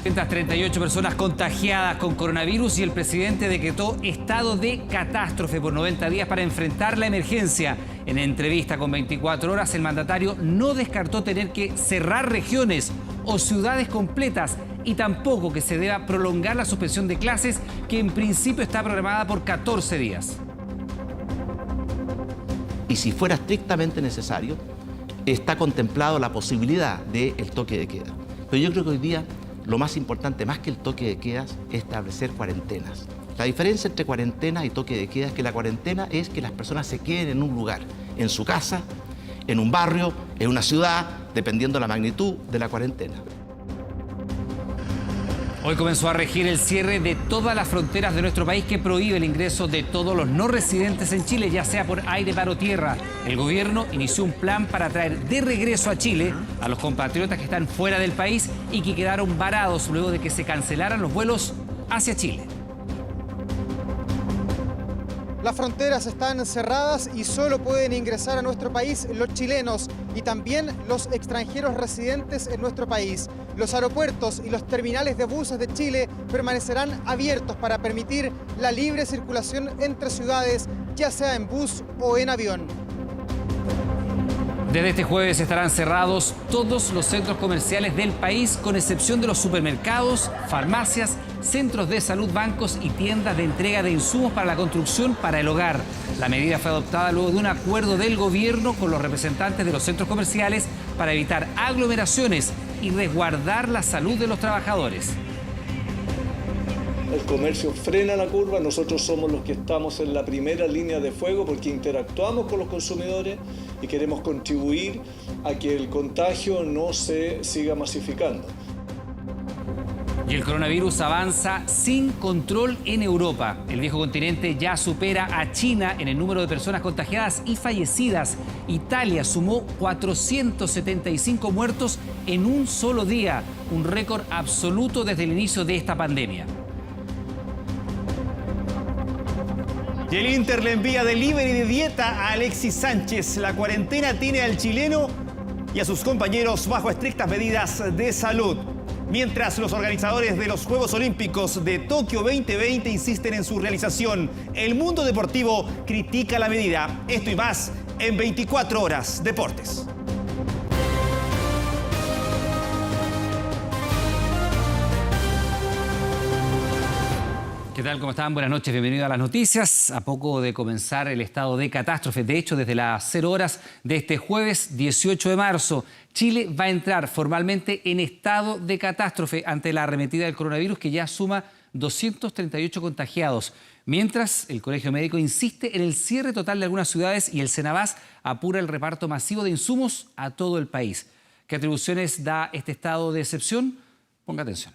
238 personas contagiadas con coronavirus y el presidente decretó estado de catástrofe por 90 días para enfrentar la emergencia. En entrevista con 24 horas, el mandatario no descartó tener que cerrar regiones o ciudades completas y tampoco que se deba prolongar la suspensión de clases, que en principio está programada por 14 días. Y si fuera estrictamente necesario, está contemplado la posibilidad del toque de queda. Pero yo creo que hoy día lo más importante, más que el toque de queda, es establecer cuarentenas. La diferencia entre cuarentena y toque de queda es que la cuarentena es que las personas se queden en un lugar, en su casa, en un barrio, en una ciudad, dependiendo de la magnitud de la cuarentena. Hoy comenzó a regir el cierre de todas las fronteras de nuestro país, que prohíbe el ingreso de todos los no residentes en Chile, ya sea por aire, mar o tierra. El gobierno inició un plan para traer de regreso a Chile a los compatriotas que están fuera del país y que quedaron varados luego de que se cancelaran los vuelos hacia Chile. Las fronteras están cerradas y solo pueden ingresar a nuestro país los chilenos y también los extranjeros residentes en nuestro país. Los aeropuertos y los terminales de buses de Chile permanecerán abiertos para permitir la libre circulación entre ciudades, ya sea en bus o en avión. Desde este jueves estarán cerrados todos los centros comerciales del país, con excepción de los supermercados, farmacias, centros de salud, bancos y tiendas de entrega de insumos para la construcción para el hogar. La medida fue adoptada luego de un acuerdo del gobierno con los representantes de los centros comerciales para evitar aglomeraciones y resguardar la salud de los trabajadores. El comercio frena la curva, nosotros somos los que estamos en la primera línea de fuego porque interactuamos con los consumidores y queremos contribuir a que el contagio no se siga masificando. Y el coronavirus avanza sin control en Europa. El viejo continente ya supera a China en el número de personas contagiadas y fallecidas. Italia sumó 475 muertos en un solo día, un récord absoluto desde el inicio de esta pandemia. Y el Inter le envía delivery de dieta a Alexis Sánchez. La cuarentena tiene al chileno y a sus compañeros bajo estrictas medidas de salud. Mientras los organizadores de los Juegos Olímpicos de Tokio 2020 insisten en su realización, el mundo deportivo critica la medida. Esto y más en 24 horas Deportes. ¿Qué tal? ¿Cómo están? Buenas noches, bienvenidos a las noticias. A poco de comenzar el estado de catástrofe, de hecho, desde las 0 horas de este jueves 18 de marzo, Chile va a entrar formalmente en estado de catástrofe ante la arremetida del coronavirus, que ya suma 238 contagiados. Mientras, el Colegio Médico insiste en el cierre total de algunas ciudades y el Senabas apura el reparto masivo de insumos a todo el país. ¿Qué atribuciones da este estado de excepción? Ponga atención.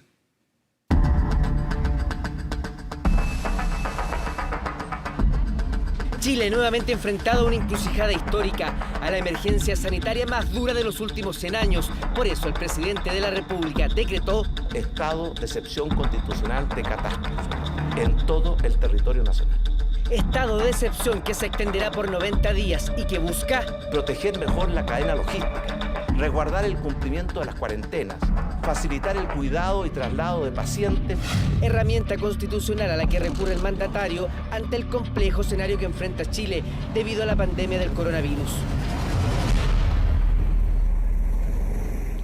Chile nuevamente enfrentado a una encrucijada histórica, a la emergencia sanitaria más dura de los últimos 100 años. Por eso el presidente de la República decretó Estado de excepción constitucional de catástrofe en todo el territorio nacional. Estado de excepción que se extenderá por 90 días y que busca proteger mejor la cadena logística, resguardar el cumplimiento de las cuarentenas, facilitar el cuidado y traslado de pacientes. Herramienta constitucional a la que recurre el mandatario ante el complejo escenario que enfrenta Chile debido a la pandemia del coronavirus.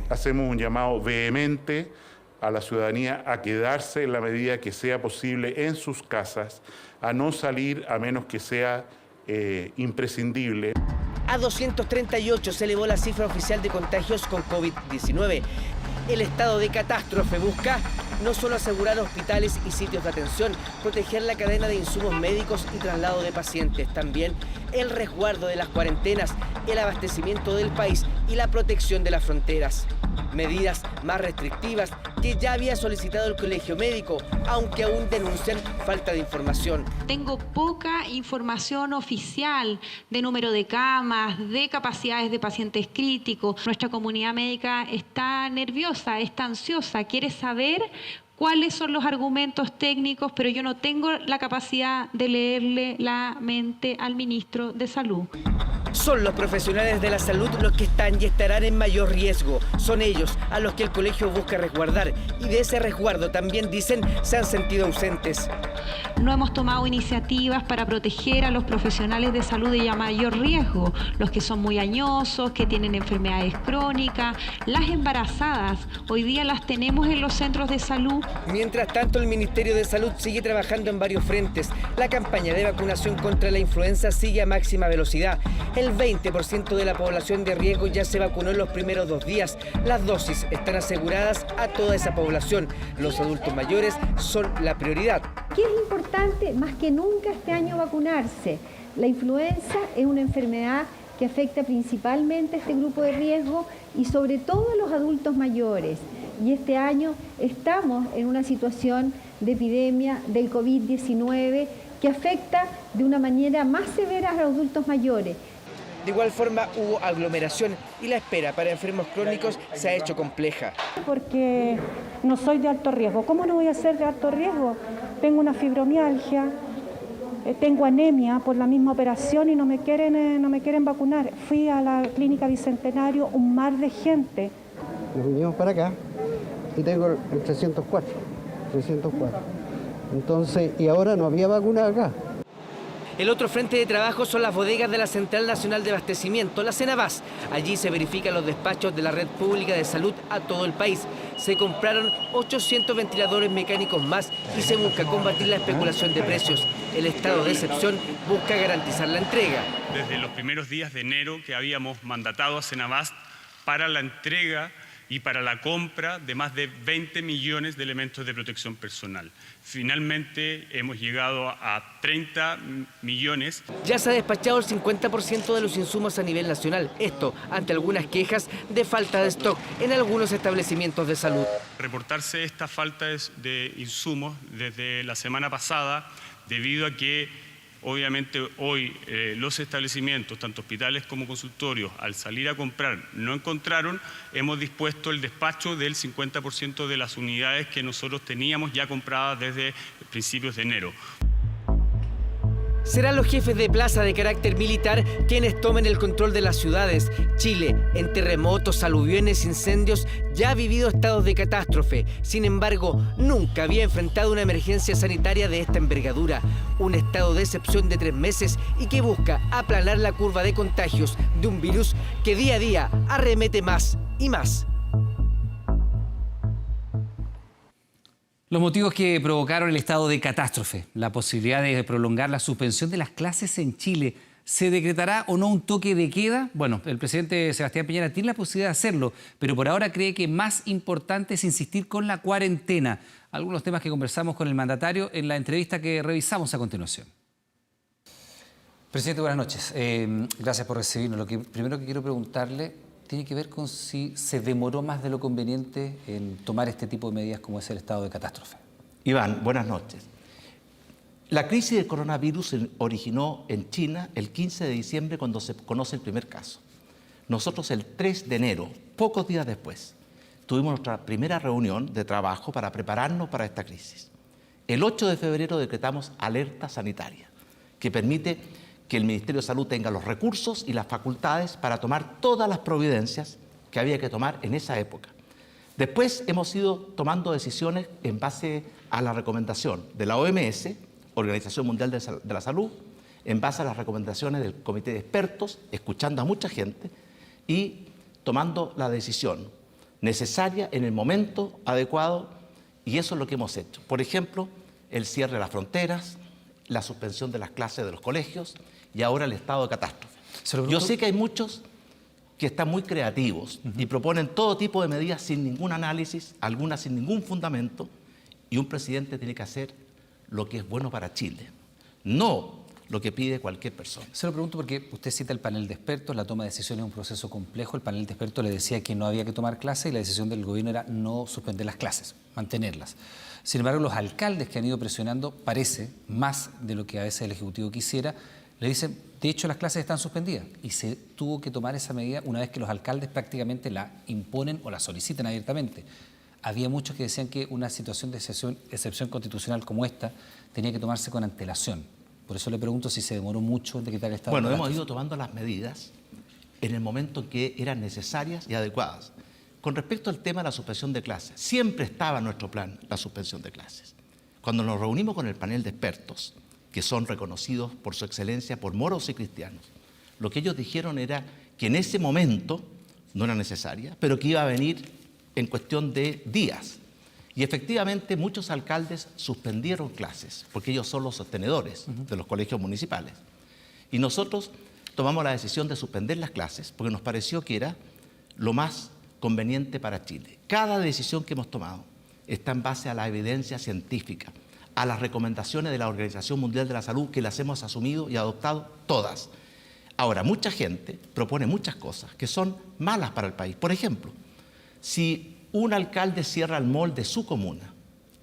Hacemos un llamado vehemente a la ciudadanía a quedarse en la medida que sea posible en sus casas, a no salir a menos que sea imprescindible. A 238 se elevó la cifra oficial de contagios con COVID-19. El estado de catástrofe busca no solo asegurar hospitales y sitios de atención, proteger la cadena de insumos médicos y traslado de pacientes, también el resguardo de las cuarentenas, el abastecimiento del país y la protección de las fronteras. Medidas más restrictivas que ya había solicitado el Colegio Médico, aunque aún denuncian falta de información. Tengo poca información oficial de número de camas, de capacidades de pacientes críticos. Nuestra comunidad médica está nerviosa, está ansiosa, quiere saber cuáles son los argumentos técnicos, pero yo no tengo la capacidad de leerle la mente al ministro de Salud. Son los profesionales de la salud los que están y estarán en mayor riesgo. Son ellos a los que el colegio busca resguardar y de ese resguardo también dicen se han sentido ausentes. No hemos tomado iniciativas para proteger a los profesionales de salud de ya mayor riesgo, los que son muy añosos, que tienen enfermedades crónicas, las embarazadas. Hoy día las tenemos en los centros de salud. Mientras tanto, el Ministerio de Salud sigue trabajando en varios frentes. La campaña de vacunación contra la influenza sigue a máxima velocidad. El 20% de la población de riesgo ya se vacunó en los primeros 2 días. Las dosis están aseguradas a toda esa población. Los adultos mayores son la prioridad. ¿Qué es importante? Más que nunca este año vacunarse. La influenza es una enfermedad que afecta principalmente a este grupo de riesgo y sobre todo a los adultos mayores. Y este año estamos en una situación de epidemia del COVID-19 que afecta de una manera más severa a los adultos mayores. De igual forma hubo aglomeración y la espera para enfermos crónicos se ha hecho compleja. Porque no soy de alto riesgo. ¿Cómo no voy a ser de alto riesgo? Tengo una fibromialgia, tengo anemia por la misma operación y no me quieren vacunar. Fui a la clínica Bicentenario, un mar de gente. Nos vinimos para acá y tengo el 304. Entonces, y ahora no había vacuna acá. El otro frente de trabajo son las bodegas de la Central Nacional de Abastecimiento, la Cenabás. Allí se verifican los despachos de la red pública de salud a todo el país. Se compraron 800 ventiladores mecánicos más y se busca combatir la especulación de precios. El estado de excepción busca garantizar la entrega. Desde los primeros días de enero que habíamos mandatado a Cenabás para la entrega y para la compra de más de 20 millones de elementos de protección personal. Finalmente hemos llegado a 30 millones. Ya se ha despachado el 50% de los insumos a nivel nacional. Esto ante algunas quejas de falta de stock en algunos establecimientos de salud. Reportarse esta falta de insumos desde la semana pasada debido a que obviamente hoy los establecimientos, tanto hospitales como consultorios, al salir a comprar no encontraron, hemos dispuesto el despacho del 50% de las unidades que nosotros teníamos ya compradas desde principios de enero. Serán los jefes de plaza de carácter militar quienes tomen el control de las ciudades. Chile, en terremotos, aluviones, incendios, ya ha vivido estados de catástrofe. Sin embargo, nunca había enfrentado una emergencia sanitaria de esta envergadura. Un estado de excepción de 3 meses y que busca aplanar la curva de contagios de un virus que día a día arremete más y más. Los motivos que provocaron el estado de catástrofe, la posibilidad de prolongar la suspensión de las clases en Chile, ¿se decretará o no un toque de queda? Bueno, el presidente Sebastián Piñera tiene la posibilidad de hacerlo, pero por ahora cree que más importante es insistir con la cuarentena. Algunos temas que conversamos con el mandatario en la entrevista que revisamos a continuación. Presidente, buenas noches. Gracias por recibirnos. Lo primero que quiero preguntarle tiene que ver con si se demoró más de lo conveniente en tomar este tipo de medidas como es el estado de catástrofe. Iván, buenas noches. La crisis del coronavirus se originó en China el 15 de diciembre cuando se conoce el primer caso. Nosotros el 3 de enero, pocos días después, tuvimos nuestra primera reunión de trabajo para prepararnos para esta crisis. El 8 de febrero decretamos alerta sanitaria, que permite que el Ministerio de Salud tenga los recursos y las facultades para tomar todas las providencias que había que tomar en esa época. Después hemos ido tomando decisiones en base a la recomendación de la OMS, Organización Mundial de la Salud, en base a las recomendaciones del Comité de Expertos, escuchando a mucha gente y tomando la decisión necesaria en el momento adecuado, y eso es lo que hemos hecho. Por ejemplo, el cierre de las fronteras, la suspensión de las clases de los colegios y ahora el estado de catástrofe. Yo sé que hay muchos que están muy creativos y proponen todo tipo de medidas sin ningún análisis, algunas sin ningún fundamento, y un presidente tiene que hacer lo que es bueno para Chile, no lo que pide cualquier persona. Se lo pregunto porque usted cita el panel de expertos, la toma de decisiones es un proceso complejo. El panel de expertos le decía que no había que tomar clases y la decisión del gobierno era no suspender las clases, mantenerlas. Sin embargo, los alcaldes que han ido presionando, parece, más de lo que a veces el Ejecutivo quisiera, le dicen, de hecho las clases están suspendidas y se tuvo que tomar esa medida una vez que los alcaldes prácticamente la imponen o la solicitan abiertamente. Había muchos que decían que una situación de excepción constitucional como esta tenía que tomarse con antelación. Por eso le pregunto si se demoró mucho en decretar el estado Bueno, de hemos catástrofe. ido tomando las medidas en el momento en que eran necesarias y adecuadas. Con respecto al tema de la suspensión de clases, siempre estaba en nuestro plan la suspensión de clases. Cuando nos reunimos con el panel de expertos, que son reconocidos por su excelencia por moros y cristianos, lo que ellos dijeron era que en ese momento no era necesaria, pero que iba a venir en cuestión de días. Y efectivamente muchos alcaldes suspendieron clases, porque ellos son los sostenedores de los colegios municipales. Y nosotros tomamos la decisión de suspender las clases, porque nos pareció que era lo más conveniente para Chile. Cada decisión que hemos tomado está en base a la evidencia científica, a las recomendaciones de la Organización Mundial de la Salud, que las hemos asumido y adoptado todas. Ahora, mucha gente propone muchas cosas que son malas para el país. Por ejemplo, si un alcalde cierra el mall de su comuna,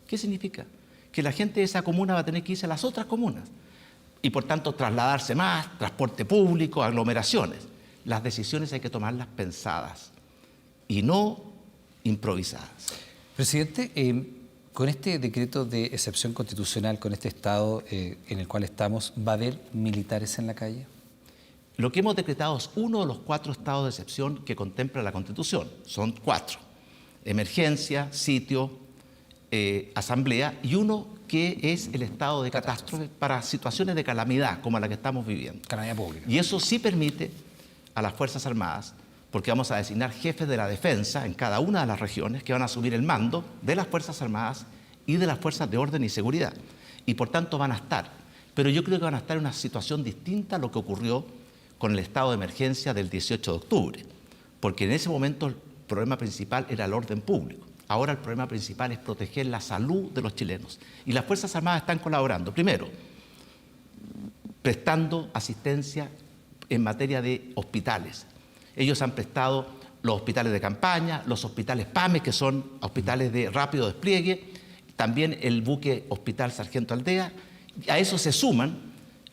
¿qué significa? Que la gente de esa comuna va a tener que irse a las otras comunas y por tanto trasladarse más, transporte público, aglomeraciones. Las decisiones hay que tomarlas pensadas y no improvisadas. Presidente, con este decreto de excepción constitucional, con este estado en el cual estamos, ¿va a haber militares en la calle? Lo que hemos decretado es uno de los 4 estados de excepción que contempla la Constitución. Son 4. Emergencia, sitio, asamblea y uno que es el estado de catástrofe para situaciones de calamidad como la que estamos viviendo. Calamidad pública. Y eso sí permite a las Fuerzas Armadas, porque vamos a designar jefes de la defensa en cada una de las regiones que van a asumir el mando de las Fuerzas Armadas y de las Fuerzas de Orden y Seguridad. Y por tanto van a estar. Pero yo creo que van a estar en una situación distinta a lo que ocurrió con el estado de emergencia del 18 de octubre. Porque en ese momento el problema principal era el orden público. Ahora el problema principal es proteger la salud de los chilenos. Y las Fuerzas Armadas están colaborando. Primero, prestando asistencia en materia de hospitales. Ellos han prestado los hospitales de campaña, los hospitales PAME, que son hospitales de rápido despliegue, también el buque Hospital Sargento Aldea. A eso se suman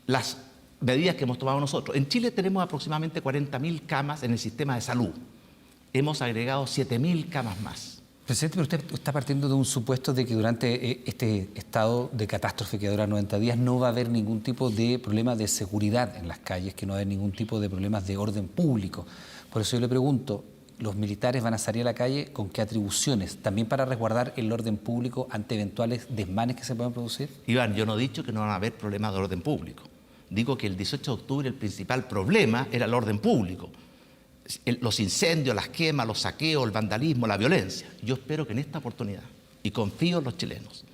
las medidas que hemos tomado nosotros. En Chile tenemos aproximadamente 40.000 camas en el sistema de salud. Hemos agregado 7.000 camas más. Presidente, pero usted está partiendo de un supuesto de que durante este estado de catástrofe que dura 90 días no va a haber ningún tipo de problema de seguridad en las calles, que no va a haber ningún tipo de problemas de orden público. Por eso yo le pregunto, ¿los militares van a salir a la calle con qué atribuciones? ¿También para resguardar el orden público ante eventuales desmanes que se puedan producir? Iván, yo no he dicho que no van a haber problemas de orden público. Digo que el 18 de octubre el principal problema era el orden público. Los incendios, las quemas, los saqueos, el vandalismo, la violencia. Yo espero que en esta oportunidad, y confío en los chilenos,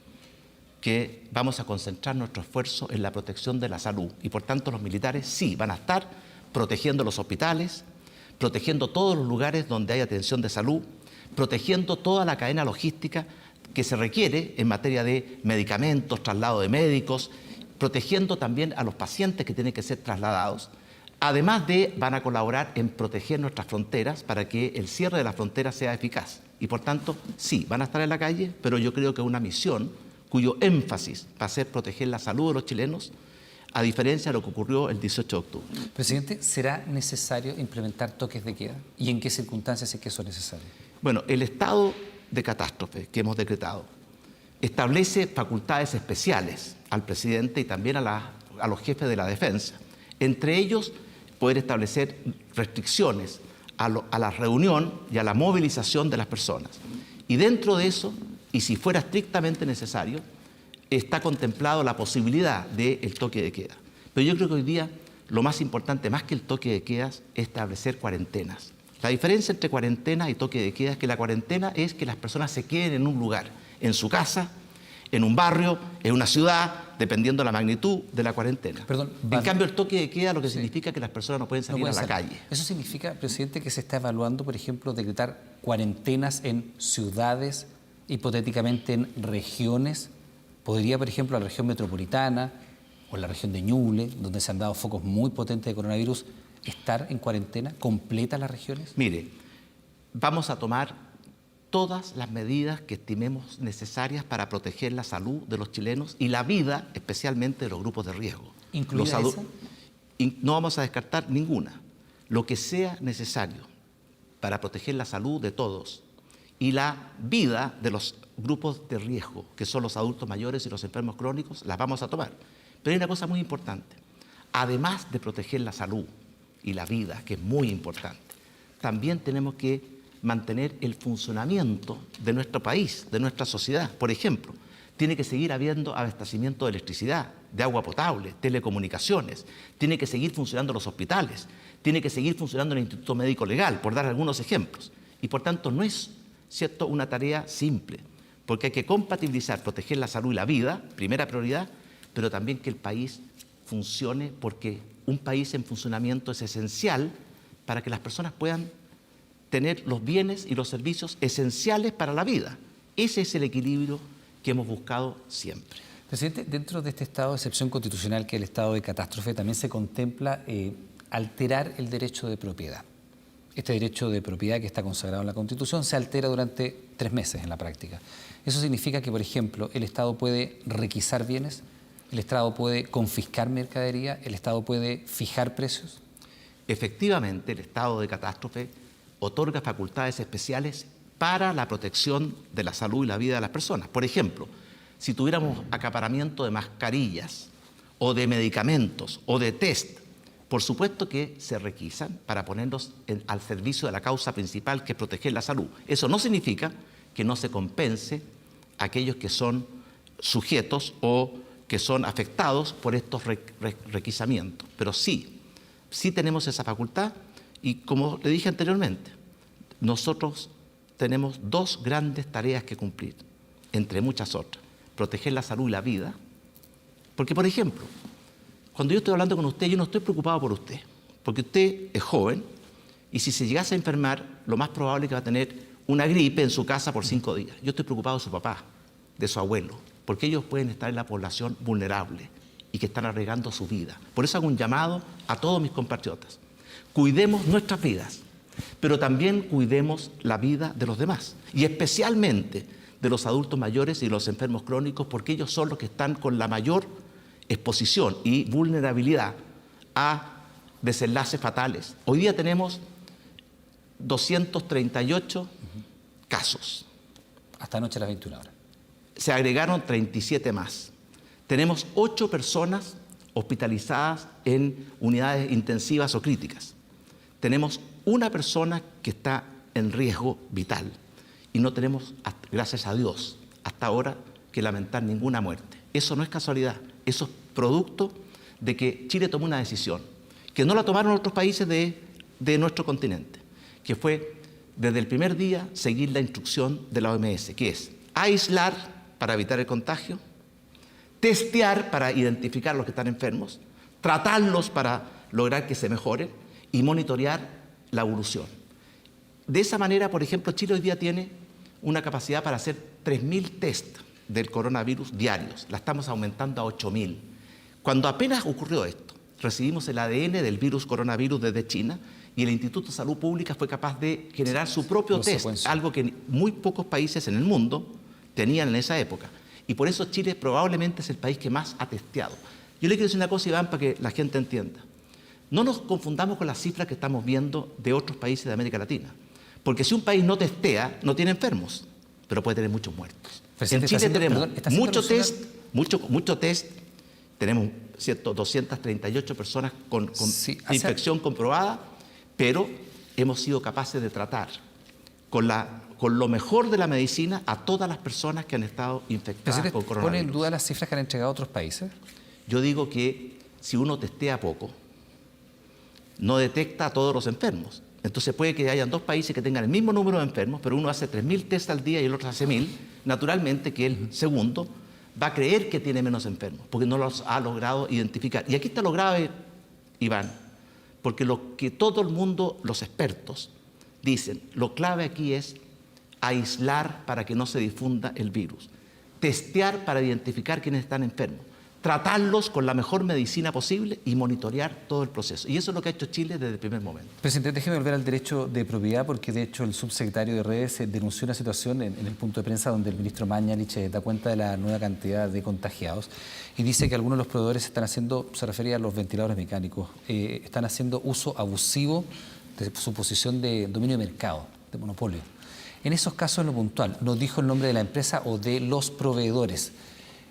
que vamos a concentrar nuestro esfuerzo en la protección de la salud. Y por tanto los militares sí van a estar protegiendo los hospitales, protegiendo todos los lugares donde hay atención de salud, protegiendo toda la cadena logística que se requiere en materia de medicamentos, traslado de médicos, protegiendo también a los pacientes que tienen que ser trasladados. Además van a colaborar en proteger nuestras fronteras para que el cierre de las fronteras sea eficaz. Y por tanto, sí, van a estar en la calle, pero yo creo que es una misión cuyo énfasis va a ser proteger la salud de los chilenos, a diferencia de lo que ocurrió el 18 de octubre. Presidente, ¿será necesario implementar toques de queda? ¿Y en qué circunstancias es que eso es necesario? Bueno, el estado de catástrofe que hemos decretado establece facultades especiales al presidente y también a los jefes de la defensa. Entre ellos, poder establecer restricciones a la reunión y a la movilización de las personas. Y dentro de eso, y si fuera estrictamente necesario, está contemplado la posibilidad del toque de queda. Pero yo creo que hoy día lo más importante, más que el toque de queda, es establecer cuarentenas. La diferencia entre cuarentena y toque de queda es que la cuarentena es que las personas se queden en un lugar, en su casa, en un barrio, en una ciudad, dependiendo de la magnitud de la cuarentena. Perdón, en cambio, el toque de queda lo que significa que las personas no pueden salir a la calle. ¿Eso significa, presidente, que se está evaluando, por ejemplo, decretar cuarentenas en ciudades, hipotéticamente en regiones? ¿Podría, por ejemplo, la región metropolitana o la región de Ñuble, donde se han dado focos muy potentes de coronavirus, estar en cuarentena completa las regiones? Mire, vamos a tomar todas las medidas que estimemos necesarias para proteger la salud de los chilenos y la vida, especialmente de los grupos de riesgo. ¿Incluida esa? No vamos a descartar ninguna. Lo que sea necesario para proteger la salud de todos y la vida de los grupos de riesgo, que son los adultos mayores y los enfermos crónicos, las vamos a tomar. Pero hay una cosa muy importante. Además de proteger la salud y la vida, que es muy importante, también tenemos que mantener el funcionamiento de nuestro país, de nuestra sociedad. Por ejemplo, tiene que seguir habiendo abastecimiento de electricidad, de agua potable, telecomunicaciones, tiene que seguir funcionando los hospitales, tiene que seguir funcionando el Instituto Médico Legal, por dar algunos ejemplos. Y por tanto no es, ¿cierto?, una tarea simple, porque hay que compatibilizar, proteger la salud y la vida, primera prioridad, pero también que el país funcione, porque un país en funcionamiento es esencial para que las personas puedan tener los bienes y los servicios esenciales para la vida. Ese es el equilibrio que hemos buscado siempre. Presidente, dentro de este estado de excepción constitucional, que es el estado de catástrofe, también se contempla alterar el derecho de propiedad. Este derecho de propiedad que está consagrado en la Constitución se altera durante 3 meses en la práctica. Eso significa que, por ejemplo, el Estado puede requisar bienes, el Estado puede confiscar mercadería, el Estado puede fijar precios. Efectivamente, el estado de catástrofe otorga facultades especiales para la protección de la salud y la vida de las personas. Por ejemplo, si tuviéramos acaparamiento de mascarillas o de medicamentos o de test, por supuesto que se requisan para ponerlos al servicio de la causa principal, que es proteger la salud. Eso no significa que no se compense a aquellos que son sujetos o que son afectados por estos requisamientos. Pero sí tenemos esa facultad y, como le dije anteriormente, nosotros tenemos 2 grandes tareas que cumplir, entre muchas otras. Proteger la salud y la vida, porque, por ejemplo, cuando yo estoy hablando con usted, yo no estoy preocupado por usted, porque usted es joven y si se llegase a enfermar, lo más probable es que va a tener una gripe en su casa por 5 días. Yo estoy preocupado de su papá, de su abuelo, porque ellos pueden estar en la población vulnerable y que están arriesgando su vida. Por eso hago un llamado a todos mis compatriotas. Cuidemos nuestras vidas, pero también cuidemos la vida de los demás, y especialmente de los adultos mayores y los enfermos crónicos, porque ellos son los que están con la mayor exposición y vulnerabilidad a desenlaces fatales. Hoy día tenemos 238 casos. Hasta anoche a las 21 horas. Se agregaron 37 más. Tenemos 8 personas hospitalizadas en unidades intensivas o críticas. Tenemos una persona que está en riesgo vital y no tenemos, gracias a Dios, hasta ahora que lamentar ninguna muerte. Eso no es casualidad, eso es producto de que Chile tomó una decisión, que no la tomaron otros países de nuestro continente, que fue desde el primer día seguir la instrucción de la OMS, que es aislar para evitar el contagio, testear para identificar a los que están enfermos, tratarlos para lograr que se mejoren y monitorear la evolución. De esa manera, por ejemplo, Chile hoy día tiene una capacidad para hacer 3.000 test del coronavirus diarios. La estamos aumentando a 8.000. Cuando apenas ocurrió esto, recibimos el ADN del virus coronavirus desde China y el Instituto de Salud Pública fue capaz de generar su propio test, algo que muy pocos países en el mundo tenían en esa época. Y por eso Chile probablemente es el país que más ha testeado. Yo le quiero decir una cosa, Iván, para que la gente entienda. No nos confundamos con las cifras que estamos viendo de otros países de América Latina. Porque si un país no testea, no tiene enfermos, pero puede tener muchos muertos. En Chile tenemos mucho test, tenemos 238 personas con infección comprobada, pero hemos sido capaces de tratar con lo mejor de la medicina a todas las personas que han estado infectadas con coronavirus. ¿Pone en duda las cifras que han entregado otros países? Yo digo que si uno testea poco, no detecta a todos los enfermos. Entonces puede que hayan 2 países que tengan el mismo número de enfermos, pero uno hace 3.000 test al día y el otro hace 1.000. Naturalmente que el segundo va a creer que tiene menos enfermos, porque no los ha logrado identificar. Y aquí está lo grave, Iván, porque lo que todo el mundo, los expertos, dicen, lo clave aquí es aislar para que no se difunda el virus, testear para identificar quiénes están enfermos, tratarlos con la mejor medicina posible y monitorear todo el proceso. Y eso es lo que ha hecho Chile desde el primer momento. Presidente, déjeme volver al derecho de propiedad, porque de hecho el subsecretario de Redes denunció una situación en el punto de prensa donde el ministro Mañalich da cuenta de la nueva cantidad de contagiados y dice que algunos de los proveedores están haciendo, se refería a los ventiladores mecánicos, están haciendo uso abusivo de su posición de dominio de mercado, de monopolio. En esos casos, en lo puntual, no dijo el nombre de la empresa o de los proveedores.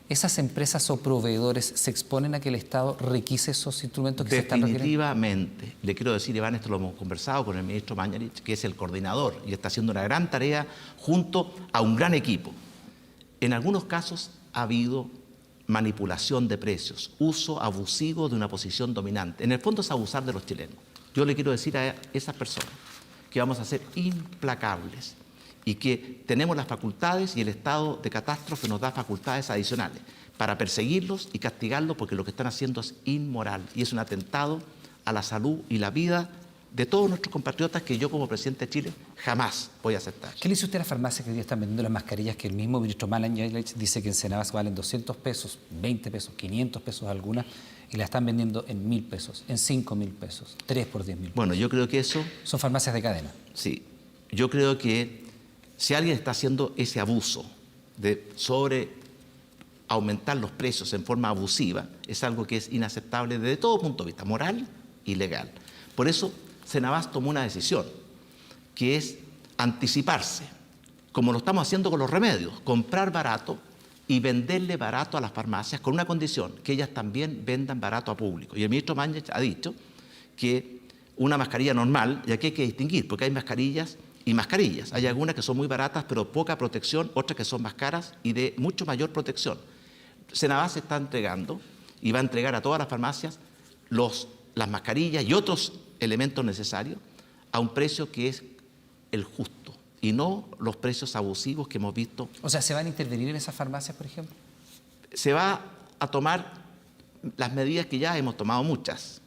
¿esas empresas o proveedores se exponen a que el Estado requise esos instrumentos que se están requiriendo? Definitivamente. Le quiero decir, Iván, esto lo hemos conversado con el ministro Mañalich, que es el coordinador y está haciendo una gran tarea junto a un gran equipo. En algunos casos ha habido manipulación de precios, uso abusivo de una posición dominante. En el fondo es abusar de los chilenos. Yo le quiero decir a esas personas que vamos a ser implacables y que tenemos las facultades y el estado de catástrofe nos da facultades adicionales para perseguirlos y castigarlos, porque lo que están haciendo es inmoral y es un atentado a la salud y la vida de todos nuestros compatriotas que yo como presidente de Chile jamás voy a aceptar. ¿Qué le dice usted a las farmacias que hoy día están vendiendo las mascarillas que el mismo ministro Mañalich dice que en Senabas valen 200 pesos, 20 pesos, 500 pesos algunas, y las están vendiendo en 1.000 pesos, en 5.000 pesos, 3 por 10.000 pesos? Bueno, yo creo que eso... Son farmacias de cadena. Sí, yo creo que si alguien está haciendo ese abuso de aumentar los precios en forma abusiva, es algo que es inaceptable desde todo punto de vista, moral y legal. Por eso Senabas tomó una decisión, que es anticiparse, como lo estamos haciendo con los remedios, comprar barato y venderle barato a las farmacias con una condición, que ellas también vendan barato a público. Y el ministro Mañalich ha dicho que una mascarilla normal, y aquí hay que distinguir, porque hay mascarillas y mascarillas. Hay algunas que son muy baratas, pero poca protección, otras que son más caras y de mucho mayor protección. Senabas está entregando y va a entregar a todas las farmacias las mascarillas y otros elementos necesarios a un precio que es el justo y no los precios abusivos que hemos visto. O sea, ¿se van a intervenir en esas farmacias, por ejemplo? Se va a tomar las medidas que ya hemos tomado muchas,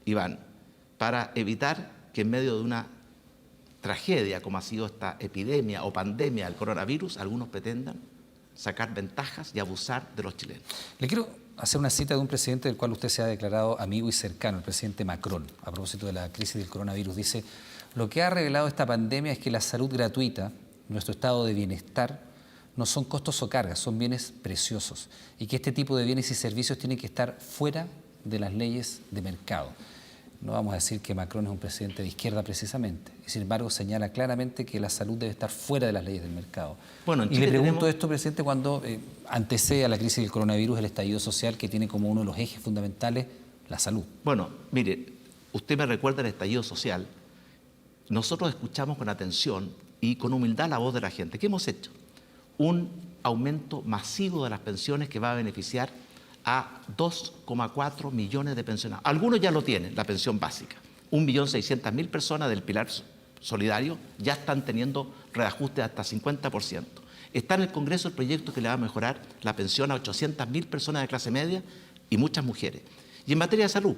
Iván, para evitar que en medio de una tragedia como ha sido esta epidemia o pandemia del coronavirus, algunos pretendan sacar ventajas y abusar de los chilenos. Le quiero hacer una cita de un presidente del cual usted se ha declarado amigo y cercano, el presidente Macron, a propósito de la crisis del coronavirus. Dice: lo que ha revelado esta pandemia es que la salud gratuita, nuestro estado de bienestar, no son costos o cargas, son bienes preciosos, y que este tipo de bienes y servicios tienen que estar fuera de las leyes de mercado. No vamos a decir que Macron es un presidente de izquierda precisamente, y sin embargo señala claramente que la salud debe estar fuera de las leyes del mercado. Bueno, y le pregunto esto, presidente, cuando antecede a la crisis del coronavirus el estallido social, que tiene como uno de los ejes fundamentales la salud. Bueno, mire, usted me recuerda el estallido social. Nosotros escuchamos con atención y con humildad la voz de la gente. ¿Qué hemos hecho? Un aumento masivo de las pensiones que va a beneficiar a 2,4 millones de pensionados. Algunos ya lo tienen, la pensión básica. 1.600.000 personas del pilar solidario ya están teniendo reajustes hasta 50%. Está en el Congreso el proyecto que le va a mejorar la pensión a 800.000 personas de clase media y muchas mujeres. Y en materia de salud,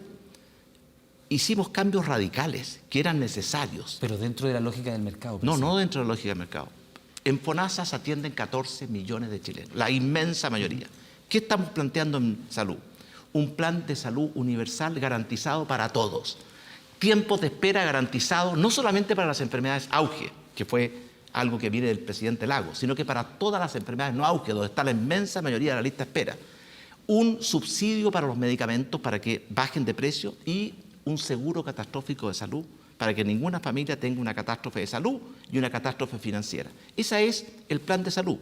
hicimos cambios radicales que eran necesarios. Pero dentro de la lógica del mercado. No dentro de la lógica del mercado. En FONASA se atienden 14 millones de chilenos, la inmensa mayoría. ¿Qué estamos planteando en salud? Un plan de salud universal garantizado para todos. Tiempos de espera garantizados, no solamente para las enfermedades auge, que fue algo que viene del presidente Lagos, sino que para todas las enfermedades no auge, donde está la inmensa mayoría de la lista de espera. Un subsidio para los medicamentos para que bajen de precio y un seguro catastrófico de salud para que ninguna familia tenga una catástrofe de salud y una catástrofe financiera. Ese es el plan de salud.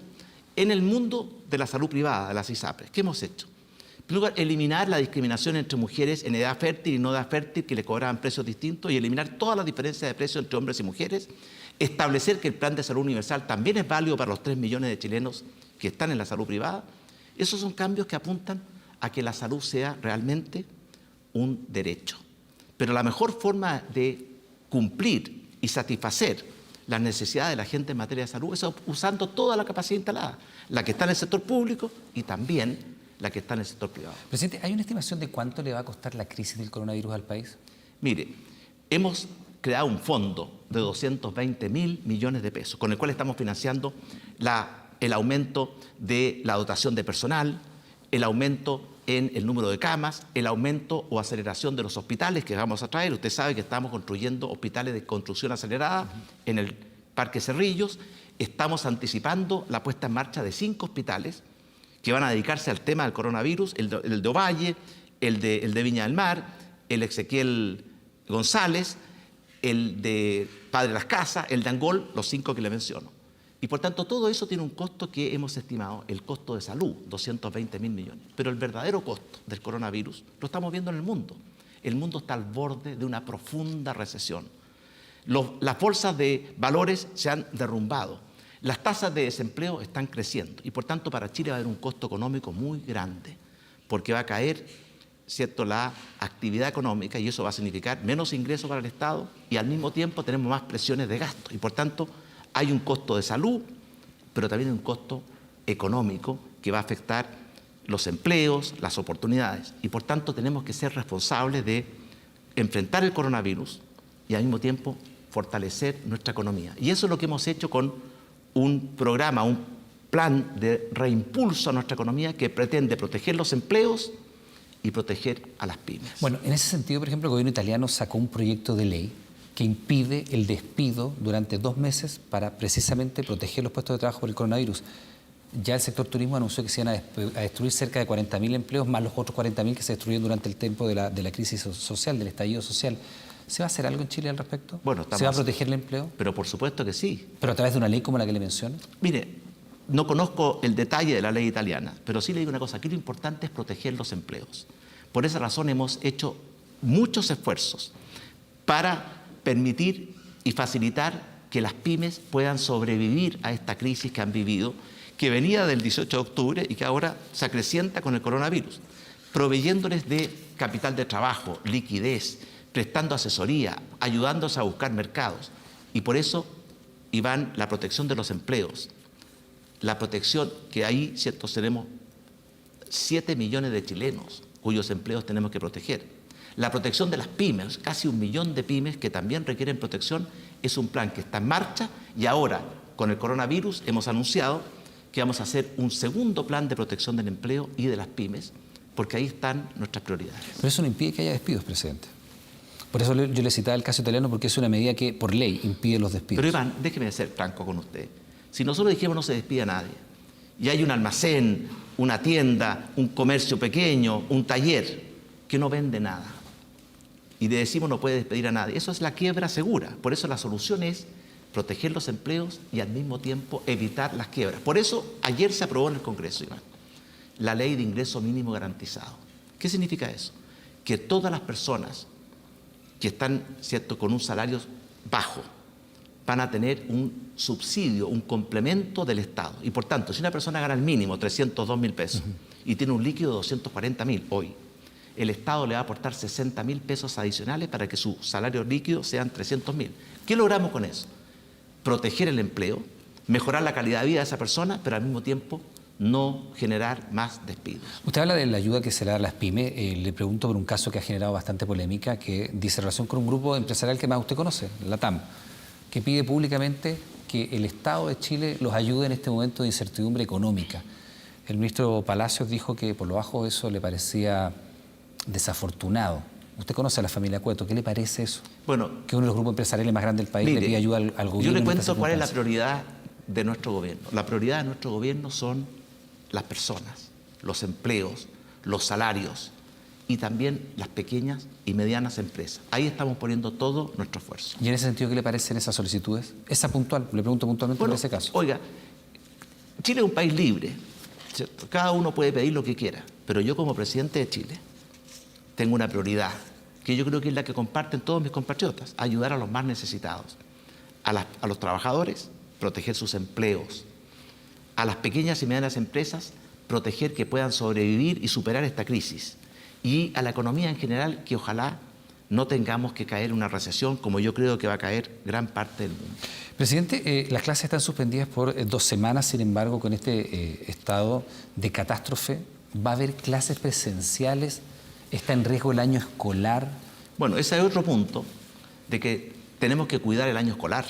En el mundo de la salud privada, de las ISAPRES, ¿qué hemos hecho? En primer lugar, eliminar la discriminación entre mujeres en edad fértil y no edad fértil, que le cobraban precios distintos, y eliminar todas las diferencias de precios entre hombres y mujeres. Establecer que el plan de salud universal también es válido para los 3 millones de chilenos que están en la salud privada. Esos son cambios que apuntan a que la salud sea realmente un derecho. Pero la mejor forma de cumplir y satisfacer las necesidades de la gente en materia de salud es usando toda la capacidad instalada, la que está en el sector público y también la que está en el sector privado. Presidente, ¿hay una estimación de cuánto le va a costar la crisis del coronavirus al país? Mire, hemos creado un fondo de 220.000 millones de pesos, con el cual estamos financiando el aumento de la dotación de personal, el aumento en el número de camas, el aumento o aceleración de los hospitales que vamos a traer. Usted sabe que estamos construyendo hospitales de construcción acelerada en el Parque Cerrillos. Estamos anticipando la puesta en marcha de 5 hospitales que van a dedicarse al tema del coronavirus, el de Ovalle, el de Viña del Mar, el Ezequiel González, el de Padre Las Casas, el de Angol, los 5 que le menciono. Y por tanto, todo eso tiene un costo que hemos estimado, el costo de salud, 220.000 millones. Pero el verdadero costo del coronavirus lo estamos viendo en el mundo. El mundo está al borde de una profunda recesión. Las bolsas de valores se han derrumbado. Las tasas de desempleo están creciendo. Y por tanto, para Chile va a haber un costo económico muy grande, porque va a caer, ¿cierto?, la actividad económica, y eso va a significar menos ingresos para el Estado, y al mismo tiempo tenemos más presiones de gasto. Y por tanto, hay un costo de salud, pero también un costo económico que va a afectar los empleos, las oportunidades. Y por tanto tenemos que ser responsables de enfrentar el coronavirus y al mismo tiempo fortalecer nuestra economía. Y eso es lo que hemos hecho con un programa, un plan de reimpulso a nuestra economía que pretende proteger los empleos y proteger a las pymes. Bueno, en ese sentido, por ejemplo, el gobierno italiano sacó un proyecto de ley que impide el despido durante 2 meses para precisamente proteger los puestos de trabajo por el coronavirus. Ya el sector turismo anunció que se iban a destruir cerca de 40.000 empleos, más los otros 40.000 que se destruyeron durante el tiempo de la crisis social, del estallido social. ¿Se va a hacer algo en Chile al respecto? Bueno, ¿Se va a proteger el empleo? Pero por supuesto que sí. ¿Pero a través de una ley como la que le menciono? Mire, no conozco el detalle de la ley italiana, pero sí le digo una cosa, aquí lo importante es proteger los empleos. Por esa razón hemos hecho muchos esfuerzos para permitir y facilitar que las pymes puedan sobrevivir a esta crisis que han vivido, que venía del 18 de octubre y que ahora se acrecienta con el coronavirus, proveyéndoles de capital de trabajo, liquidez, prestando asesoría, ayudándolos a buscar mercados. Y por eso, Iván, la protección de los empleos, la protección que ahí, ¿cierto?, tenemos 7 millones de chilenos cuyos empleos tenemos que proteger. La protección de las pymes, casi 1 millón de pymes que también requieren protección, es un plan que está en marcha y ahora, con el coronavirus, hemos anunciado que vamos a hacer un segundo plan de protección del empleo y de las pymes, porque ahí están nuestras prioridades. Pero eso no impide que haya despidos, presidente. Por eso yo le citaba el caso italiano, porque es una medida que, por ley, impide los despidos. Pero Iván, déjeme ser franco con usted. Si nosotros dijimos no se despide a nadie, y hay un almacén, una tienda, un comercio pequeño, un taller, que no vende nada, y le decimos no puede despedir a nadie, eso es la quiebra segura. Por eso la solución es proteger los empleos y al mismo tiempo evitar las quiebras. Por eso ayer se aprobó en el Congreso, Iván, la ley de ingreso mínimo garantizado. ¿Qué significa eso? Que todas las personas que están, ¿cierto?, con un salario bajo van a tener un subsidio, un complemento del Estado. Y por tanto, si una persona gana el mínimo, 302.000 pesos, y tiene un líquido de 240.000 hoy, el Estado le va a aportar 60.000 pesos adicionales para que su salario líquido sean 300.000. ¿Qué logramos con eso? Proteger el empleo, mejorar la calidad de vida de esa persona, pero al mismo tiempo no generar más despidos. Usted habla de la ayuda que se le da a las pymes. Le pregunto por un caso que ha generado bastante polémica, que dice relación con un grupo empresarial que más usted conoce, la TAM, que pide públicamente que el Estado de Chile los ayude en este momento de incertidumbre económica. El ministro Palacios dijo que por lo bajo eso le parecía desafortunado. Usted conoce a la familia Cueto, ¿qué le parece eso? Bueno, que uno de los grupos empresariales más grandes del país le pide ayuda al gobierno. Yo le cuento cuál es la prioridad de nuestro gobierno. La prioridad de nuestro gobierno son las personas, los empleos, los salarios y también las pequeñas y medianas empresas. Ahí estamos poniendo todo nuestro esfuerzo. ¿Y en ese sentido qué le parecen esas solicitudes? Esa puntual, le pregunto puntualmente por ese caso. Oiga, Chile es un país libre, ¿cierto? Cada uno puede pedir lo que quiera, pero yo como presidente de Chile tengo una prioridad, que yo creo que es la que comparten todos mis compatriotas: ayudar a los más necesitados, a los trabajadores, proteger sus empleos, a las pequeñas y medianas empresas, proteger que puedan sobrevivir y superar esta crisis, y a la economía en general, que ojalá no tengamos que caer en una recesión como yo creo que va a caer gran parte del mundo. Presidente, las clases están suspendidas por 2 semanas, sin embargo, con este estado de catástrofe, ¿va a haber clases presenciales? ¿Está en riesgo el año escolar? Bueno, ese es otro punto, de que tenemos que cuidar el año escolar.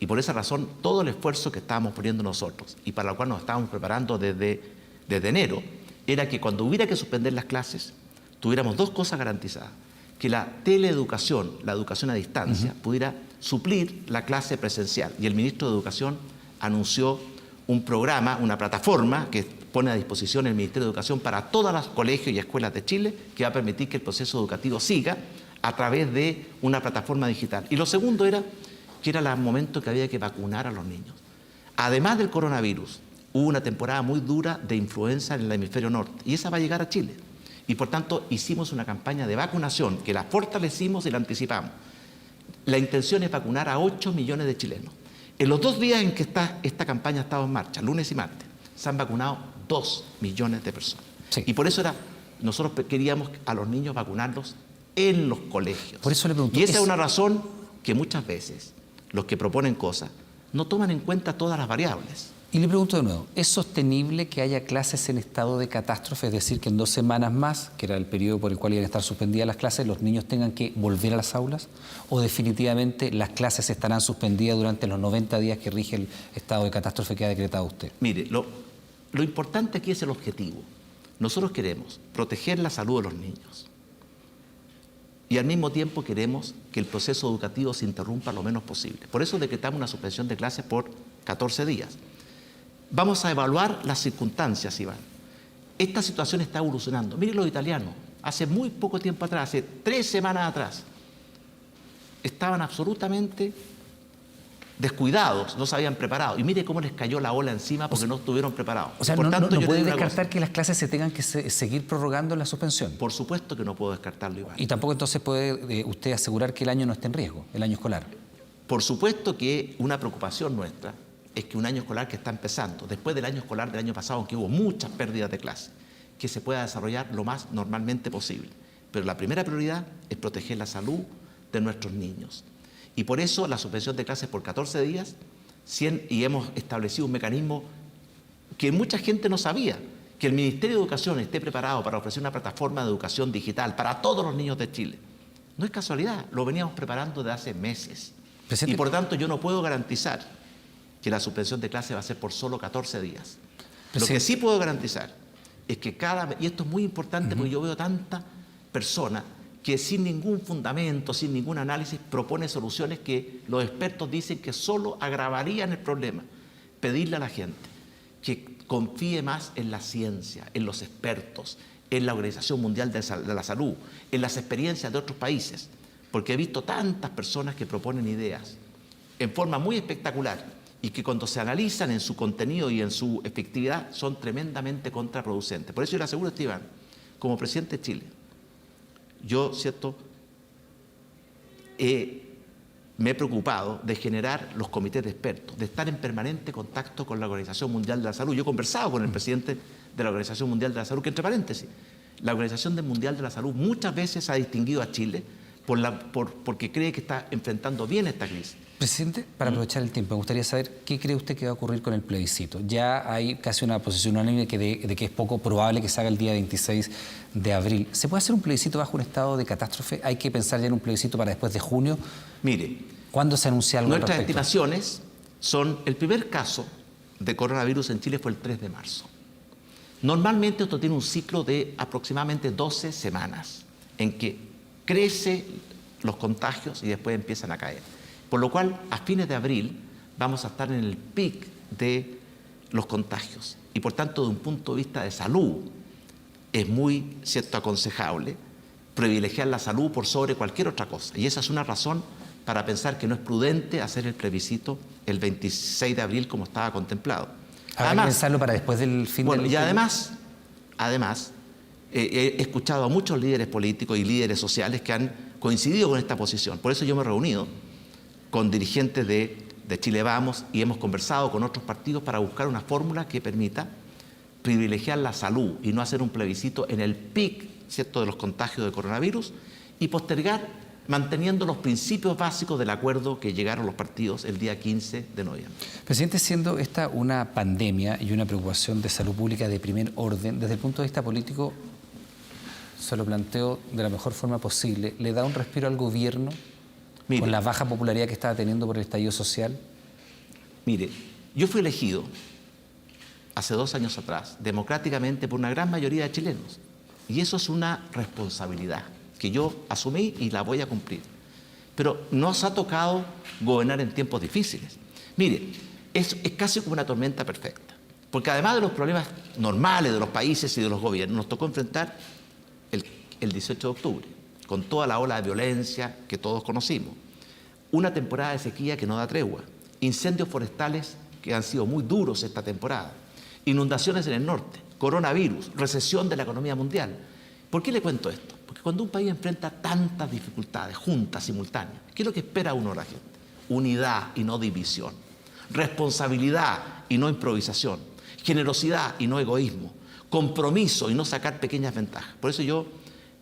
Y por esa razón, todo el esfuerzo que estábamos poniendo nosotros, y para lo cual nos estábamos preparando desde enero, era que cuando hubiera que suspender las clases, tuviéramos 2 cosas garantizadas: que la teleeducación, la educación a distancia, pudiera suplir la clase presencial. Y el ministro de Educación anunció un programa, una plataforma que pone a disposición el Ministerio de Educación para todos los colegios y escuelas de Chile, que va a permitir que el proceso educativo siga a través de una plataforma digital. Y lo segundo era que era el momento que había que vacunar a los niños. Además del coronavirus, hubo una temporada muy dura de influenza en el hemisferio norte y esa va a llegar a Chile. Y por tanto hicimos una campaña de vacunación que la fortalecimos y la anticipamos. La intención es vacunar a 8 millones de chilenos. En los 2 días en que esta campaña ha estado en marcha, lunes y martes, se han vacunado 2 millones de personas. Sí. Y por eso nosotros queríamos a los niños vacunarlos en los colegios. Por eso le pregunto, y esa es una razón que muchas veces los que proponen cosas no toman en cuenta todas las variables. Y le pregunto de nuevo, ¿es sostenible que haya clases en estado de catástrofe? Es decir, que en 2 semanas más, que era el periodo por el cual iban a estar suspendidas las clases, los niños tengan que volver a las aulas? ¿O definitivamente las clases estarán suspendidas durante los 90 días que rige el estado de catástrofe que ha decretado usted? Mire, lo importante aquí es el objetivo. Nosotros queremos proteger la salud de los niños y al mismo tiempo queremos que el proceso educativo se interrumpa lo menos posible. Por eso decretamos una suspensión de clases por 14 días. Vamos a evaluar las circunstancias, Iván. Esta situación está evolucionando. Mire los italianos, hace muy poco tiempo atrás, hace 3 semanas atrás, estaban absolutamente descuidados, no se habían preparado. Y mire cómo les cayó la ola encima porque no estuvieron preparados. O sea, por tanto, no puede descartar que las clases se tengan que seguir prorrogando en la suspensión. Por supuesto que no puedo descartarlo, Iván. Y tampoco entonces puede usted asegurar que el año no esté en riesgo, el año escolar. Por supuesto que una preocupación nuestra es que un año escolar que está empezando, después del año escolar del año pasado, en que hubo muchas pérdidas de clase, que se pueda desarrollar lo más normalmente posible. Pero la primera prioridad es proteger la salud de nuestros niños. Y por eso la suspensión de clases por 14 días, y hemos establecido un mecanismo que mucha gente no sabía, que el Ministerio de Educación esté preparado para ofrecer una plataforma de educación digital para todos los niños de Chile. No es casualidad, lo veníamos preparando desde hace meses. Presidente, y por tanto yo no puedo garantizar que la suspensión de clase va a ser por solo 14 días. Lo que sí puedo garantizar es que y esto es muy importante porque yo veo tanta persona que sin ningún fundamento, sin ningún análisis, propone soluciones que los expertos dicen que solo agravarían el problema. Pedirle a la gente que confíe más en la ciencia, en los expertos, en la Organización Mundial de la Salud, en las experiencias de otros países, porque he visto tantas personas que proponen ideas en forma muy espectacular y que cuando se analizan en su contenido y en su efectividad son tremendamente contraproducentes. Por eso yo le aseguro a Iván, como presidente de Chile, yo, ¿cierto?, me he preocupado de generar los comités de expertos, de estar en permanente contacto con la Organización Mundial de la Salud. Yo he conversado con el presidente de la Organización Mundial de la Salud, que entre paréntesis, la Organización Mundial de la Salud muchas veces ha distinguido a Chile porque cree que está enfrentando bien esta crisis. Presidente, para aprovechar el tiempo, me gustaría saber qué cree usted que va a ocurrir con el plebiscito. Ya hay casi una posición unánime de que es poco probable que se haga el día 26 de abril. ¿Se puede hacer un plebiscito bajo un estado de catástrofe? ¿Hay que pensar ya en un plebiscito para después de junio? Mire, ¿cuándo se anuncia algo al nuestras respecto? estimaciones son, el primer caso de coronavirus en Chile fue el 3 de marzo. Normalmente esto tiene un ciclo de aproximadamente 12 semanas en que crecen los contagios y después empiezan a caer. Por lo cual, a fines de abril vamos a estar en el pic de los contagios. Y por tanto, de un punto de vista de salud, es muy aconsejable privilegiar la salud por sobre cualquier otra cosa. Y esa es una razón para pensar que no es prudente hacer el plebiscito el 26 de abril como estaba contemplado. Habrá que pensarlo para después del fin del... Y además, he escuchado a muchos líderes políticos y líderes sociales que han coincidido con esta posición. Por eso yo me he reunido con dirigentes de Chile Vamos y hemos conversado con otros partidos para buscar una fórmula que permita privilegiar la salud y no hacer un plebiscito en el pic, ¿cierto?, de los contagios de coronavirus y postergar manteniendo los principios básicos del acuerdo que llegaron los partidos el día 15 de noviembre. Presidente, siendo esta una pandemia y una preocupación de salud pública de primer orden, desde el punto de vista político, se lo planteo de la mejor forma posible, ¿le da un respiro al gobierno con la baja popularidad que estaba teniendo por el estallido social? Mire, yo fui elegido hace 2 años atrás, democráticamente por una gran mayoría de chilenos. Y eso es una responsabilidad que yo asumí y la voy a cumplir. Pero nos ha tocado gobernar en tiempos difíciles. Mire, es casi como una tormenta perfecta. Porque además de los problemas normales de los países y de los gobiernos, nos tocó enfrentar el 18 de octubre, con toda la ola de violencia que todos conocimos. Una temporada de sequía que no da tregua. Incendios forestales que han sido muy duros esta temporada. Inundaciones en el norte, coronavirus, recesión de la economía mundial. ¿Por qué le cuento esto? Porque cuando un país enfrenta tantas dificultades juntas, simultáneas, ¿qué es lo que espera uno de la gente? Unidad y no división. Responsabilidad y no improvisación. Generosidad y no egoísmo. Compromiso y no sacar pequeñas ventajas. Por eso yo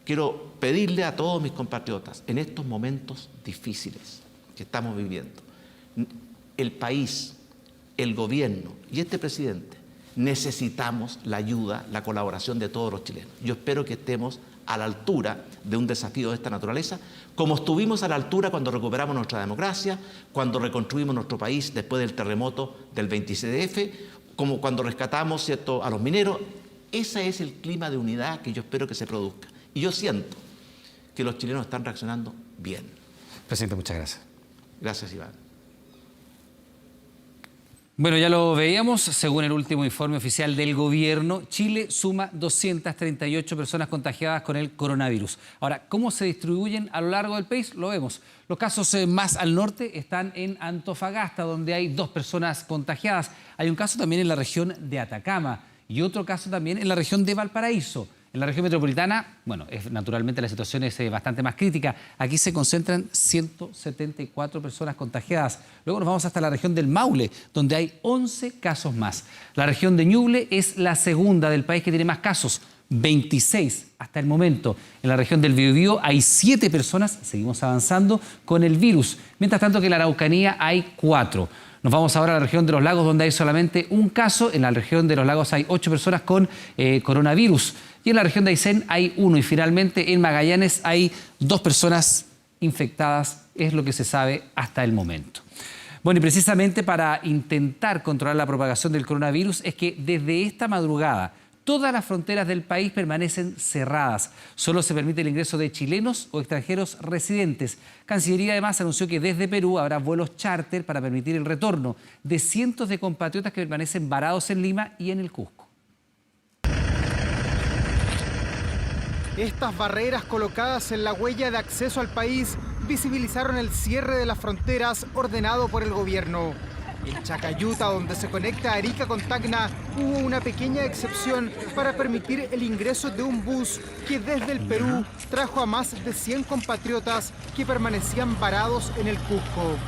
quiero pedirle a todos mis compatriotas, en estos momentos difíciles que estamos viviendo, el país, el gobierno y este presidente, necesitamos la ayuda, la colaboración de todos los chilenos. Yo espero que estemos a la altura de un desafío de esta naturaleza, como estuvimos a la altura cuando recuperamos nuestra democracia, cuando reconstruimos nuestro país después del terremoto del 26F, como cuando rescatamos, ¿cierto?, a los mineros. Ese es el clima de unidad que yo espero que se produzca. Y yo siento que los chilenos están reaccionando bien. Presidente, muchas gracias. Gracias, Iván. Bueno, ya lo veíamos, según el último informe oficial del gobierno, Chile suma 238 personas contagiadas con el coronavirus. Ahora, ¿cómo se distribuyen a lo largo del país? Lo vemos. Los casos más al norte están en Antofagasta, donde hay 2 personas contagiadas. Hay un caso también en la región de Atacama y otro caso también en la región de Valparaíso. En la región metropolitana, bueno, naturalmente la situación es bastante más crítica. Aquí se concentran 174 personas contagiadas. Luego nos vamos hasta la región del Maule, donde hay 11 casos más. La región de Ñuble es la segunda del país que tiene más casos, 26 hasta el momento. En la región del Biobío hay 7 personas, seguimos avanzando, con el virus. Mientras tanto que en la Araucanía hay 4. Nos vamos ahora a la región de los lagos, donde hay solamente un caso. En la región de los lagos hay 8 personas con coronavirus. Y en la región de Aysén hay 1. Y finalmente en Magallanes hay 2 personas infectadas. Es lo que se sabe hasta el momento. Bueno, y precisamente para intentar controlar la propagación del coronavirus es que desde esta madrugada todas las fronteras del país permanecen cerradas. Solo se permite el ingreso de chilenos o extranjeros residentes. Cancillería además anunció que desde Perú habrá vuelos charter para permitir el retorno de cientos de compatriotas que permanecen varados en Lima y en el Cusco. Estas barreras colocadas en la huella de acceso al país visibilizaron el cierre de las fronteras ordenado por el gobierno. En Chacayuta, donde se conecta Arica con Tacna, hubo una pequeña excepción para permitir el ingreso de un bus que desde el Perú trajo a más de 100 compatriotas que permanecían varados en el Cusco.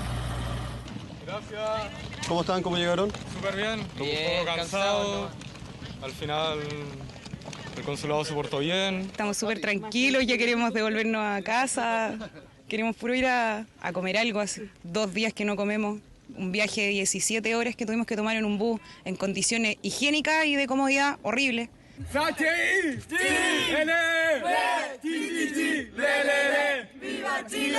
Gracias. ¿Cómo están? ¿Cómo llegaron? Súper bien, un poco cansado. Al final el consulado se portó bien. Estamos súper tranquilos, ya queremos devolvernos a casa. Queremos puro ir a comer algo, hace 2 días que no comemos. Un viaje de 17 horas que tuvimos que tomar en un bus en condiciones higiénicas y de comodidad horribles. ¡Viva Chile!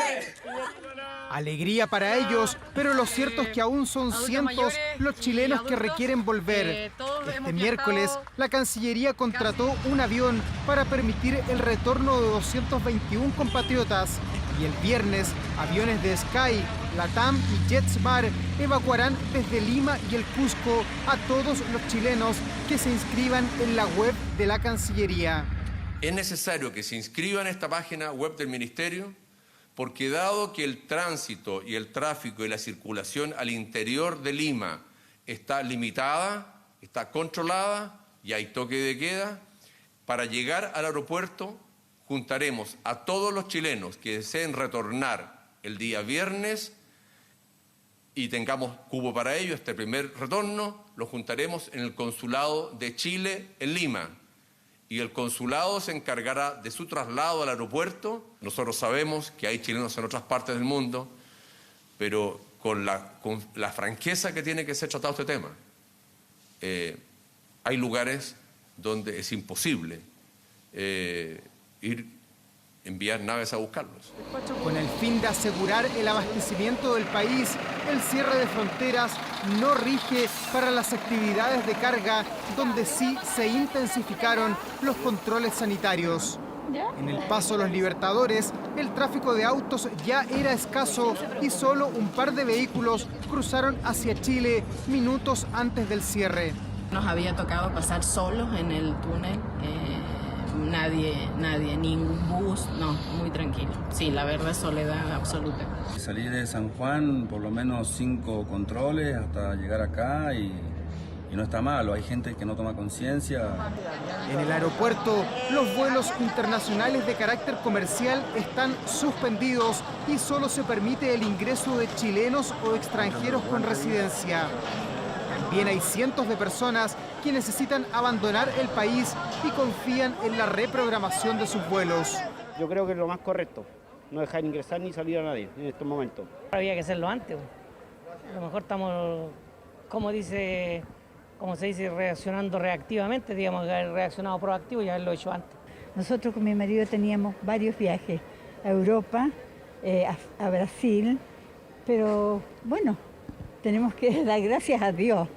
Alegría para ellos, pero lo cierto es que aún son cientos los chilenos que requieren volver. Este miércoles, la Cancillería contrató un avión para permitir el retorno de 221 compatriotas. Y el viernes, aviones de Sky, Latam y JetSmart evacuarán desde Lima y el Cusco a todos los chilenos que se inscriban en la web de la Cancillería. Es necesario que se inscriban en esta página web del Ministerio, porque dado que el tránsito y el tráfico y la circulación al interior de Lima está limitada, está controlada y hay toque de queda, para llegar al aeropuerto juntaremos a todos los chilenos que deseen retornar el día viernes y tengamos cupo para ello. Este primer retorno lo juntaremos en el Consulado de Chile en Lima y el consulado se encargará de su traslado al aeropuerto. Nosotros sabemos que hay chilenos en otras partes del mundo, pero con la franqueza que tiene que ser tratado este tema. Hay lugares donde es imposible enviar naves a buscarlos. Con el fin de asegurar el abastecimiento del país, el cierre de fronteras no rige para las actividades de carga, donde sí se intensificaron los controles sanitarios. En el Paso Los Libertadores, el tráfico de autos ya era escaso y solo un par de vehículos cruzaron hacia Chile minutos antes del cierre. Nos había tocado pasar solos en el túnel nadie, ningún bus, no, muy tranquilo. Sí, la verdad, soledad absoluta. Salí de San Juan, por lo menos 5 controles hasta llegar acá y no está malo, hay gente que no toma conciencia. En el aeropuerto, los vuelos internacionales de carácter comercial están suspendidos y solo se permite el ingreso de chilenos o extranjeros con residencia. También hay cientos de personas que necesitan abandonar el país y confían en la reprogramación de sus vuelos. Yo creo que es lo más correcto, no dejar ingresar ni salir a nadie en estos momentos. Había que hacerlo antes. A lo mejor estamos, como se dice, reaccionando reactivamente, digamos, haber reaccionado proactivo y haberlo hecho antes. Nosotros con mi marido teníamos varios viajes a Europa, a Brasil, pero bueno, tenemos que dar gracias a Dios,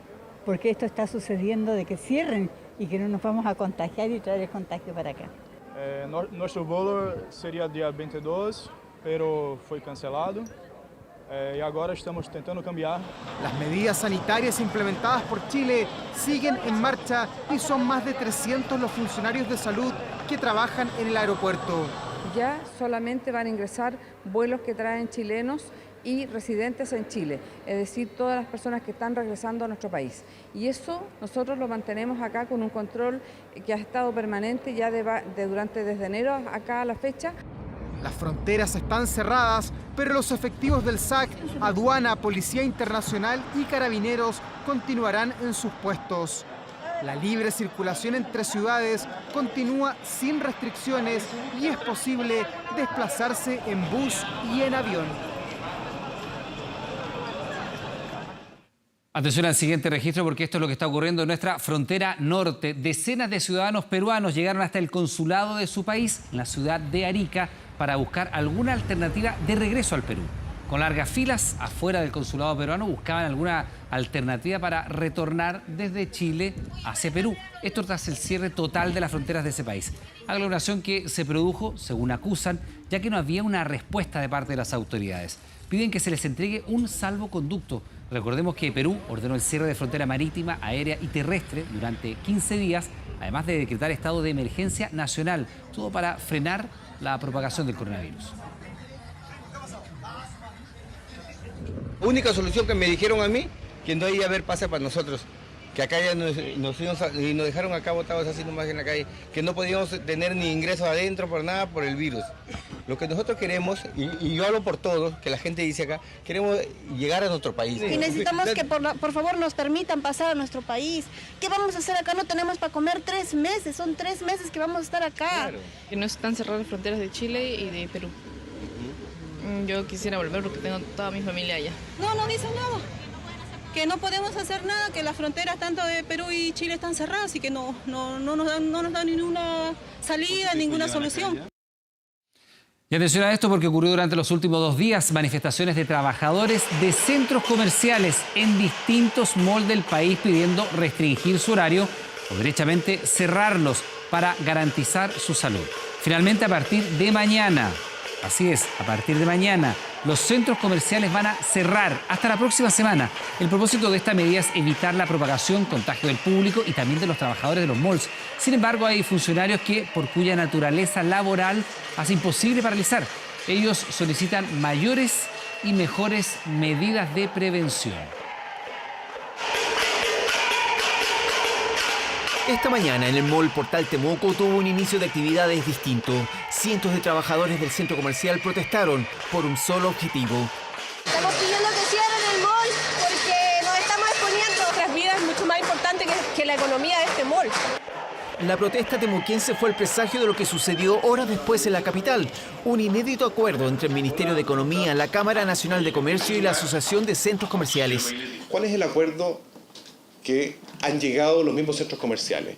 porque esto está sucediendo de que cierren y que no nos vamos a contagiar y traer el contagio para acá. Nuestro vuelo sería el día 22, pero fue cancelado. Y ahora estamos intentando cambiar. Las medidas sanitarias implementadas por Chile siguen en marcha y son más de 300 los funcionarios de salud que trabajan en el aeropuerto. Ya solamente van a ingresar vuelos que traen chilenos y residentes en Chile, es decir, todas las personas que están regresando a nuestro país. Y eso nosotros lo mantenemos acá con un control que ha estado permanente ya desde enero acá a la fecha. Las fronteras están cerradas, pero los efectivos del SAC, aduana, Policía Internacional y Carabineros continuarán en sus puestos. La libre circulación entre ciudades continúa sin restricciones y es posible desplazarse en bus y en avión. Atención al siguiente registro porque esto es lo que está ocurriendo en nuestra frontera norte. Decenas de ciudadanos peruanos llegaron hasta el consulado de su país, en la ciudad de Arica, para buscar alguna alternativa de regreso al Perú. Con largas filas afuera del consulado peruano buscaban alguna alternativa para retornar desde Chile hacia Perú. Esto tras el cierre total de las fronteras de ese país. Aglomeración que se produjo, según acusan, ya que no había una respuesta de parte de las autoridades. Piden que se les entregue un salvoconducto. Recordemos que Perú ordenó el cierre de frontera marítima, aérea y terrestre durante 15 días, además de decretar estado de emergencia nacional, todo para frenar la propagación del coronavirus. La única solución que me dijeron a mí, que no iba a haber pase para nosotros, que acá ya nos dejaron acá botados así nomás en la calle, que no podíamos tener ni ingresos adentro por nada por el virus. Lo que nosotros queremos, y yo hablo por todos, que la gente dice acá, queremos llegar a nuestro país. Y necesitamos que por favor nos permitan pasar a nuestro país. ¿Qué vamos a hacer acá? No tenemos para comer 3 meses, son 3 meses que vamos a estar acá. Claro. Que no están cerradas las fronteras de Chile y de Perú. Yo quisiera volver porque tengo toda mi familia allá. No dicen nada. Que no podemos hacer nada, que las fronteras tanto de Perú y Chile están cerradas y que no nos dan ninguna salida, ninguna solución. Y atención a esto porque ocurrió durante los últimos 2 días manifestaciones de trabajadores de centros comerciales en distintos malls del país pidiendo restringir su horario o derechamente cerrarlos para garantizar su salud. Finalmente, a partir de mañana, así es, a partir de mañana, los centros comerciales van a cerrar hasta la próxima semana. El propósito de esta medida es evitar la propagación, contagio del público y también de los trabajadores de los malls. Sin embargo, hay funcionarios que, por cuya naturaleza laboral, hace imposible paralizar. Ellos solicitan mayores y mejores medidas de prevención. Esta mañana en el mall Portal Temuco tuvo un inicio de actividades distinto. Cientos de trabajadores del centro comercial protestaron por un solo objetivo. Estamos pidiendo que cierren el mall porque nos estamos exponiendo. Nuestras vidas es mucho más importante que la economía de este mall. La protesta temuquense fue el presagio de lo que sucedió horas después en la capital. Un inédito acuerdo entre el Ministerio de Economía, la Cámara Nacional de Comercio y la Asociación de Centros Comerciales. ¿Cuál es el acuerdo que han llegado los mismos centros comerciales?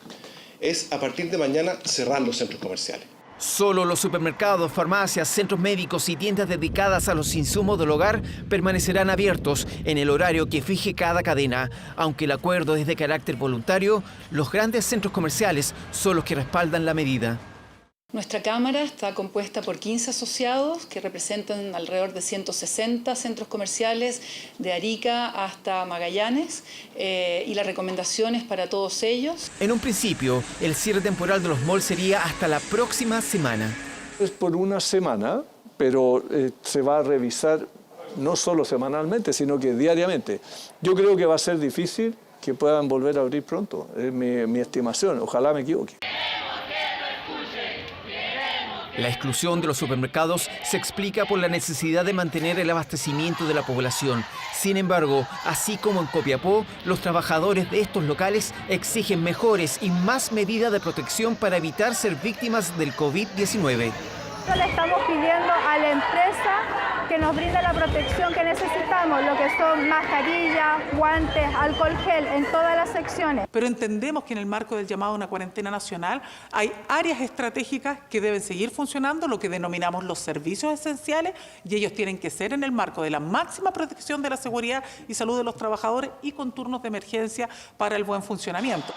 Es a partir de mañana cerrar los centros comerciales. Solo los supermercados, farmacias, centros médicos y tiendas dedicadas a los insumos del hogar permanecerán abiertos en el horario que fije cada cadena. Aunque el acuerdo es de carácter voluntario, los grandes centros comerciales son los que respaldan la medida. Nuestra Cámara está compuesta por 15 asociados que representan alrededor de 160 centros comerciales de Arica hasta Magallanes y las recomendaciones para todos ellos. En un principio, el cierre temporal de los malls sería hasta la próxima semana. Es por una semana, pero se va a revisar no solo semanalmente, sino que diariamente. Yo creo que va a ser difícil que puedan volver a abrir pronto, es mi estimación, ojalá me equivoque. La exclusión de los supermercados se explica por la necesidad de mantener el abastecimiento de la población. Sin embargo, así como en Copiapó, los trabajadores de estos locales exigen mejores y más medidas de protección para evitar ser víctimas del COVID-19. Le estamos pidiendo a la empresa que nos brinde la protección que necesitamos, lo que son mascarillas, guantes, alcohol gel en todas las secciones. Pero entendemos que en el marco del llamado a una cuarentena nacional hay áreas estratégicas que deben seguir funcionando, lo que denominamos los servicios esenciales, y ellos tienen que ser en el marco de la máxima protección de la seguridad y salud de los trabajadores y con turnos de emergencia para el buen funcionamiento.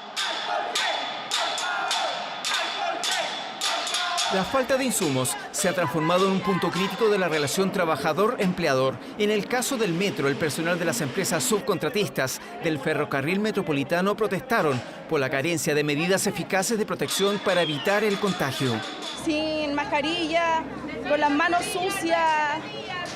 La falta de insumos se ha transformado en un punto crítico de la relación trabajador-empleador. En el caso del metro, el personal de las empresas subcontratistas del ferrocarril metropolitano protestaron por la carencia de medidas eficaces de protección para evitar el contagio. Sin mascarilla, con las manos sucias,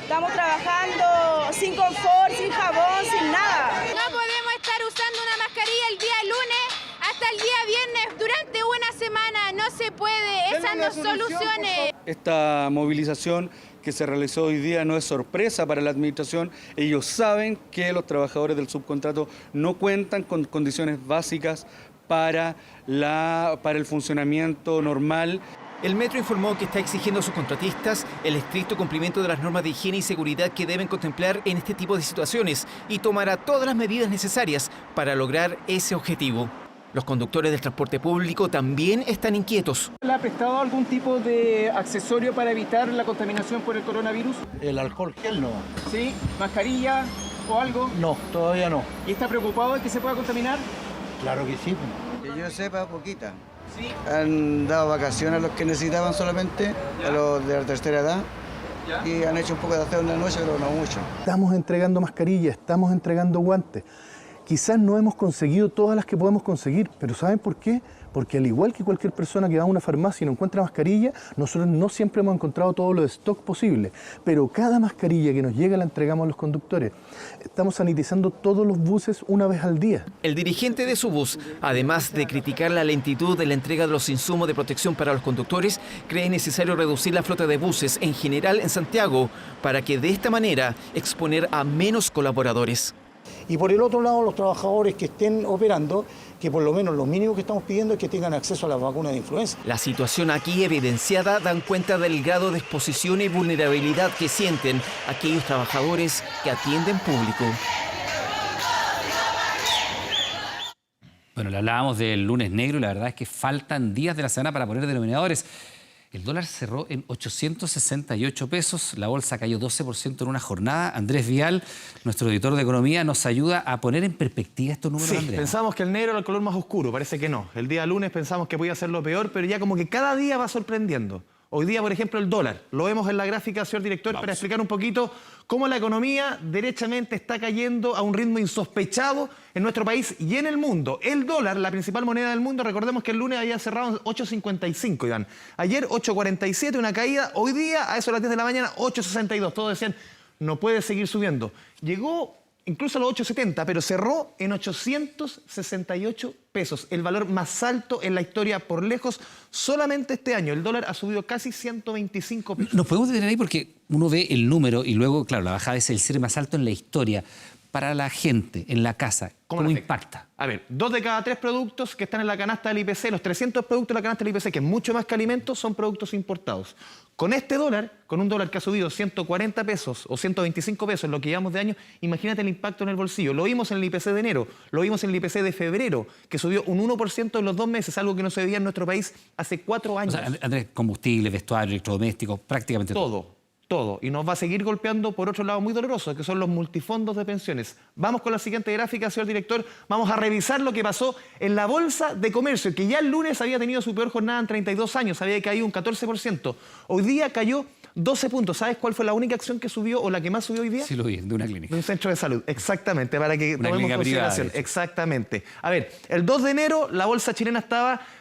estamos trabajando sin confort, sin jabón, sin nada. No podemos estar usando una mascarilla el día lunes hasta el día viernes durante una semana, no se puede, esas no soluciones. Esta movilización que se realizó hoy día no es sorpresa para la administración. Ellos saben que los trabajadores del subcontrato no cuentan con condiciones básicas para el funcionamiento normal. El metro informó que está exigiendo a sus contratistas el estricto cumplimiento de las normas de higiene y seguridad que deben contemplar en este tipo de situaciones y tomará todas las medidas necesarias para lograr ese objetivo. Los conductores del transporte público también están inquietos. ¿Le ha prestado algún tipo de accesorio para evitar la contaminación por el coronavirus? El alcohol gel no. ¿Sí? ¿Mascarilla o algo? No, todavía no. ¿Y está preocupado de que se pueda contaminar? Claro que sí. Que yo sepa, poquita. Sí. Han dado vacaciones a los que necesitaban solamente, a los de la tercera edad. Y han hecho un poco de aseo en la noche, pero no mucho. Estamos entregando mascarillas, estamos entregando guantes. Quizás no hemos conseguido todas las que podemos conseguir, pero ¿saben por qué? Porque al igual que cualquier persona que va a una farmacia y no encuentra mascarilla, nosotros no siempre hemos encontrado todo lo de stock posible, pero cada mascarilla que nos llega la entregamos a los conductores. Estamos sanitizando todos los buses una vez al día. El dirigente de Subus, además de criticar la lentitud de la entrega de los insumos de protección para los conductores, cree necesario reducir la flota de buses en general en Santiago para que de esta manera exponer a menos colaboradores. Y por el otro lado, los trabajadores que estén operando, que por lo menos lo mínimo que estamos pidiendo es que tengan acceso a las vacunas de influenza. La situación aquí evidenciada dan cuenta del grado de exposición y vulnerabilidad que sienten aquellos trabajadores que atienden público. Bueno, le hablábamos del lunes negro y la verdad es que faltan días de la semana para poner denominadores. El dólar cerró en 868 pesos, la bolsa cayó 12% en una jornada. Andrés Vial, nuestro editor de economía, nos ayuda a poner en perspectiva estos números, sí, Andrés. Pensamos que el negro era el color más oscuro, parece que no. El día lunes pensamos que podía ser lo peor, pero ya como que cada día va sorprendiendo. Hoy día, por ejemplo, el dólar. Lo vemos en la gráfica, señor director, para explicar un poquito cómo la economía derechamente está cayendo a un ritmo insospechado en nuestro país y en el mundo. El dólar, la principal moneda del mundo, recordemos que el lunes había cerrado en 8.55, Iván. Ayer 8.47, una caída. Hoy día, a eso de las 10 de la mañana, 8.62. Todos decían, no puede seguir subiendo. Llegó incluso a los 8.70, pero cerró en 868 pesos, el valor más alto en la historia por lejos. Solamente este año el dólar ha subido casi 125 pesos. Nos podemos detener ahí porque uno ve el número y luego, claro, la bajada es el cierre más alto en la historia. Para la gente, en la casa, ¿cómo impacta? A ver, 2 de cada 3 productos que están en la canasta del IPC, los 300 productos de la canasta del IPC, que es mucho más que alimentos, son productos importados. Con este dólar, con un dólar que ha subido 140 pesos o 125 pesos en lo que llevamos de año, imagínate el impacto en el bolsillo. Lo vimos en el IPC de enero, lo vimos en el IPC de febrero, que subió un 1% en los 2 meses, algo que no se veía en nuestro país hace 4 años. O sea, Andrés, combustible, vestuario, electrodomésticos, prácticamente todo. todo. Y nos va a seguir golpeando por otro lado muy doloroso, que son los multifondos de pensiones. Vamos con la siguiente gráfica, señor director. Vamos a revisar lo que pasó en la Bolsa de Comercio, que ya el lunes había tenido su peor jornada en 32 años, había caído un 14%. Hoy día cayó 12 puntos. ¿Sabes cuál fue la única acción que subió o la que más subió hoy día? Sí, lo vi, de una clínica. De un centro de salud, exactamente, para que Una tomemos clínica consideración. privada, Exactamente. A ver, el 2 de enero la bolsa chilena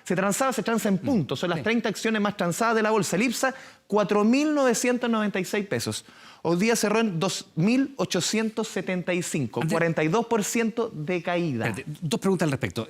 se transa en puntos. Son las 30 acciones más transadas de la bolsa. El IPSA, 4.996 pesos. Hoy día cerró en 2.875, 42% de caída. Espérate, dos preguntas al respecto.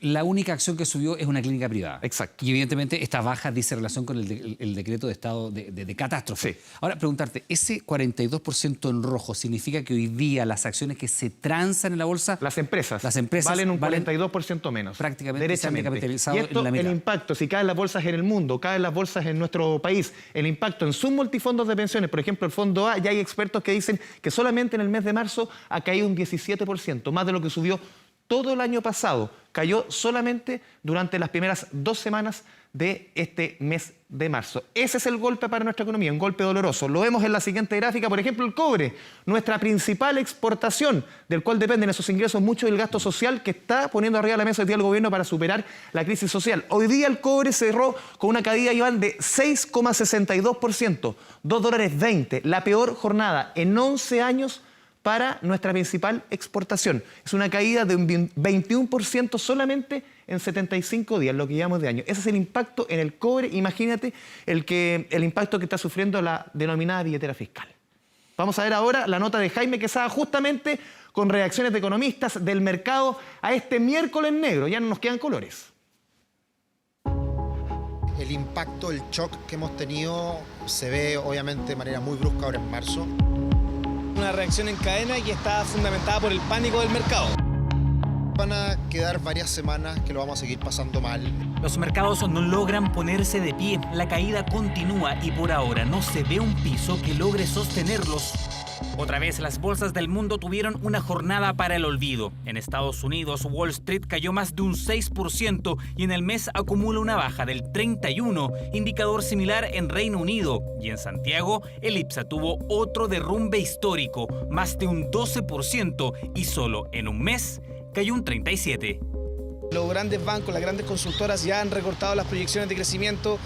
La única acción que subió es una clínica privada. Exacto. Y evidentemente esta baja dice relación con el decreto de estado de catástrofe. Sí. Ahora, preguntarte, ¿ese 42% en rojo significa que hoy día las acciones que se transan en la bolsa... Las empresas valen un 42% menos. Prácticamente se han capitalizado y esto, en la mitad. el impacto, si caen las bolsas en el mundo, caen las bolsas en nuestro país, el impacto en sus multifondos de pensiones, por ejemplo, el Fondo A, ya hay expertos que dicen que solamente en el mes de marzo ha caído un 17%, más de lo que subió todo el año pasado. Cayó solamente durante las primeras 2 semanas de este mes de marzo. Ese es el golpe para nuestra economía, un golpe doloroso. Lo vemos en la siguiente gráfica, por ejemplo, el cobre, nuestra principal exportación, del cual dependen esos ingresos mucho del gasto social que está poniendo arriba de la mesa hoy día el gobierno para superar la crisis social. Hoy día el cobre cerró con una caída, Iván, de 6,62%, $2.20, la peor jornada en 11 años para nuestra principal exportación. Es una caída de un 21% solamente en 75 días, lo que llevamos de año. Ese es el impacto en el cobre. Imagínate el impacto que está sufriendo la denominada billetera fiscal. Vamos a ver ahora la nota de Jaime Quesada, justamente con reacciones de economistas del mercado a este miércoles negro. Ya no nos quedan colores. El impacto, el shock que hemos tenido se ve obviamente de manera muy brusca ahora en marzo. Una reacción en cadena y está fundamentada por el pánico del mercado. Van a quedar varias semanas que lo vamos a seguir pasando mal. Los mercados no logran ponerse de pie, la caída continúa y por ahora no se ve un piso que logre sostenerlos. Otra vez las bolsas del mundo tuvieron una jornada para el olvido. En Estados Unidos, Wall Street cayó más de un 6% y en el mes acumula una baja del 31%, indicador similar en Reino Unido. Y en Santiago, el IPSA tuvo otro derrumbe histórico, más de un 12% y solo en un mes cayó un 37%. Los grandes bancos, las grandes consultoras ya han recortado las proyecciones de crecimiento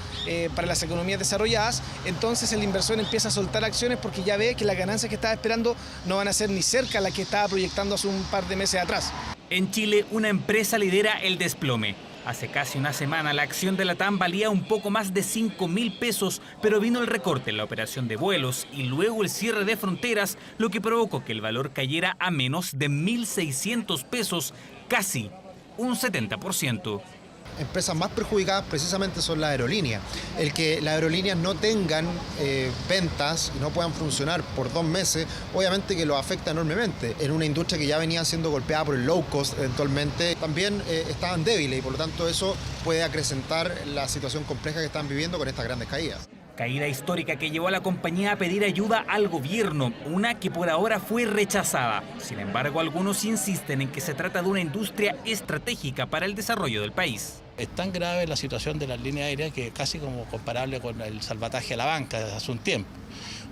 para las economías desarrolladas, entonces el inversor empieza a soltar acciones porque ya ve que las ganancias que estaba esperando no van a ser ni cerca las que estaba proyectando hace un par de meses atrás. En Chile, una empresa lidera el desplome. Hace casi una semana la acción de LATAM valía un poco más de 5.000 pesos, pero vino el recorte en la operación de vuelos y luego el cierre de fronteras, lo que provocó que el valor cayera a menos de 1.600 pesos, casi un 70%. Empresas más perjudicadas precisamente son las aerolíneas. El que las aerolíneas no tengan ventas y no puedan funcionar por 2 meses, obviamente que lo afecta enormemente. En una industria que ya venía siendo golpeada por el low cost, eventualmente también estaban débiles y por lo tanto eso puede acrecentar la situación compleja que están viviendo con estas grandes caídas. Caída histórica que llevó a la compañía a pedir ayuda al gobierno, una que por ahora fue rechazada. Sin embargo, algunos insisten en que se trata de una industria estratégica para el desarrollo del país. Es tan grave la situación de las líneas aéreas que casi como comparable con el salvataje a la banca desde hace un tiempo.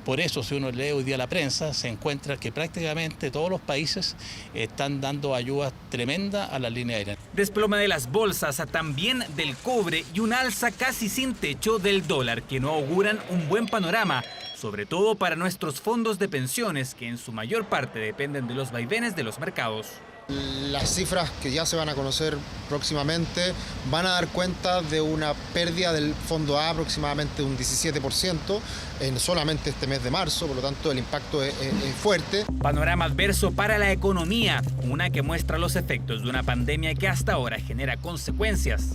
Por eso, si uno lee hoy día la prensa, se encuentra que prácticamente todos los países están dando ayuda tremenda a las líneas aéreas. Desplome de las bolsas, también del cobre y un alza casi sin techo del dólar, que no auguran un buen panorama, sobre todo para nuestros fondos de pensiones, que en su mayor parte dependen de los vaivenes de los mercados. Las cifras que ya se van a conocer próximamente van a dar cuenta de una pérdida del Fondo A aproximadamente un 17% en solamente este mes de marzo, por lo tanto el impacto es fuerte. Panorama adverso para la economía, una que muestra los efectos de una pandemia que hasta ahora genera consecuencias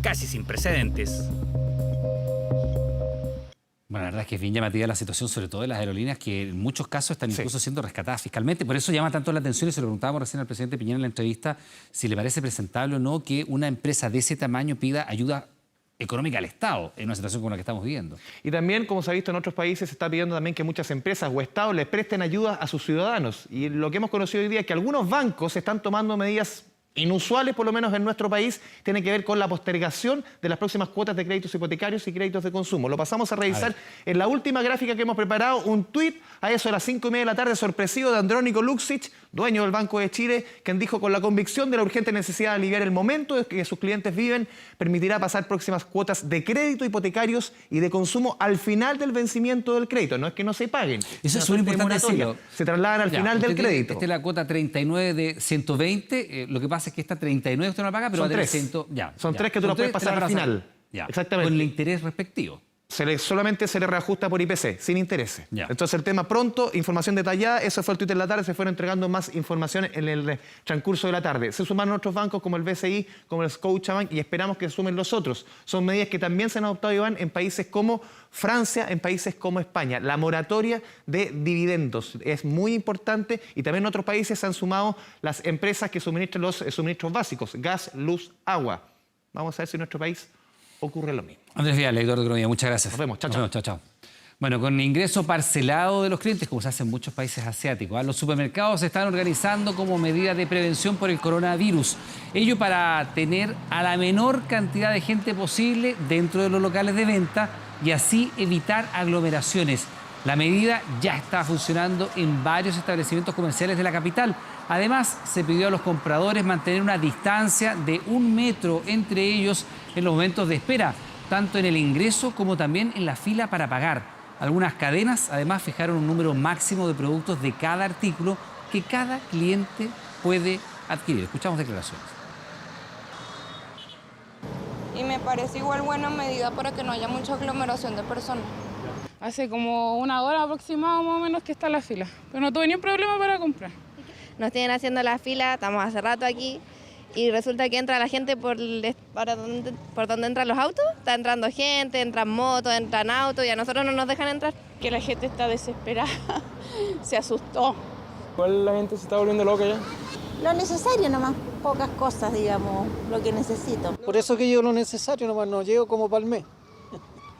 casi sin precedentes. Bueno, la verdad es que es bien llamativa la situación, sobre todo de las aerolíneas, que en muchos casos están incluso siendo rescatadas fiscalmente. Por eso llama tanto la atención, y se lo preguntábamos recién al presidente Piñera en la entrevista, si le parece presentable o no que una empresa de ese tamaño pida ayuda económica al Estado en una situación como la que estamos viviendo. Y también, como se ha visto en otros países, se está pidiendo también que muchas empresas o estados les presten ayuda a sus ciudadanos. Y lo que hemos conocido hoy día es que algunos bancos están tomando medidas inusuales, por lo menos en nuestro país, tiene que ver con la postergación de las próximas cuotas de créditos hipotecarios y créditos de consumo. Lo pasamos a revisar en la última gráfica que hemos preparado, un tuit a eso de las 5:30 de la tarde, sorpresivo, de Andrónico Luksic, dueño del Banco de Chile, quien dijo: con la convicción de la urgente necesidad de aliviar el momento en que sus clientes viven, permitirá pasar próximas cuotas de crédito hipotecarios y de consumo al final del vencimiento del crédito. No es que no se paguen. Eso es muy importante decirlo. Se trasladan al final del crédito. Esta es la cuota 39 de 120. Lo que pasa es que esta 39 usted no la paga, pero son va a tener 3. 100. Ya, son ya. 3 que tú la puedes pasar al final. Ya. Exactamente. Con el interés respectivo. Solamente se le reajusta por IPC, sin intereses. Ya. Entonces el tema pronto, información detallada, eso fue el Twitter de la tarde, se fueron entregando más información en el transcurso de la tarde. Se sumaron otros bancos como el BCI, como el Scotiabank, y esperamos que se sumen los otros. Son medidas que también se han adoptado, Iván, en países como Francia, en países como España. La moratoria de dividendos es muy importante, y también en otros países se han sumado las empresas que suministran los suministros básicos, gas, luz, agua. Vamos a ver si en nuestro país ocurre lo mismo. Andrés Vial, director de Economía, muchas gracias. Nos vemos, chao, chao. Bueno, con ingreso parcelado de los clientes, como se hace en muchos países asiáticos, los supermercados se están organizando como medida de prevención por el coronavirus. Ello para tener a la menor cantidad de gente posible dentro de los locales de venta y así evitar aglomeraciones. La medida ya está funcionando en varios establecimientos comerciales de la capital. Además, se pidió a los compradores mantener una distancia de 1 metro entre ellos en los momentos de espera, tanto en el ingreso como también en la fila para pagar. Algunas cadenas además fijaron un número máximo de productos de cada artículo que cada cliente puede adquirir. Escuchamos declaraciones. Y me parece igual buena medida para que no haya mucha aglomeración de personas. Hace como 1 hora aproximado más o menos que está la fila, pero no tuve ni un problema para comprar. Nos tienen haciendo la fila, estamos hace rato aquí y resulta que entra la gente por donde entran los autos. Está entrando gente, entran motos, entran autos y a nosotros no nos dejan entrar. Que la gente está desesperada, se asustó. ¿Cuál la gente se está volviendo loca ya? Lo necesario nomás, pocas cosas, digamos, lo que necesito. Por eso que llevo lo necesario nomás, no llego como para el mes.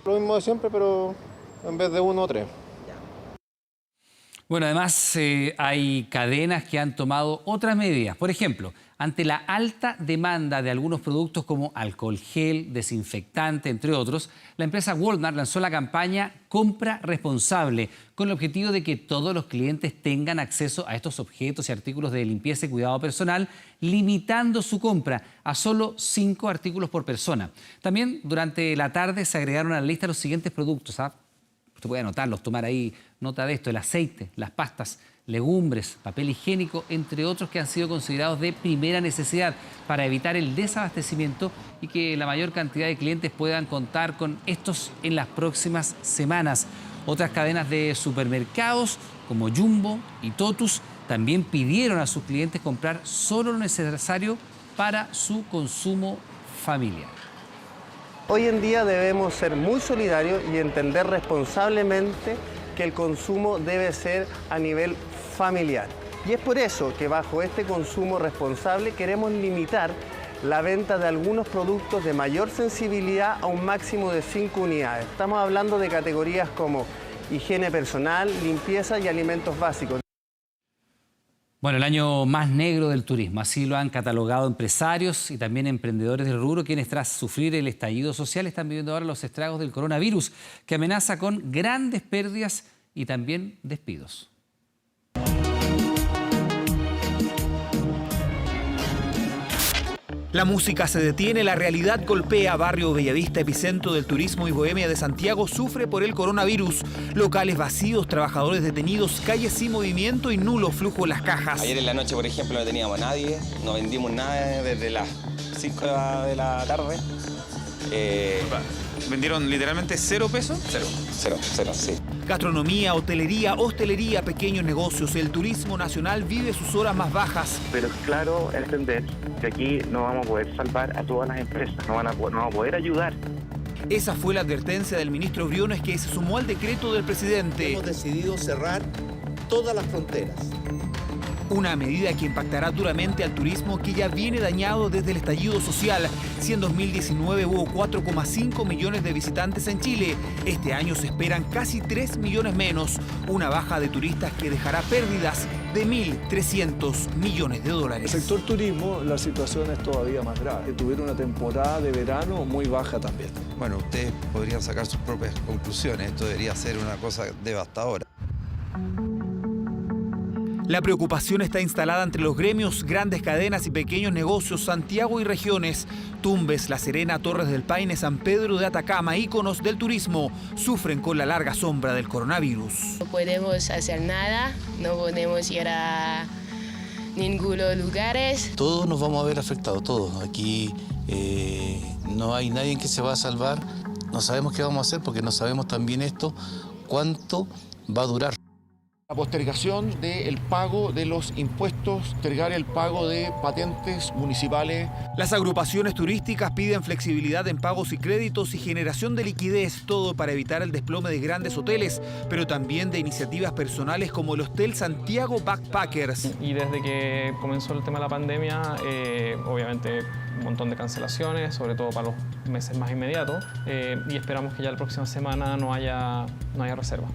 Lo mismo de siempre, pero en vez de 1 o 3. Bueno, además hay cadenas que han tomado otras medidas. Por ejemplo, ante la alta demanda de algunos productos como alcohol gel, desinfectante, entre otros, la empresa Walmart lanzó la campaña Compra Responsable, con el objetivo de que todos los clientes tengan acceso a estos objetos y artículos de limpieza y cuidado personal, limitando su compra a solo 5 artículos por persona. También durante la tarde se agregaron a la lista los siguientes productos. Usted puede anotarlos, tomar ahí nota de esto: el aceite, las pastas, legumbres, papel higiénico, entre otros que han sido considerados de primera necesidad para evitar el desabastecimiento y que la mayor cantidad de clientes puedan contar con estos en las próximas semanas. Otras cadenas de supermercados como Jumbo y Totus también pidieron a sus clientes comprar solo lo necesario para su consumo familiar. Hoy en día debemos ser muy solidarios y entender responsablemente que el consumo debe ser a nivel familiar. Y es por eso que bajo este consumo responsable queremos limitar la venta de algunos productos de mayor sensibilidad a un máximo de 5 unidades. Estamos hablando de categorías como higiene personal, limpieza y alimentos básicos. Bueno, el año más negro del turismo, así lo han catalogado empresarios y también emprendedores del rubro, quienes tras sufrir el estallido social están viviendo ahora los estragos del coronavirus, que amenaza con grandes pérdidas y también despidos. La música se detiene, la realidad golpea. Barrio Bellavista, epicentro del turismo y bohemia de Santiago, sufre por el coronavirus. Locales vacíos, trabajadores detenidos, calles sin movimiento y nulo flujo en las cajas. Ayer en la noche, por ejemplo, no teníamos a nadie, no vendimos nada desde las 5 de la tarde. ¿Vendieron literalmente 0 pesos? Cero, sí. Gastronomía, hostelería, pequeños negocios. El turismo nacional vive sus horas más bajas. Pero es claro entender que aquí no vamos a poder salvar a todas las empresas, no vamos a poder ayudar. Esa fue la advertencia del ministro Briones, que se sumó al decreto del presidente. Hemos decidido cerrar todas las fronteras. Una medida que impactará duramente al turismo, que ya viene dañado desde el estallido social. Si en 2019 hubo 4,5 millones de visitantes en Chile, este año se esperan casi 3 millones menos. Una baja de turistas que dejará pérdidas de 1.300 millones de dólares. En el sector turismo la situación es todavía más grave. Tuvieron una temporada de verano muy baja también. Bueno, ustedes podrían sacar sus propias conclusiones. Esto debería ser una cosa devastadora. La preocupación está instalada entre los gremios, grandes cadenas y pequeños negocios, Santiago y regiones. Tumbes, La Serena, Torres del Paine, San Pedro de Atacama, íconos del turismo, sufren con la larga sombra del coronavirus. No podemos hacer nada, no podemos ir a ningunos lugares. Todos nos vamos a ver afectados, todos. Aquí no hay nadie que se va a salvar. No sabemos qué vamos a hacer porque no sabemos también esto, cuánto va a durar. La postergación del pago de los impuestos, postergar el pago de patentes municipales. Las agrupaciones turísticas piden flexibilidad en pagos y créditos y generación de liquidez, todo para evitar el desplome de grandes hoteles, pero también de iniciativas personales como el Hostel Santiago Backpackers. Y desde que comenzó el tema de la pandemia, obviamente un montón de cancelaciones, sobre todo para los meses más inmediatos, y esperamos que ya la próxima semana no haya reserva.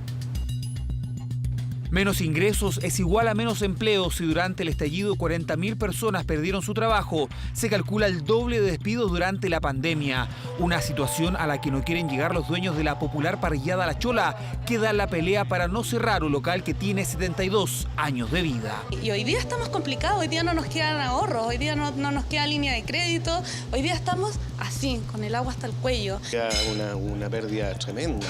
Menos ingresos es igual a menos empleos y durante el estallido 40.000 personas perdieron su trabajo. Se calcula el doble de despidos durante la pandemia. Una situación a la que no quieren llegar los dueños de la popular parrillada La Chola, que dan la pelea para no cerrar un local que tiene 72 años de vida. Y hoy día estamos complicados, hoy día no nos quedan ahorros, hoy día no nos queda línea de crédito, hoy día estamos así, con el agua hasta el cuello. Una pérdida tremenda.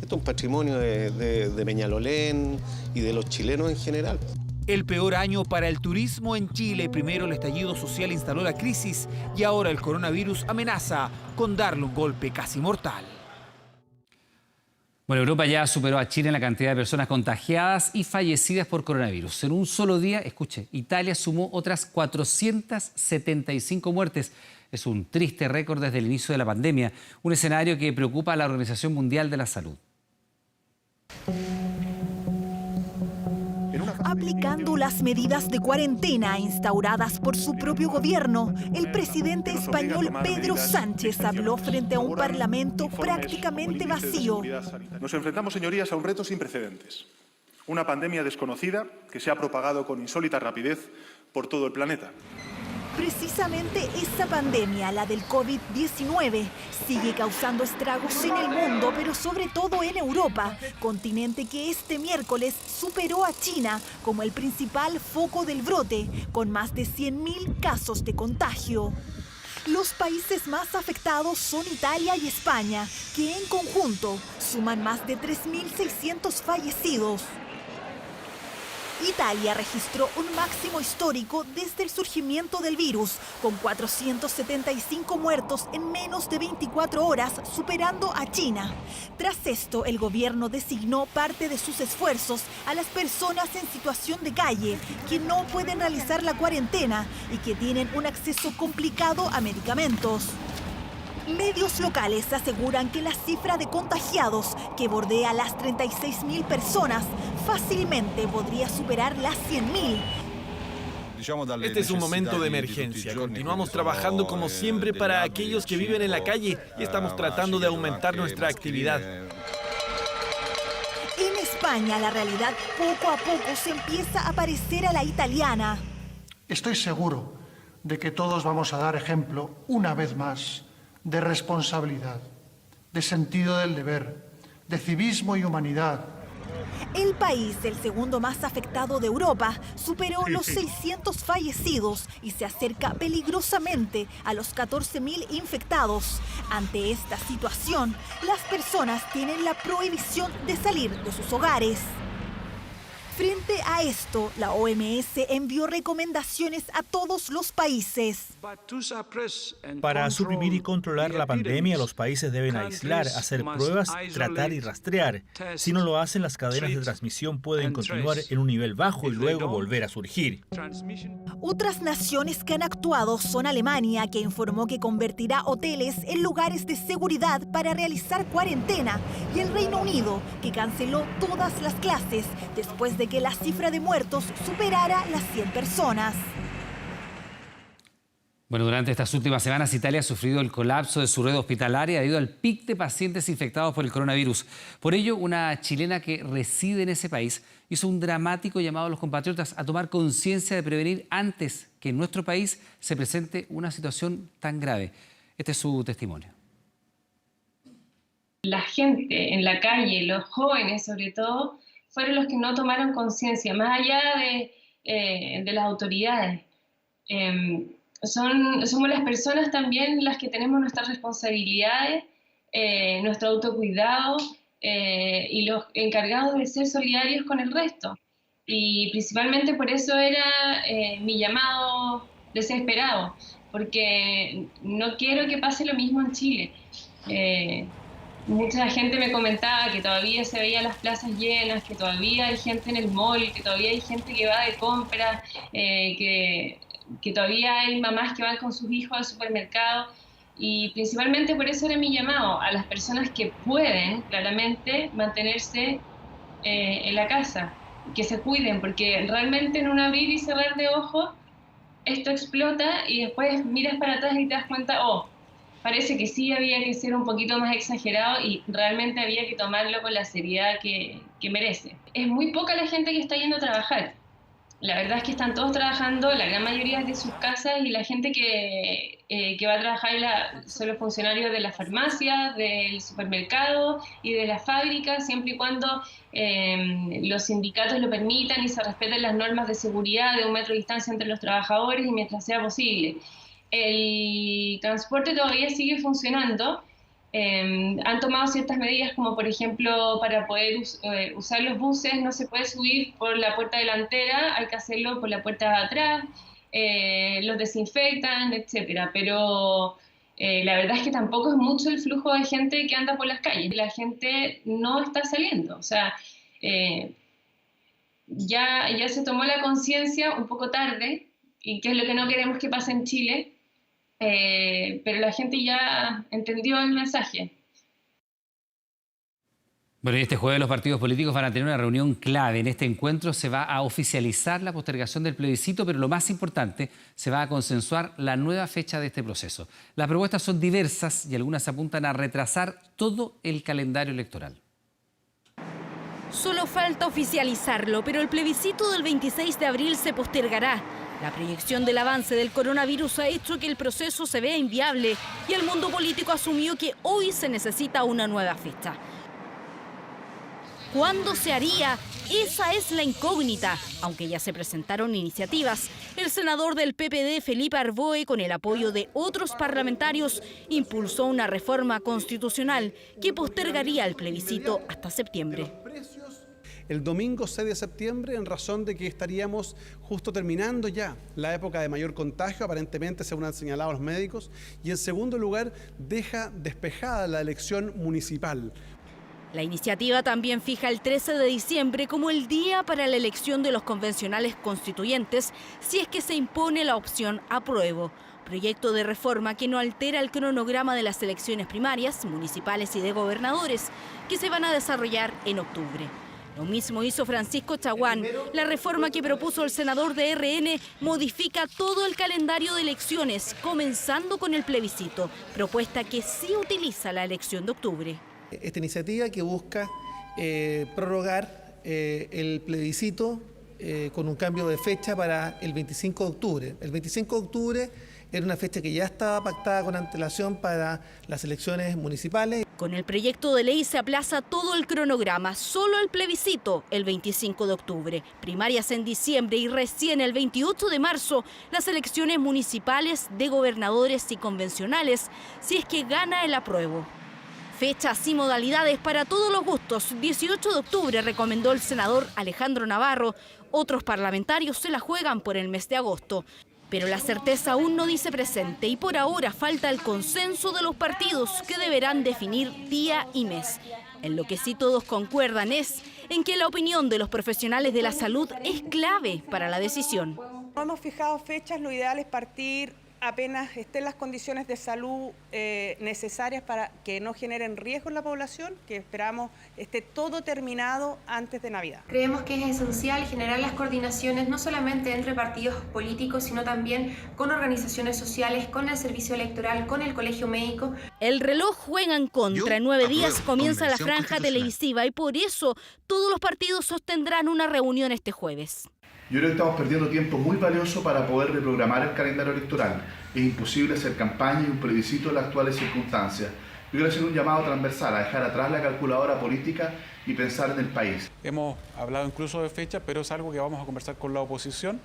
Esto es un patrimonio de Peñalolén y de los chilenos en general. El peor año para el turismo en Chile. Primero el estallido social instaló la crisis y ahora el coronavirus amenaza con darle un golpe casi mortal. Bueno, Europa ya superó a Chile en la cantidad de personas contagiadas y fallecidas por coronavirus. En un solo día, escuche, Italia sumó otras 475 muertes. Es un triste récord desde el inicio de la pandemia, un escenario que preocupa a la Organización Mundial de la Salud. Aplicando las medidas de cuarentena instauradas por su propio gobierno, el presidente español Pedro Sánchez habló frente a un parlamento prácticamente vacío. Nos enfrentamos, señorías, a un reto sin precedentes. Una pandemia desconocida que se ha propagado con insólita rapidez por todo el planeta. Precisamente esa pandemia, la del COVID-19, sigue causando estragos en el mundo, pero sobre todo en Europa, continente que este miércoles superó a China como el principal foco del brote, con más de 100.000 casos de contagio. Los países más afectados son Italia y España, que en conjunto suman más de 3.600 fallecidos. Italia registró un máximo histórico desde el surgimiento del virus, con 475 muertos en menos de 24 horas, superando a China. Tras esto, el gobierno designó parte de sus esfuerzos a las personas en situación de calle, que no pueden realizar la cuarentena y que tienen un acceso complicado a medicamentos. Medios locales aseguran que la cifra de contagiados, que bordea las 36.000 personas, fácilmente podría superar las 100.000. Este es un momento de emergencia. Continuamos trabajando como siempre para aquellos que viven en la calle y estamos tratando de aumentar nuestra actividad. En España, la realidad poco a poco se empieza a parecer a la italiana. Estoy seguro de que todos vamos a dar ejemplo, una vez más, de responsabilidad, de sentido del deber, de civismo y humanidad. El país, el segundo más afectado de Europa, superó los 600 fallecidos y se acerca peligrosamente a los 14.000 infectados. Ante esta situación, las personas tienen la prohibición de salir de sus hogares. Frente a esto, la OMS envió recomendaciones a todos los países. Para suprimir y controlar la pandemia, los países deben aislar, hacer pruebas, tratar y rastrear. Si no lo hacen, las cadenas de transmisión pueden continuar en un nivel bajo y luego volver a surgir. Otras naciones que han actuado son Alemania, que informó que convertirá hoteles en lugares de seguridad para realizar cuarentena, y el Reino Unido, que canceló todas las clases después de que la cifra de muertos superara las 100 personas. Bueno, durante estas últimas semanas Italia ha sufrido el colapso de su red hospitalaria debido al pic de pacientes infectados por el coronavirus. Por ello, una chilena que reside en ese país hizo un dramático llamado a los compatriotas a tomar conciencia de prevenir antes que en nuestro país se presente una situación tan grave. Este es su testimonio. La gente en la calle, los jóvenes sobre todo, fueron los que no tomaron conciencia, más allá de las autoridades. Somos las personas también las que tenemos nuestras responsabilidades, nuestro autocuidado y los encargados de ser solidarios con el resto. Y principalmente por eso era mi llamado desesperado, porque no quiero que pase lo mismo en Chile. Mucha gente me comentaba que todavía se veían las plazas llenas, que todavía hay gente en el mall, que todavía hay gente que va de compras, que todavía hay mamás que van con sus hijos al supermercado, y principalmente por eso era mi llamado a las personas que pueden claramente mantenerse en la casa, que se cuiden, porque realmente en un abrir y cerrar de ojos esto explota y después miras para atrás y te das cuenta, parece que sí había que ser un poquito más exagerado y realmente había que tomarlo con la seriedad que merece. Es muy poca la gente que está yendo a trabajar. La verdad es que están todos trabajando, la gran mayoría de sus casas, y la gente que va a trabajar son los funcionarios de la farmacia, del supermercado y de la fábrica, siempre y cuando los sindicatos lo permitan y se respeten las normas de seguridad de 1 metro de distancia entre los trabajadores y mientras sea posible. El transporte todavía sigue funcionando. Han tomado ciertas medidas, como por ejemplo para poder usar los buses no se puede subir por la puerta delantera, hay que hacerlo por la puerta de atrás, los desinfectan, etcétera. Pero la verdad es que tampoco es mucho el flujo de gente que anda por las calles. La gente no está saliendo, o sea, ya se tomó la conciencia un poco tarde, y que es lo que no queremos que pase en Chile. Pero la gente ya entendió el mensaje. Bueno, y este jueves los partidos políticos van a tener una reunión clave. En este encuentro se va a oficializar la postergación del plebiscito, pero lo más importante, se va a consensuar la nueva fecha de este proceso. Las propuestas son diversas y algunas apuntan a retrasar todo el calendario electoral. Solo falta oficializarlo, pero el plebiscito del 26 de abril se postergará. La proyección del avance del coronavirus ha hecho que el proceso se vea inviable y el mundo político asumió que hoy se necesita una nueva fecha. ¿Cuándo se haría? Esa es la incógnita, aunque ya se presentaron iniciativas. El senador del PPD, Felipe Arboe, con el apoyo de otros parlamentarios, impulsó una reforma constitucional que postergaría el plebiscito hasta septiembre. El domingo 6 de septiembre, en razón de que estaríamos justo terminando ya la época de mayor contagio, aparentemente según han señalado los médicos, y en segundo lugar deja despejada la elección municipal. La iniciativa también fija el 13 de diciembre como el día para la elección de los convencionales constituyentes, si es que se impone la opción apruebo. Proyecto de reforma que no altera el cronograma de las elecciones primarias, municipales y de gobernadores, que se van a desarrollar en octubre. Lo mismo hizo Francisco Chaguán. La reforma que propuso el senador de RN modifica todo el calendario de elecciones, comenzando con el plebiscito, propuesta que sí utiliza la elección de octubre. Esta iniciativa que busca prorrogar el plebiscito con un cambio de fecha para el 25 de octubre. El 25 de octubre era una fecha que ya estaba pactada con antelación para las elecciones municipales. Con el proyecto de ley se aplaza todo el cronograma, solo el plebiscito el 25 de octubre, primarias en diciembre y recién el 28 de marzo las elecciones municipales, de gobernadores y convencionales, si es que gana el apruebo. Fechas y modalidades para todos los gustos. 18 de octubre recomendó el senador Alejandro Navarro. Otros parlamentarios se la juegan por el mes de agosto. Pero la certeza aún no dice presente y por ahora falta el consenso de los partidos que deberán definir día y mes. En lo que sí todos concuerdan es en que la opinión de los profesionales de la salud es clave para la decisión. No hemos fijado fechas, lo ideal es partir apenas estén las condiciones de salud necesarias para que no generen riesgo en la población, que esperamos esté todo terminado antes de Navidad. Creemos que es esencial generar las coordinaciones no solamente entre partidos políticos, sino también con organizaciones sociales, con el servicio electoral, con el colegio médico. El reloj juega en contra. En 9 días comienza la franja televisiva y por eso todos los partidos sostendrán una reunión este jueves. Yo creo que estamos perdiendo tiempo muy valioso para poder reprogramar el calendario electoral. Es imposible hacer campaña y un plebiscito en las actuales circunstancias. Yo quiero hacer un llamado transversal a dejar atrás la calculadora política y pensar en el país. Hemos hablado incluso de fecha, pero es algo que vamos a conversar con la oposición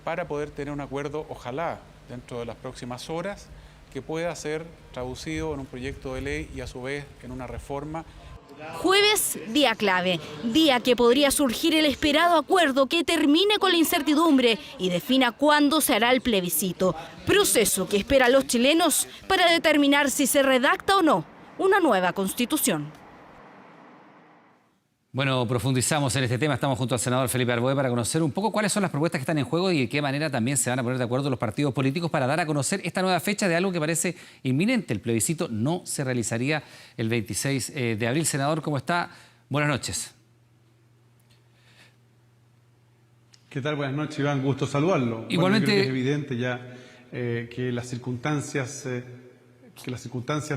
para poder tener un acuerdo, ojalá, dentro de las próximas horas, que pueda ser traducido en un proyecto de ley y a su vez en una reforma. Jueves, día clave, día que podría surgir el esperado acuerdo que termine con la incertidumbre y defina cuándo se hará el plebiscito. Proceso que esperan los chilenos para determinar si se redacta o no una nueva constitución. Bueno, profundizamos en este tema. Estamos junto al senador Felipe Arboe para conocer un poco cuáles son las propuestas que están en juego y de qué manera también se van a poner de acuerdo los partidos políticos para dar a conocer esta nueva fecha de algo que parece inminente. El plebiscito no se realizaría el 26 de abril. Senador, ¿cómo está? Buenas noches. ¿Qué tal? Buenas noches, Iván. Gusto saludarlo. Igualmente. Bueno, creo que es evidente ya que las circunstancias,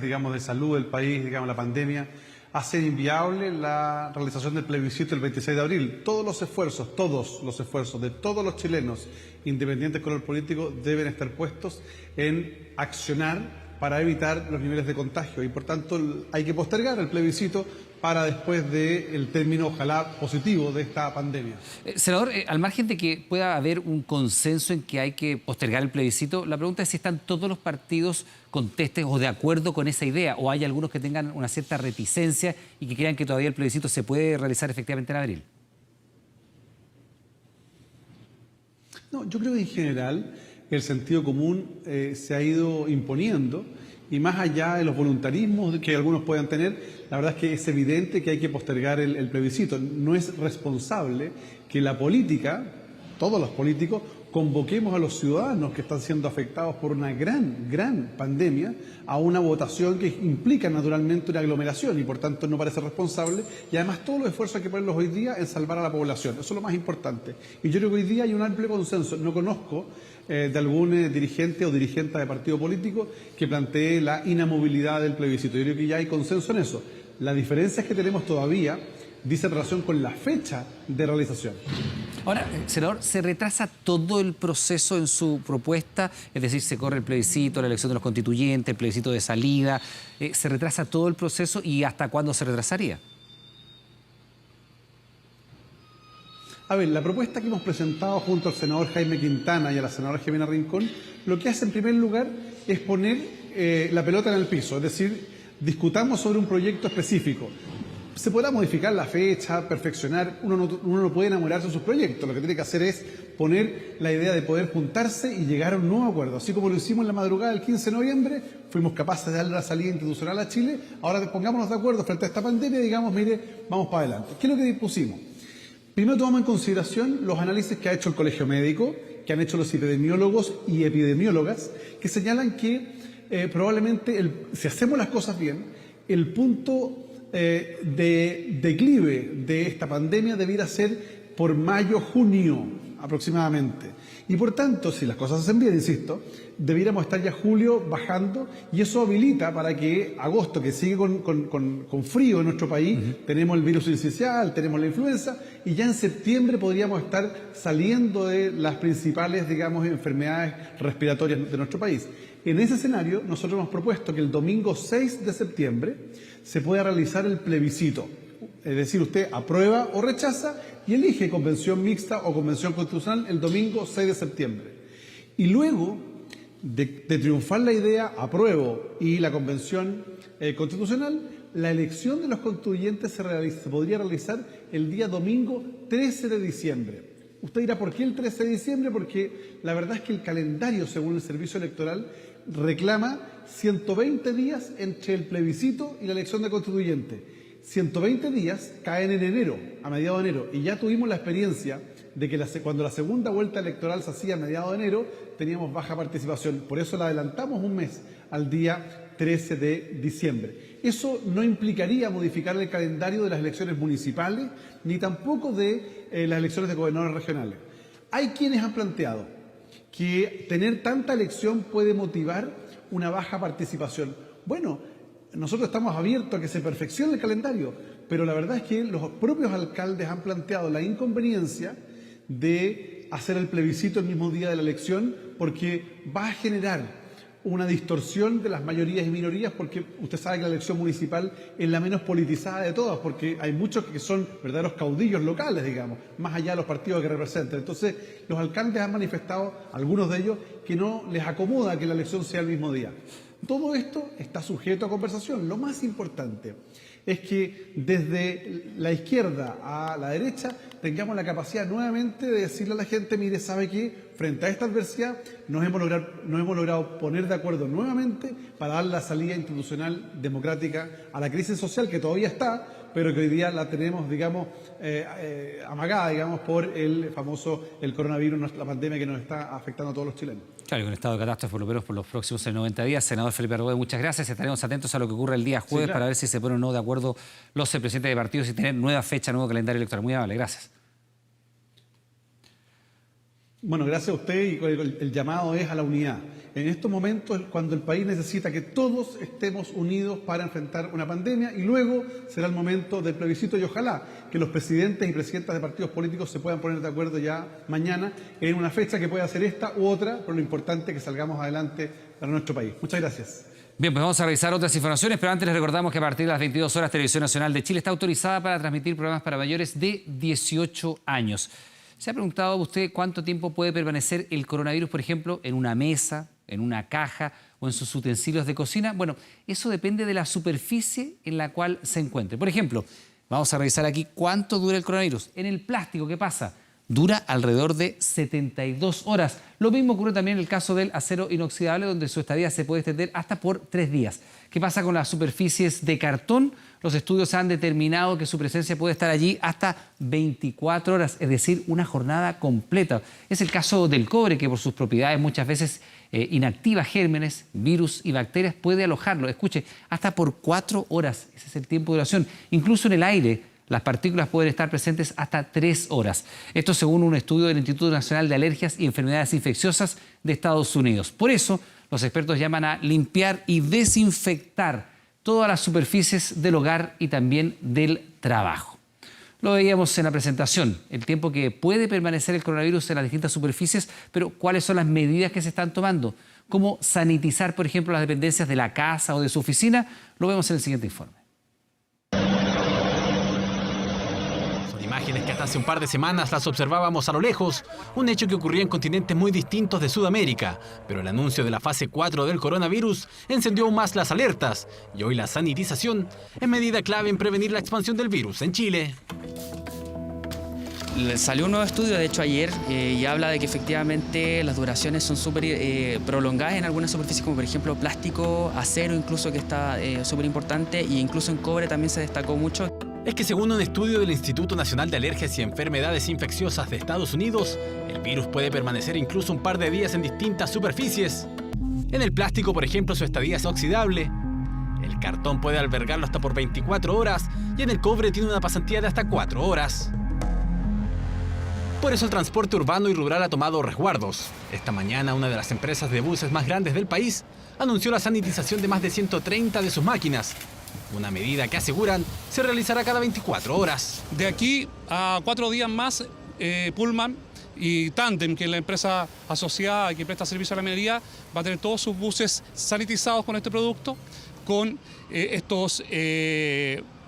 digamos, de salud del país, digamos, la pandemia, hacer inviable la realización del plebiscito el 26 de abril. Todos los esfuerzos de todos los chilenos, independientes de color político, deben estar puestos en accionar para evitar los niveles de contagio y por tanto hay que postergar el plebiscito para después del término, ojalá, positivo de esta pandemia. Senador, al margen de que pueda haber un consenso en que hay que postergar el plebiscito, la pregunta es si están todos los partidos contestes o de acuerdo con esa idea, o hay algunos que tengan una cierta reticencia y que crean que todavía el plebiscito se puede realizar efectivamente en abril. No, yo creo que en general el sentido común se ha ido imponiendo. Y más allá de los voluntarismos que algunos puedan tener, la verdad es que es evidente que hay que postergar el plebiscito. No es responsable que la política, todos los políticos, convoquemos a los ciudadanos que están siendo afectados por una gran pandemia a una votación que implica naturalmente una aglomeración y por tanto no parece responsable y además todos los esfuerzos hay que ponerlos hoy día en salvar a la población. Eso es lo más importante. Y yo creo que hoy día hay un amplio consenso. No conozco de algún dirigente o dirigente de partido político que plantee la inamovilidad del plebiscito. Yo creo que ya hay consenso en eso. La diferencia es que tenemos todavía, dice en relación con la fecha de realización. Ahora, senador, ¿se retrasa todo el proceso en su propuesta? Es decir, se corre el plebiscito, la elección de los constituyentes, el plebiscito de salida. ¿Se retrasa todo el proceso y hasta cuándo se retrasaría? A ver, la propuesta que hemos presentado junto al senador Jaime Quintana y a la senadora Jimena Rincón, lo que hace en primer lugar es poner la pelota en el piso, es decir, discutamos sobre un proyecto específico. Se podrá modificar la fecha, perfeccionar, uno no puede enamorarse de sus proyectos, lo que tiene que hacer es poner la idea de poder juntarse y llegar a un nuevo acuerdo. Así como lo hicimos en la madrugada del 15 de noviembre, fuimos capaces de darle la salida institucional a Chile, ahora pongámonos de acuerdo frente a esta pandemia y digamos, mire, vamos para adelante. ¿Qué es lo que dispusimos? Primero tomamos en consideración los análisis que ha hecho el Colegio Médico, que han hecho los epidemiólogos y epidemiólogas, que señalan que probablemente, si hacemos las cosas bien, el punto de declive de esta pandemia debiera ser por mayo-junio aproximadamente. Y por tanto, si las cosas se hacen bien, insisto, debiéramos estar ya julio bajando y eso habilita para que agosto, que sigue con frío en nuestro país, tenemos el virus incisional, tenemos la influenza y ya en septiembre podríamos estar saliendo de las principales, digamos, enfermedades respiratorias de nuestro país. En ese escenario, nosotros hemos propuesto que el domingo 6 de septiembre se pueda realizar el plebiscito. Es decir, usted aprueba o rechaza y elige convención mixta o convención constitucional el domingo 6 de septiembre. Y luego de triunfar la idea apruebo y la convención constitucional, la elección de los constituyentes se podría realizar el día domingo 13 de diciembre. Usted dirá, ¿por qué el 13 de diciembre? Porque la verdad es que el calendario, según el Servicio Electoral, reclama 120 días entre el plebiscito y la elección de constituyente. 120 días caen en enero, a mediados de enero, y ya tuvimos la experiencia de que cuando la segunda vuelta electoral se hacía a mediados de enero, teníamos baja participación. Por eso la adelantamos un mes, al día 13 de diciembre. Eso no implicaría modificar el calendario de las elecciones municipales, ni tampoco de las elecciones de gobernadores regionales. Hay quienes han planteado que tener tanta elección puede motivar una baja participación. Bueno, nosotros estamos abiertos a que se perfeccione el calendario, pero la verdad es que los propios alcaldes han planteado la inconveniencia de hacer el plebiscito el mismo día de la elección, porque va a generar una distorsión de las mayorías y minorías, porque usted sabe que la elección municipal es la menos politizada de todas, porque hay muchos que son verdaderos caudillos locales, digamos, más allá de los partidos que representan. Entonces, los alcaldes han manifestado, algunos de ellos, que no les acomoda que la elección sea el mismo día. Todo esto está sujeto a conversación. Lo más importante es que desde la izquierda a la derecha tengamos la capacidad nuevamente de decirle a la gente, mire, ¿sabe qué? Frente a esta adversidad nos hemos logrado poner de acuerdo nuevamente para dar la salida institucional democrática a la crisis social que todavía está, pero que hoy día la tenemos, digamos, amagada, digamos, por el coronavirus, la pandemia que nos está afectando a todos los chilenos. Claro, con estado de catástrofe por lo menos por los próximos 90 días. Senador Felipe Arboe, muchas gracias. Estaremos atentos a lo que ocurre el día jueves, sí, claro, para ver si se ponen o no de acuerdo los presidentes de partidos y tener nueva fecha, nuevo calendario electoral. Muy amable, gracias. Bueno, gracias a usted, y el llamado es a la unidad. En estos momentos, cuando el país necesita que todos estemos unidos para enfrentar una pandemia, y luego será el momento del plebiscito, y ojalá que los presidentes y presidentas de partidos políticos se puedan poner de acuerdo ya mañana en una fecha que pueda ser esta u otra, pero lo importante es que salgamos adelante para nuestro país. Muchas gracias. Bien, pues vamos a revisar otras informaciones, pero antes les recordamos que a partir de las 22 horas Televisión Nacional de Chile está autorizada para transmitir programas para mayores de 18 años. ¿Se ha preguntado usted cuánto tiempo puede permanecer el coronavirus, por ejemplo, en una mesa, en una caja o en sus utensilios de cocina? Bueno, eso depende de la superficie en la cual se encuentre. Por ejemplo, vamos a revisar aquí cuánto dura el coronavirus. En el plástico, ¿qué pasa? Dura alrededor de 72 horas. Lo mismo ocurre también en el caso del acero inoxidable, donde su estadía se puede extender hasta por 3 días. ¿Qué pasa con las superficies de cartón? Los estudios han determinado que su presencia puede estar allí hasta 24 horas, es decir, una jornada completa. Es el caso del cobre, que por sus propiedades muchas veces inactiva gérmenes, virus y bacterias, puede alojarlo. Escuche, hasta por 4 horas. Ese es el tiempo de duración. Incluso en el aire, las partículas pueden estar presentes hasta 3 horas. Esto según un estudio del Instituto Nacional de Alergias y Enfermedades Infecciosas de Estados Unidos. Por eso, los expertos llaman a limpiar y desinfectar todas las superficies del hogar y también del trabajo. Lo veíamos en la presentación, el tiempo que puede permanecer el coronavirus en las distintas superficies, pero ¿cuáles son las medidas que se están tomando? ¿Cómo sanitizar, por ejemplo, las dependencias de la casa o de su oficina? Lo vemos en el siguiente informe. Imágenes que hasta hace un par de semanas las observábamos a lo lejos, un hecho que ocurría en continentes muy distintos de Sudamérica, pero el anuncio de la fase 4 del coronavirus encendió aún más las alertas y hoy la sanitización es medida clave en prevenir la expansión del virus en Chile. Salió un nuevo estudio, de hecho ayer, y habla de que efectivamente las duraciones son súper prolongadas en algunas superficies, como por ejemplo plástico, acero incluso, que está súper importante, e incluso en cobre también se destacó mucho. Es que según un estudio del Instituto Nacional de Alergias y Enfermedades Infecciosas de Estados Unidos, el virus puede permanecer incluso un par de días en distintas superficies. En el plástico, por ejemplo, su estadía es oxidable. El cartón puede albergarlo hasta por 24 horas y en el cobre tiene una pasantía de hasta 4 horas. Por eso el transporte urbano y rural ha tomado resguardos. Esta mañana una de las empresas de buses más grandes del país anunció la sanitización de más de 130 de sus máquinas. Una medida que aseguran se realizará cada 24 horas. De aquí a 4 días más, Pullman y Tandem, que es la empresa asociada que presta servicio a la minería, va a tener todos sus buses sanitizados con este producto, con estos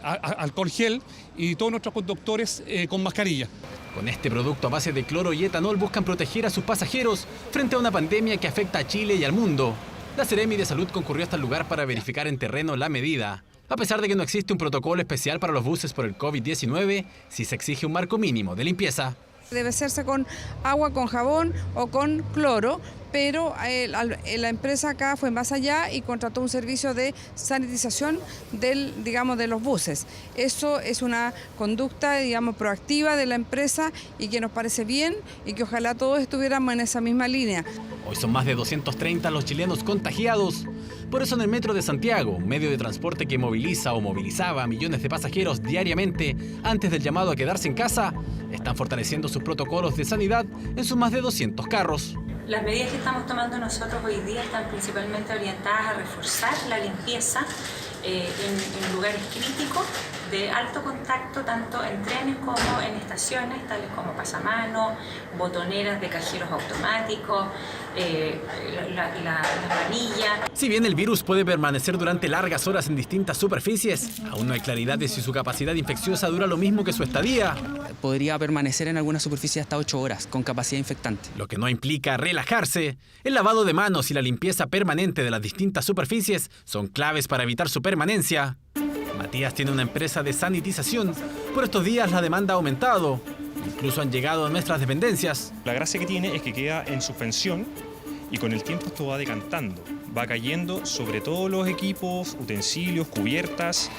alcohol gel, y todos nuestros conductores con mascarilla. Con este producto a base de cloro y etanol buscan proteger a sus pasajeros frente a una pandemia que afecta a Chile y al mundo. La Seremi de Salud concurrió hasta el lugar para verificar en terreno la medida. A pesar de que no existe un protocolo especial para los buses por el COVID-19, sí se exige un marco mínimo de limpieza. Debe hacerse con agua, con jabón o con cloro, pero la empresa acá fue más allá y contrató un servicio de sanitización de los buses. Eso es una conducta, proactiva de la empresa y que nos parece bien y que ojalá todos estuviéramos en esa misma línea. Hoy son más de 230 los chilenos contagiados. Por eso en el Metro de Santiago, un medio de transporte que moviliza o movilizaba a millones de pasajeros diariamente antes del llamado a quedarse en casa, están fortaleciendo sus protocolos de sanidad en sus más de 200 carros. Las medidas que estamos tomando nosotros hoy día están principalmente orientadas a reforzar la limpieza en lugares críticos de alto contacto, tanto en trenes como en estaciones, tales como pasamanos, botoneras de cajeros automáticos, la manilla. Si bien el virus puede permanecer durante largas horas en distintas superficies, aún no hay claridad de si su capacidad infecciosa dura lo mismo que su estadía. Podría permanecer en alguna superficie hasta 8 horas, con capacidad infectante. Lo que no implica relajarse. El lavado de manos y la limpieza permanente de las distintas superficies son claves para evitar su permanencia. Matías tiene una empresa de sanitización. Por estos días la demanda ha aumentado. Incluso han llegado a nuestras dependencias. La gracia que tiene es que queda en suspensión y con el tiempo esto va decantando. Va cayendo sobre todos los equipos, utensilios, cubiertas.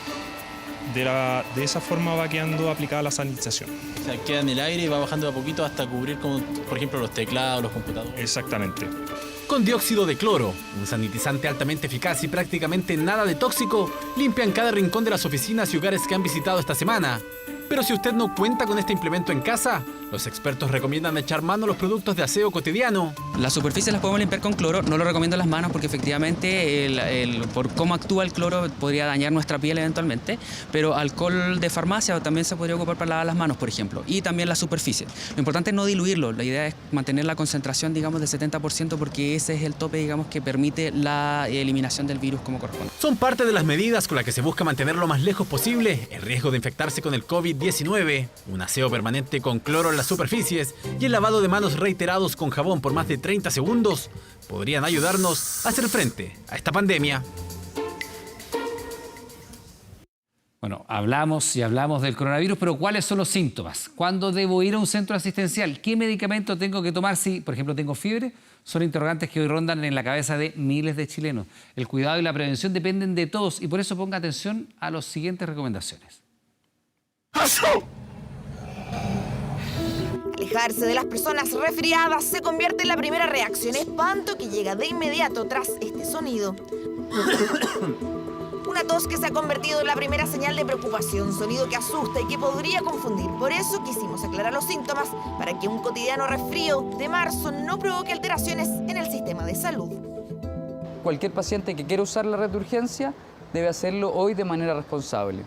De esa forma va quedando aplicada la sanitización. O sea, queda en el aire y va bajando de a poquito hasta cubrir, como, por ejemplo, los teclados, los computadores. Exactamente. Con dióxido de cloro, un sanitizante altamente eficaz y prácticamente nada de tóxico, limpian cada rincón de las oficinas y hogares que han visitado esta semana. Pero si usted no cuenta con este implemento en casa, los expertos recomiendan echar mano a los productos de aseo cotidiano. Las superficies las podemos limpiar con cloro, no lo recomiendo en las manos porque efectivamente por cómo actúa el cloro podría dañar nuestra piel eventualmente, pero alcohol de farmacia también se podría ocupar para lavar las manos, por ejemplo, y también las superficies. Lo importante es no diluirlo, la idea es mantener la concentración, del 70% porque ese es el tope, que permite la eliminación del virus como corresponde. Son parte de las medidas con las que se busca mantener lo más lejos posible el riesgo de infectarse con el COVID-19, un aseo permanente con cloro en las superficies y el lavado de manos reiterados con jabón por más de 30 segundos podrían ayudarnos a hacer frente a esta pandemia. Bueno, hablamos del coronavirus, pero ¿cuáles son los síntomas? ¿Cuándo debo ir a un centro asistencial? ¿Qué medicamento tengo que tomar si, por ejemplo, tengo fiebre? Son interrogantes que hoy rondan en la cabeza de miles de chilenos. El cuidado y la prevención dependen de todos y por eso ponga atención a las siguientes recomendaciones. Alejarse de las personas resfriadas se convierte en la primera reacción, espanto que llega de inmediato tras este sonido. Una tos que se ha convertido en la primera señal de preocupación, sonido que asusta y que podría confundir. Por eso quisimos aclarar los síntomas para que un cotidiano resfrío de marzo no provoque alteraciones en el sistema de salud. Cualquier paciente que quiera usar la red de urgencia debe hacerlo hoy de manera responsable.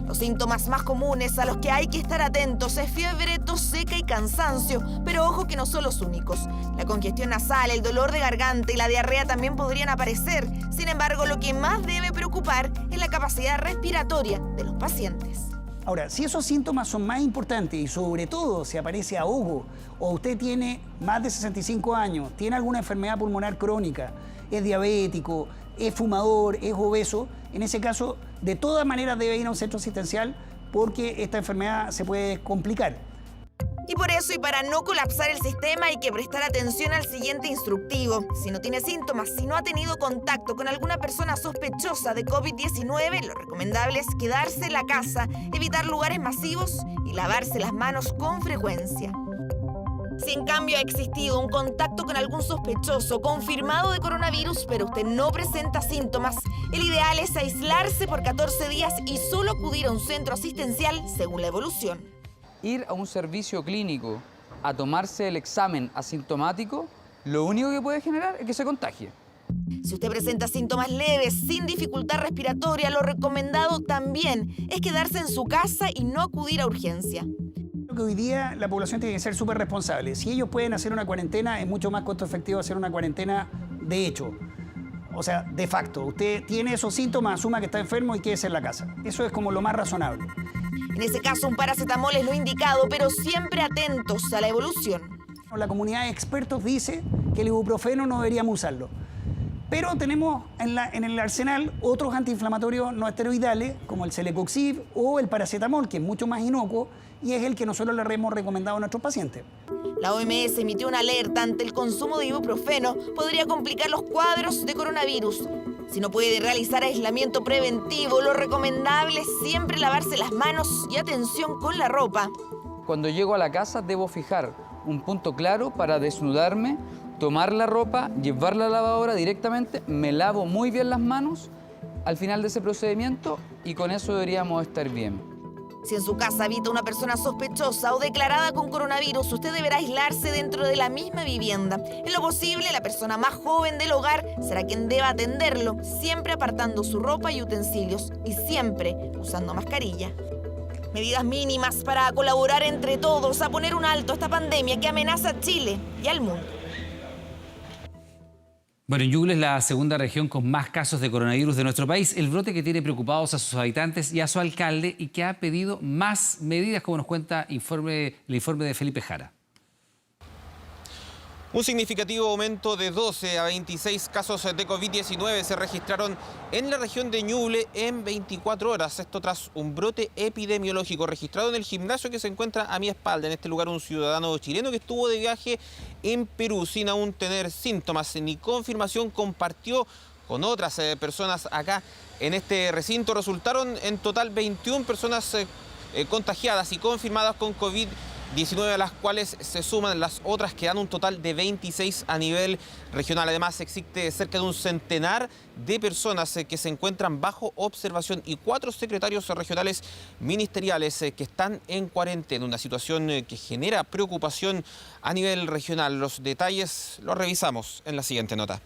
Los síntomas más comunes a los que hay que estar atentos es fiebre, tos seca y cansancio, pero ojo que no son los únicos. La congestión nasal, el dolor de garganta y la diarrea también podrían aparecer. Sin embargo, lo que más debe preocupar es la capacidad respiratoria de los pacientes. Ahora, si esos síntomas son más importantes y sobre todo si aparece ahogo o usted tiene más de 65 años, tiene alguna enfermedad pulmonar crónica, es diabético, es fumador, es obeso, en ese caso, de todas maneras debe ir a un centro asistencial porque esta enfermedad se puede complicar. Y por eso, y para no colapsar el sistema, hay que prestar atención al siguiente instructivo. Si no tiene síntomas, si no ha tenido contacto con alguna persona sospechosa de COVID-19, lo recomendable es quedarse en la casa, evitar lugares masivos y lavarse las manos con frecuencia. Si en cambio ha existido un contacto con algún sospechoso confirmado de coronavirus, pero usted no presenta síntomas, el ideal es aislarse por 14 días y solo acudir a un centro asistencial según la evolución. Ir a un servicio clínico a tomarse el examen asintomático, lo único que puede generar es que se contagie. Si usted presenta síntomas leves, sin dificultad respiratoria, lo recomendado también es quedarse en su casa y no acudir a urgencia. Que hoy día la población tiene que ser súper responsable. Si ellos pueden hacer una cuarentena, es mucho más costo efectivo hacer una cuarentena de hecho. O sea, de facto. Usted tiene esos síntomas, asuma que está enfermo y quédese en la casa. Eso es como lo más razonable. En ese caso, un paracetamol es lo indicado, pero siempre atentos a la evolución. La comunidad de expertos dice que el ibuprofeno no deberíamos usarlo. Pero tenemos en el arsenal otros antiinflamatorios no esteroidales, como el Celecoxib o el paracetamol, que es mucho más inocuo y es el que nosotros le hemos recomendado a nuestros pacientes. La OMS emitió una alerta ante el consumo de ibuprofeno. Podría complicar los cuadros de coronavirus. Si no puede realizar aislamiento preventivo, lo recomendable es siempre lavarse las manos y atención con la ropa. Cuando llego a la casa debo fijar un punto claro para desnudarme, tomar la ropa, llevarla a la lavadora directamente, me lavo muy bien las manos al final de ese procedimiento y con eso deberíamos estar bien. Si en su casa habita una persona sospechosa o declarada con coronavirus, usted deberá aislarse dentro de la misma vivienda. En lo posible, la persona más joven del hogar será quien deba atenderlo, siempre apartando su ropa y utensilios y siempre usando mascarilla. Medidas mínimas para colaborar entre todos a poner un alto a esta pandemia que amenaza a Chile y al mundo. Bueno, Ñuble es la segunda región con más casos de coronavirus de nuestro país. El brote que tiene preocupados a sus habitantes y a su alcalde y que ha pedido más medidas, como nos cuenta el informe de Felipe Jara. Un significativo aumento de 12 a 26 casos de COVID-19 se registraron en la región de Ñuble en 24 horas. Esto tras un brote epidemiológico registrado en el gimnasio que se encuentra a mi espalda. En este lugar un ciudadano chileno que estuvo de viaje en Perú sin aún tener síntomas ni confirmación compartió con otras personas acá en este recinto. Resultaron en total 21 personas contagiadas y confirmadas con COVID-19, a las cuales se suman las otras que dan un total de 26 a nivel regional. Además, existe cerca de un centenar de personas que se encuentran bajo observación y 4 secretarios regionales ministeriales que están en cuarentena. Una situación que genera preocupación a nivel regional. Los detalles los revisamos en la siguiente nota.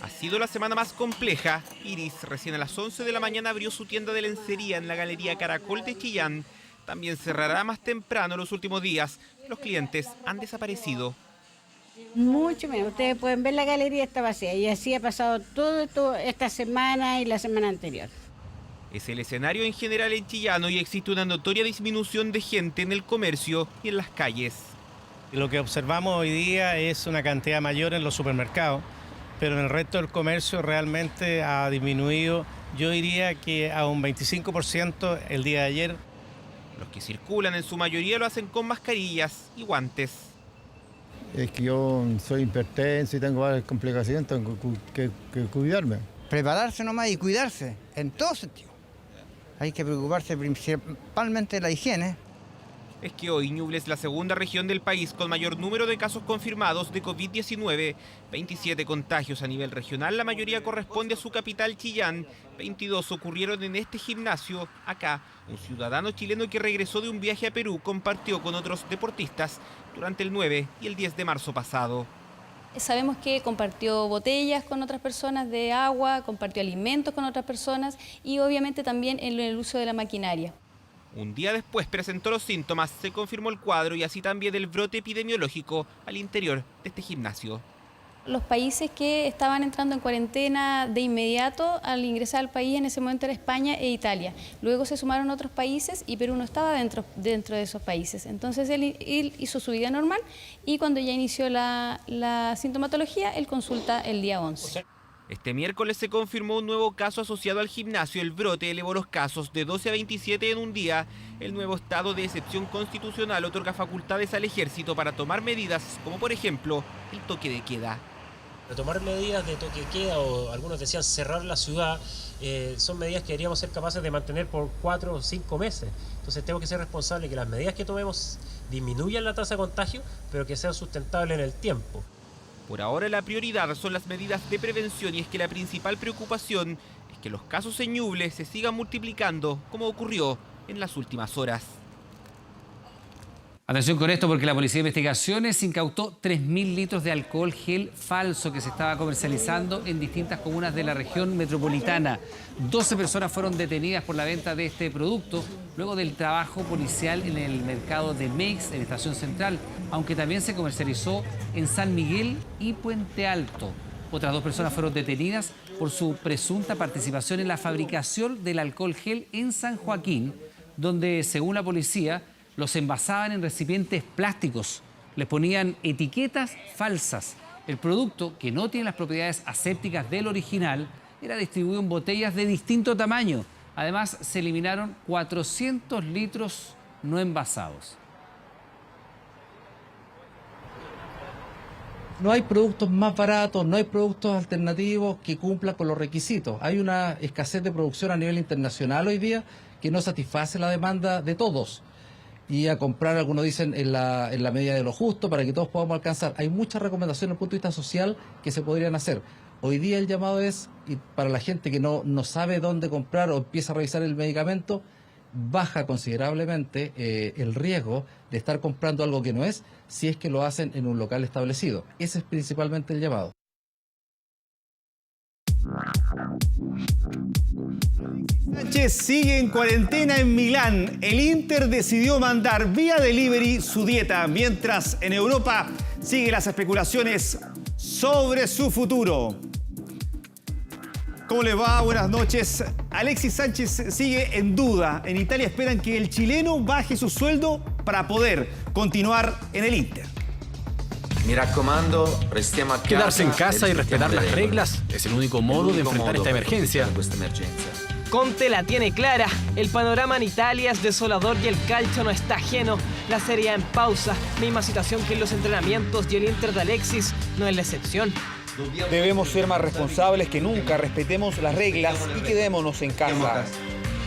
Ha sido la semana más compleja. Iris recién a las 11 de la mañana abrió su tienda de lencería en la Galería Caracol de Chillán. También cerrará más temprano los últimos días. Los clientes han desaparecido. Mucho menos. Ustedes pueden ver la galería está vacía y así ha pasado todo esta semana y la semana anterior. Es el escenario en general en Chillán y existe una notoria disminución de gente en el comercio y en las calles. Lo que observamos hoy día es una cantidad mayor en los supermercados, pero en el resto del comercio realmente ha disminuido, yo diría que a un 25% el día de ayer. Los que circulan en su mayoría lo hacen con mascarillas y guantes. Es que yo soy hipertenso y tengo varias complicaciones, tengo que cuidarme. Prepararse nomás y cuidarse, en todo sentido. Hay que preocuparse principalmente de la higiene. Es que hoy Ñuble es la segunda región del país con mayor número de casos confirmados de COVID-19. 27 contagios a nivel regional, la mayoría corresponde a su capital Chillán. 22 ocurrieron en este gimnasio. Acá, un ciudadano chileno que regresó de un viaje a Perú compartió con otros deportistas durante el 9 y el 10 de marzo pasado. Sabemos que compartió botellas con otras personas de agua, compartió alimentos con otras personas y obviamente también en el uso de la maquinaria. Un día después presentó los síntomas, se confirmó el cuadro y así también el brote epidemiológico al interior de este gimnasio. Los países que estaban entrando en cuarentena de inmediato al ingresar al país en ese momento era España e Italia. Luego se sumaron otros países y Perú no estaba dentro de esos países. Entonces él hizo su vida normal y cuando ya inició la sintomatología, él consulta el día 11. Este miércoles se confirmó un nuevo caso asociado al gimnasio. El brote elevó los casos de 12 a 27 en un día. El nuevo estado de excepción constitucional otorga facultades al ejército para tomar medidas, como por ejemplo el toque de queda. Tomar medidas de toque de queda, o algunos decían cerrar la ciudad, son medidas que deberíamos ser capaces de mantener por 4 o 5 meses. Entonces tenemos que ser responsables que las medidas que tomemos disminuyan la tasa de contagio, pero que sean sustentables en el tiempo. Por ahora la prioridad son las medidas de prevención y es que la principal preocupación es que los casos en Ñuble se sigan multiplicando como ocurrió en las últimas horas. Atención con esto porque la Policía de Investigaciones incautó 3.000 litros de alcohol gel falso que se estaba comercializando en distintas comunas de la región metropolitana. 12 personas fueron detenidas por la venta de este producto luego del trabajo policial en el mercado de Meix, en Estación Central, aunque también se comercializó en San Miguel y Puente Alto. Otras 2 personas fueron detenidas por su presunta participación en la fabricación del alcohol gel en San Joaquín, donde, según la policía, los envasaban en recipientes plásticos, les ponían etiquetas falsas. El producto, que no tiene las propiedades asépticas del original, era distribuido en botellas de distinto tamaño. Además, se eliminaron 400 litros no envasados. No hay productos más baratos, no hay productos alternativos que cumplan con los requisitos. Hay una escasez de producción a nivel internacional hoy día que no satisface la demanda de todos. Y a comprar, algunos dicen, en la medida de lo justo para que todos podamos alcanzar. Hay muchas recomendaciones desde el punto de vista social que se podrían hacer. Hoy día el llamado es, y para la gente que no sabe dónde comprar o empieza a revisar el medicamento, baja considerablemente el riesgo de estar comprando algo que no es, si es que lo hacen en un local establecido. Ese es principalmente el llamado. Sánchez sigue en cuarentena en Milán. El Inter decidió mandar vía delivery su dieta, mientras en Europa siguen las especulaciones sobre su futuro. ¿Cómo le va? Buenas noches. Alexis Sánchez sigue en duda. En Italia esperan que el chileno baje su sueldo para poder continuar en el Inter. Quedarse en casa y respetar las reglas es el único modo de enfrentar esta emergencia. Conte la tiene clara. El panorama en Italia es desolador y el calcio no está ajeno. La Serie A en pausa. Misma situación que en los entrenamientos y el Inter de Alexis no es la excepción. Debemos ser más responsables que nunca, respetemos las reglas y quedémonos en casa.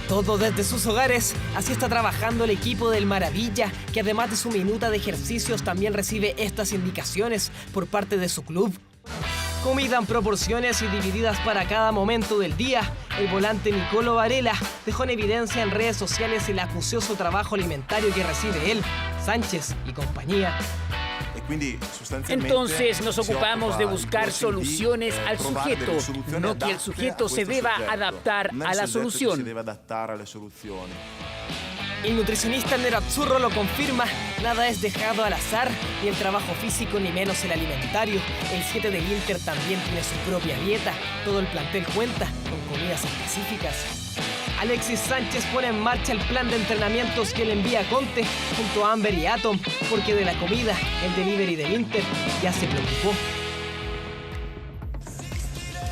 Todo desde sus hogares. Así está trabajando el equipo del Maravilla, que además de su minuta de ejercicios también recibe estas indicaciones por parte de su club. Comida en proporciones y divididas para cada momento del día. El volante Nicolo Varela dejó en evidencia en redes sociales el acucioso trabajo alimentario que recibe él, Sánchez y compañía. Entonces nos ocupamos de buscar soluciones al sujeto, no que el sujeto se deba adaptar a la solución. El nutricionista Nerazzurro lo confirma, nada es dejado al azar, ni el trabajo físico ni menos el alimentario. El 7 del Inter también tiene su propia dieta, todo el plantel cuenta con comidas específicas. Alexis Sánchez pone en marcha el plan de entrenamientos que le envía a Conte junto a Amber y Atom, porque de la comida, el delivery del Inter ya se preocupó.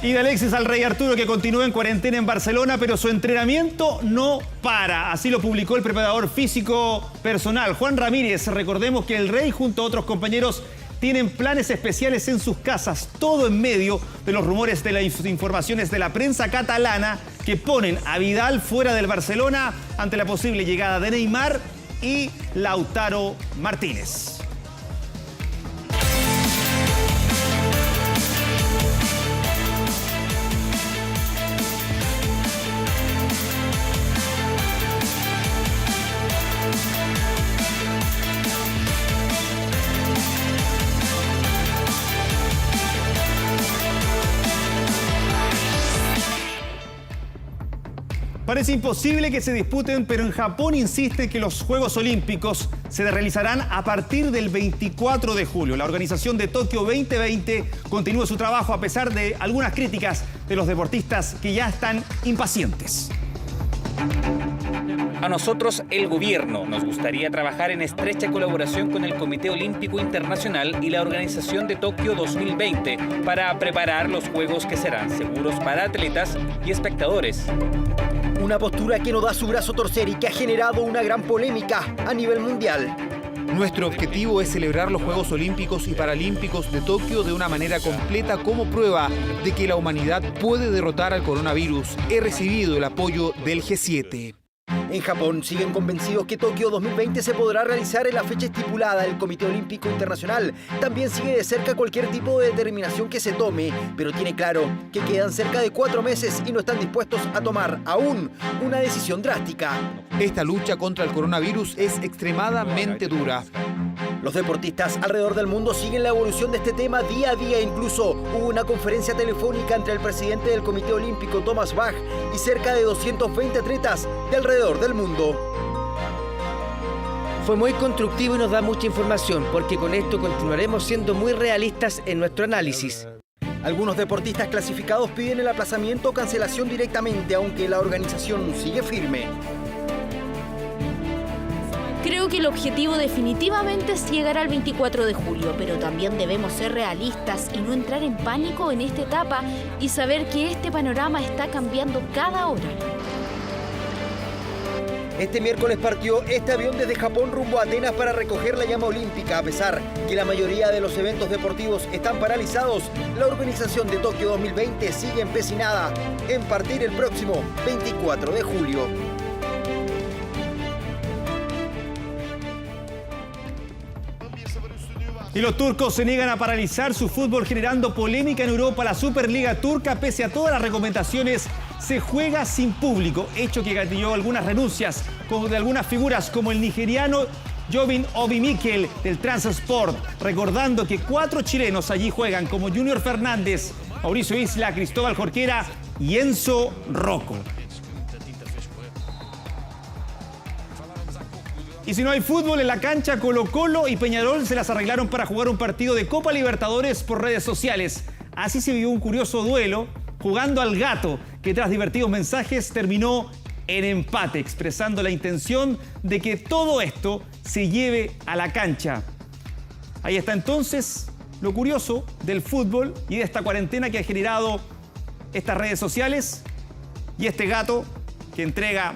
Y de Alexis al Rey Arturo, que continúa en cuarentena en Barcelona, pero su entrenamiento no para. Así lo publicó el preparador físico personal, Juan Ramírez. Recordemos que el Rey, junto a otros compañeros, tienen planes especiales en sus casas, todo en medio de los rumores de las informaciones de la prensa catalana que ponen a Vidal fuera del Barcelona ante la posible llegada de Neymar y Lautaro Martínez. Parece imposible que se disputen, pero en Japón insisten que los Juegos Olímpicos se realizarán a partir del 24 de julio. La organización de Tokio 2020 continúa su trabajo a pesar de algunas críticas de los deportistas que ya están impacientes. A nosotros, el gobierno, nos gustaría trabajar en estrecha colaboración con el Comité Olímpico Internacional y la organización de Tokio 2020 para preparar los Juegos que serán seguros para atletas y espectadores. Una postura que no da su brazo a torcer y que ha generado una gran polémica a nivel mundial. Nuestro objetivo es celebrar los Juegos Olímpicos y Paralímpicos de Tokio de una manera completa como prueba de que la humanidad puede derrotar al coronavirus. He recibido el apoyo del G7. En Japón siguen convencidos que Tokio 2020 se podrá realizar en la fecha estipulada del Comité Olímpico Internacional. También sigue de cerca cualquier tipo de determinación que se tome, pero tiene claro que quedan cerca de 4 meses y no están dispuestos a tomar aún una decisión drástica. Esta lucha contra el coronavirus es extremadamente dura. Los deportistas alrededor del mundo siguen la evolución de este tema día a día. Incluso hubo una conferencia telefónica entre el presidente del Comité Olímpico, Thomas Bach, y cerca de 220 atletas de alrededor del mundo. Fue muy constructivo y nos da mucha información, porque con esto continuaremos siendo muy realistas en nuestro análisis. Algunos deportistas clasificados piden el aplazamiento o cancelación directamente, aunque la organización sigue firme. Creo que el objetivo definitivamente es llegar al 24 de julio, pero también debemos ser realistas y no entrar en pánico en esta etapa y saber que este panorama está cambiando cada hora. Este miércoles partió este avión desde Japón rumbo a Atenas para recoger la llama olímpica. A pesar que la mayoría de los eventos deportivos están paralizados, la organización de Tokio 2020 sigue empecinada en partir el próximo 24 de julio. Y los turcos se niegan a paralizar su fútbol, generando polémica en Europa. La Superliga turca, pese a todas las recomendaciones, se juega sin público, hecho que gatilló algunas renuncias de algunas figuras como el nigeriano Jovin Obi-Mikel del Trabzonspor, recordando que 4 chilenos allí juegan, como Junior Fernández, Mauricio Isla, Cristóbal Jorquera y Enzo Rocco. Y si no hay fútbol en la cancha, Colo-Colo y Peñarol se las arreglaron para jugar un partido de Copa Libertadores por redes sociales. Así se vivió un curioso duelo, jugando al gato, que tras divertidos mensajes terminó en empate, expresando la intención de que todo esto se lleve a la cancha. Ahí está entonces lo curioso del fútbol y de esta cuarentena que ha generado estas redes sociales y este gato que entrega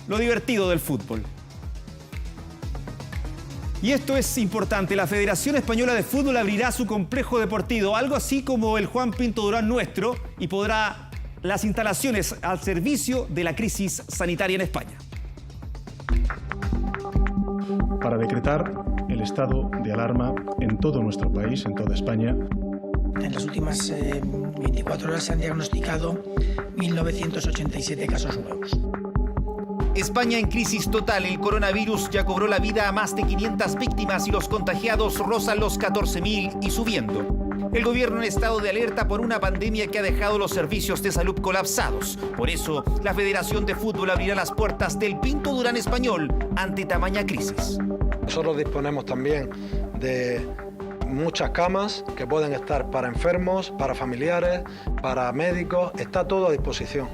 lo divertido del fútbol. Y esto es importante, la Federación Española de Fútbol abrirá su complejo deportivo, algo así como el Juan Pinto Durán nuestro, y podrá las instalaciones al servicio de la crisis sanitaria en España. Para decretar el estado de alarma en todo nuestro país, en toda España. En las últimas 24 horas se han diagnosticado 1.987 casos nuevos. España en crisis total. El coronavirus ya cobró la vida a más de 500 víctimas y los contagiados rozan los 14.000 y subiendo. El gobierno en estado de alerta por una pandemia que ha dejado los servicios de salud colapsados. Por eso, la Federación de Fútbol abrirá las puertas del Pinto Durán español ante tamaña crisis. Nosotros disponemos también de muchas camas que pueden estar para enfermos, para familiares, para médicos. Está todo a disposición.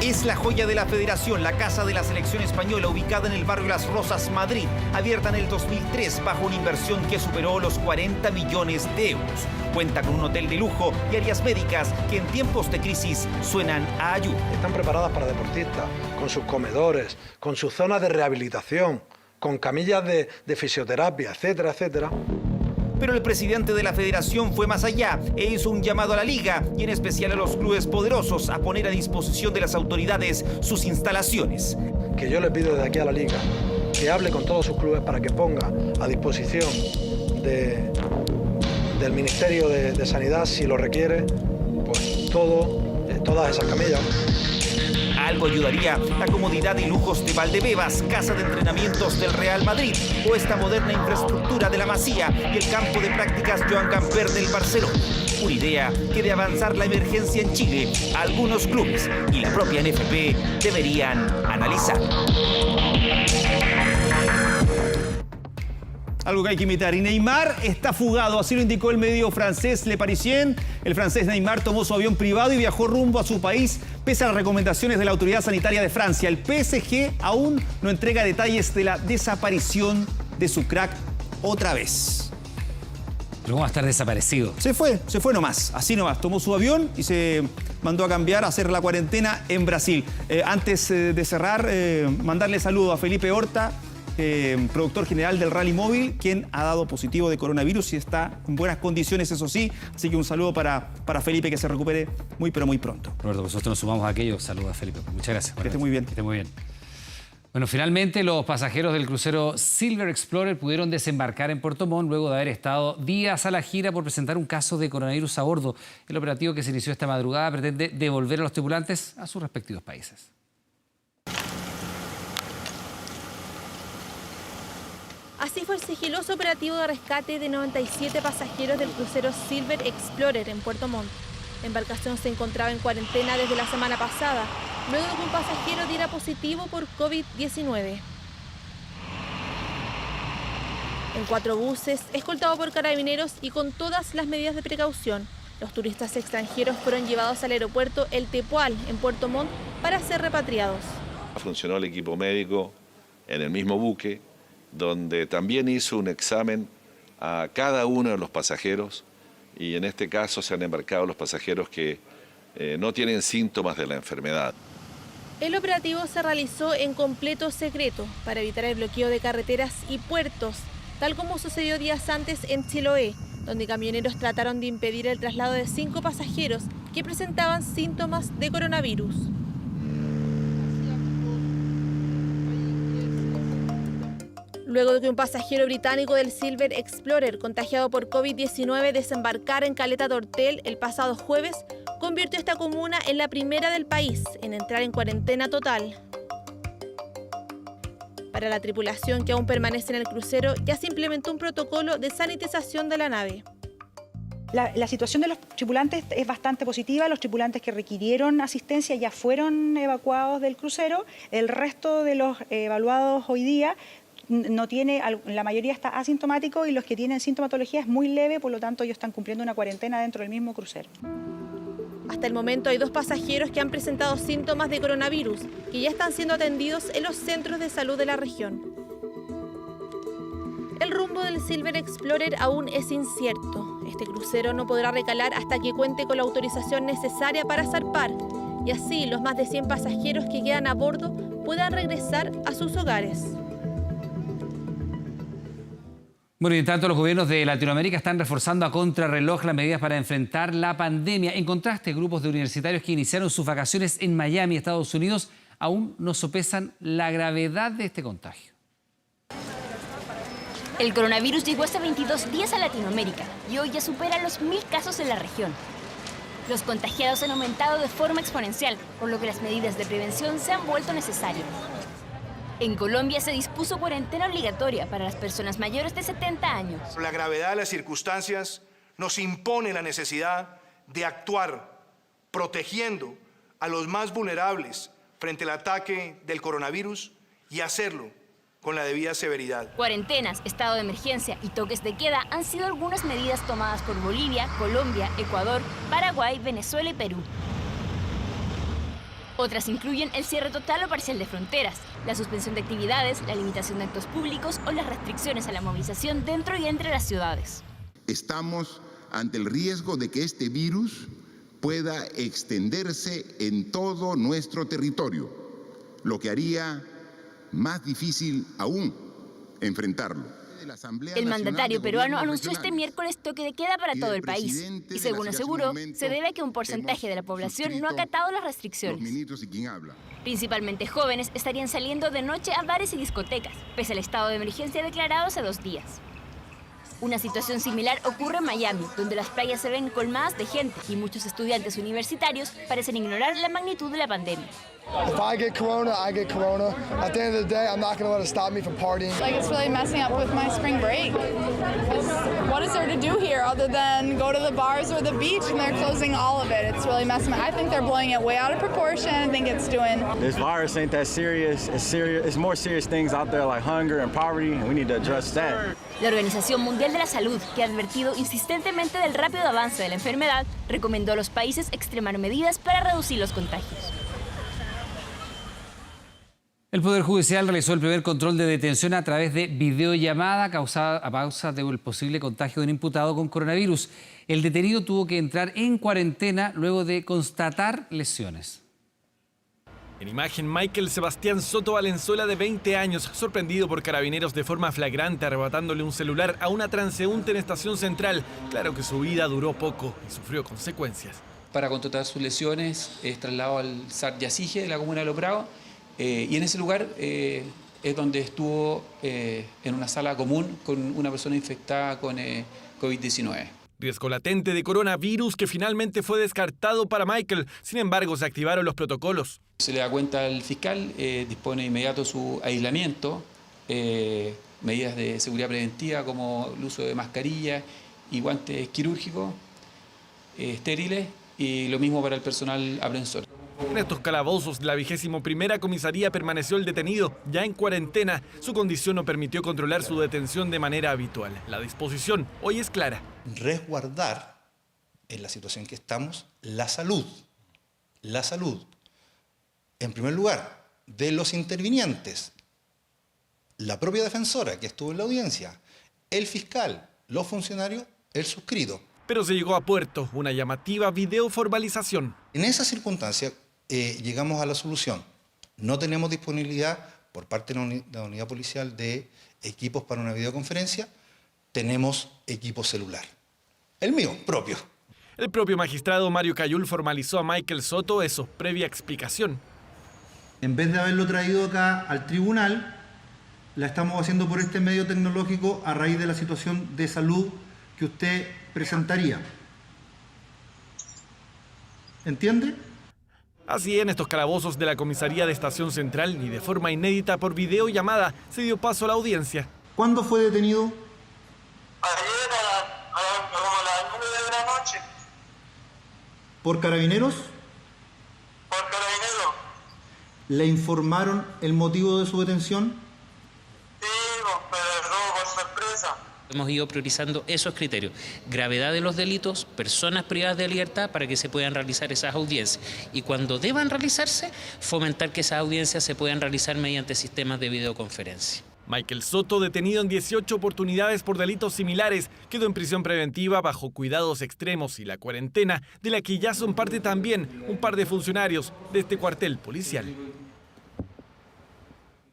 Es la joya de la Federación, la casa de la selección española ubicada en el barrio Las Rosas, Madrid, abierta en el 2003 bajo una inversión que superó los 40 millones de euros. Cuenta con un hotel de lujo y áreas médicas que en tiempos de crisis suenan a ayuda. Están preparadas para deportistas, con sus comedores, con sus zonas de rehabilitación, con camillas de fisioterapia, etcétera, etcétera. Pero el presidente de la federación fue más allá e hizo un llamado a la liga y en especial a los clubes poderosos a poner a disposición de las autoridades sus instalaciones. Que yo le pido desde aquí a la liga que hable con todos sus clubes para que ponga a disposición del Ministerio de Sanidad, si lo requiere, pues todas esas camillas. Algo ayudaría la comodidad y lujos de Valdebebas, casa de entrenamientos del Real Madrid, o esta moderna infraestructura de la Masía y el campo de prácticas Joan Gamper del Barcelona. Una idea que de avanzar la emergencia en Chile, algunos clubes y la propia NFP deberían analizar. Algo que hay que imitar. Y Neymar está fugado, así lo indicó el medio francés Le Parisien. El francés Neymar tomó su avión privado y viajó rumbo a su país, pese a las recomendaciones de la autoridad sanitaria de Francia. El PSG aún no entrega detalles de la desaparición de su crack otra vez. Pero ¿cómo va a estar desaparecido? Se fue nomás, así nomás. Tomó su avión y se mandó a cambiar, a hacer la cuarentena en Brasil. Antes de cerrar, mandarle saludos a Felipe Horta, productor general del Rally Móvil, quien ha dado positivo de coronavirus y está en buenas condiciones, eso sí. Así que un saludo para Felipe, que se recupere muy, pero muy pronto. Roberto, nosotros nos sumamos a aquello. Saludos a Felipe. Muchas gracias. Que esté muy bien. Que esté muy bien. Bueno, finalmente los pasajeros del crucero Silver Explorer pudieron desembarcar en Puerto Montt luego de haber estado días a la gira por presentar un caso de coronavirus a bordo. El operativo que se inició esta madrugada pretende devolver a los tripulantes a sus respectivos países. Así fue el sigiloso operativo de rescate de 97 pasajeros del crucero Silver Explorer en Puerto Montt. La embarcación se encontraba en cuarentena desde la semana pasada, luego de que un pasajero diera positivo por COVID-19. En 4 buses, escoltado por carabineros y con todas las medidas de precaución, los turistas extranjeros fueron llevados al aeropuerto El Tepual en Puerto Montt para ser repatriados. Funcionó el equipo médico en el mismo buque, donde también hizo un examen a cada uno de los pasajeros, y en este caso se han embarcado los pasajeros que no tienen síntomas de la enfermedad. El operativo se realizó en completo secreto para evitar el bloqueo de carreteras y puertos, tal como sucedió días antes en Chiloé, donde camioneros trataron de impedir el traslado de 5 pasajeros que presentaban síntomas de coronavirus. Luego de que un pasajero británico del Silver Explorer contagiado por COVID-19 desembarcara en Caleta Tortel el pasado jueves, convirtió esta comuna en la primera del país en entrar en cuarentena total. Para la tripulación que aún permanece en el crucero, ya se implementó un protocolo de sanitización de la nave. La situación de los tripulantes es bastante positiva. Los tripulantes que requirieron asistencia ya fueron evacuados del crucero. El resto de los evaluados hoy día no tiene, la mayoría está asintomático, y los que tienen sintomatología es muy leve, por lo tanto ellos están cumpliendo una cuarentena dentro del mismo crucero. Hasta el momento hay 2 pasajeros que han presentado síntomas de coronavirus, que ya están siendo atendidos en los centros de salud de la región. El rumbo del Silver Explorer aún es incierto. Este crucero no podrá recalar hasta que cuente con la autorización necesaria para zarpar, y así los más de 100 pasajeros que quedan a bordo puedan regresar a sus hogares. Bueno, y en tanto los gobiernos de Latinoamérica están reforzando a contrarreloj las medidas para enfrentar la pandemia. En contraste, grupos de universitarios que iniciaron sus vacaciones en Miami, Estados Unidos, aún no sopesan la gravedad de este contagio. El coronavirus llegó hace 22 días a Latinoamérica y hoy ya supera los 1000 casos en la región. Los contagiados han aumentado de forma exponencial, por lo que las medidas de prevención se han vuelto necesarias. En Colombia se dispuso cuarentena obligatoria para las personas mayores de 70 años. La gravedad de las circunstancias nos impone la necesidad de actuar protegiendo a los más vulnerables frente al ataque del coronavirus y hacerlo con la debida severidad. Cuarentenas, estado de emergencia y toques de queda han sido algunas medidas tomadas por Bolivia, Colombia, Ecuador, Paraguay, Venezuela y Perú. Otras incluyen el cierre total o parcial de fronteras, la suspensión de actividades, la limitación de actos públicos o las restricciones a la movilización dentro y entre las ciudades. Estamos ante el riesgo de que este virus pueda extenderse en todo nuestro territorio, lo que haría más difícil aún enfrentarlo. El mandatario peruano anunció este miércoles toque de queda para todo el país y, según aseguró, se debe a que un porcentaje de la población no ha acatado las restricciones. Principalmente jóvenes estarían saliendo de noche a bares y discotecas, pese al estado de emergencia declarado hace 2 días. Una situación similar ocurre en Miami, donde las playas se ven colmadas de gente y muchos estudiantes universitarios parecen ignorar la magnitud de la pandemia. If I get corona, I get corona. At the end of the day, I'm not going to let it stop me from partying. Like, it's really messing up with my spring break. What is there to do here other than go to the bars or the beach, and they're closing all of it? It's really messing up. I think they're blowing it way out of proportion. I think it's doing... This virus ain't that serious. It's more serious things out there like hunger and poverty, and we need to address that. La Organización Mundial de la Salud, que ha advertido insistentemente del rápido avance de la enfermedad, recomendó a los países extremar medidas para reducir los contagios. El Poder Judicial realizó el primer control de detención a través de videollamada a causa del posible contagio de un imputado con coronavirus. El detenido tuvo que entrar en cuarentena luego de constatar lesiones. En imagen, Michael Sebastián Soto Valenzuela, de 20 años, sorprendido por carabineros de forma flagrante arrebatándole un celular a una transeúnte en Estación Central. Claro que su vida duró poco y sufrió consecuencias. Para constatar sus lesiones es trasladado al SAR Yasige de la comuna de Los Prados. Y en ese lugar es donde estuvo en una sala común con una persona infectada con COVID-19. Riesgo latente de coronavirus que finalmente fue descartado para Michael. Sin embargo, se activaron los protocolos. Se le da cuenta al fiscal, dispone de inmediato su aislamiento, medidas de seguridad preventiva como el uso de mascarillas y guantes quirúrgicos estériles, y lo mismo para el personal aprensor. En estos calabozos de la 21ª comisaría permaneció el detenido, ya en cuarentena. Su condición no permitió controlar su detención de manera habitual. La disposición hoy es clara. Resguardar, en la situación que estamos, la salud. La salud, en primer lugar, de los intervinientes, la propia defensora que estuvo en la audiencia, el fiscal, los funcionarios, el suscrito. Pero se llegó a puerto, una llamativa videoformalización. En esa circunstancia llegamos a la solución. No tenemos disponibilidad por parte de la unidad policial de equipos para una videoconferencia, tenemos equipo celular. El mío, propio. El propio magistrado Mario Cayul formalizó a Michael Soto eso, previa explicación. En vez de haberlo traído acá al tribunal, la estamos haciendo por este medio tecnológico a raíz de la situación de salud que usted presentaría. ¿Entiende? Así, en estos calabozos de la comisaría de Estación Central y de forma inédita por videollamada se dio paso a la audiencia. ¿Cuándo fue detenido? Ayer a las 9 de la noche. ¿Por carabineros? Por carabineros. ¿Le informaron el motivo de su detención? Sí, pero por sorpresa. Hemos ido priorizando esos criterios, gravedad de los delitos, personas privadas de libertad, para que se puedan realizar esas audiencias. Y cuando deban realizarse, fomentar que esas audiencias se puedan realizar mediante sistemas de videoconferencia. Michael Soto, detenido en 18 oportunidades por delitos similares, quedó en prisión preventiva bajo cuidados extremos y la cuarentena, de la que ya son parte también un par de funcionarios de este cuartel policial.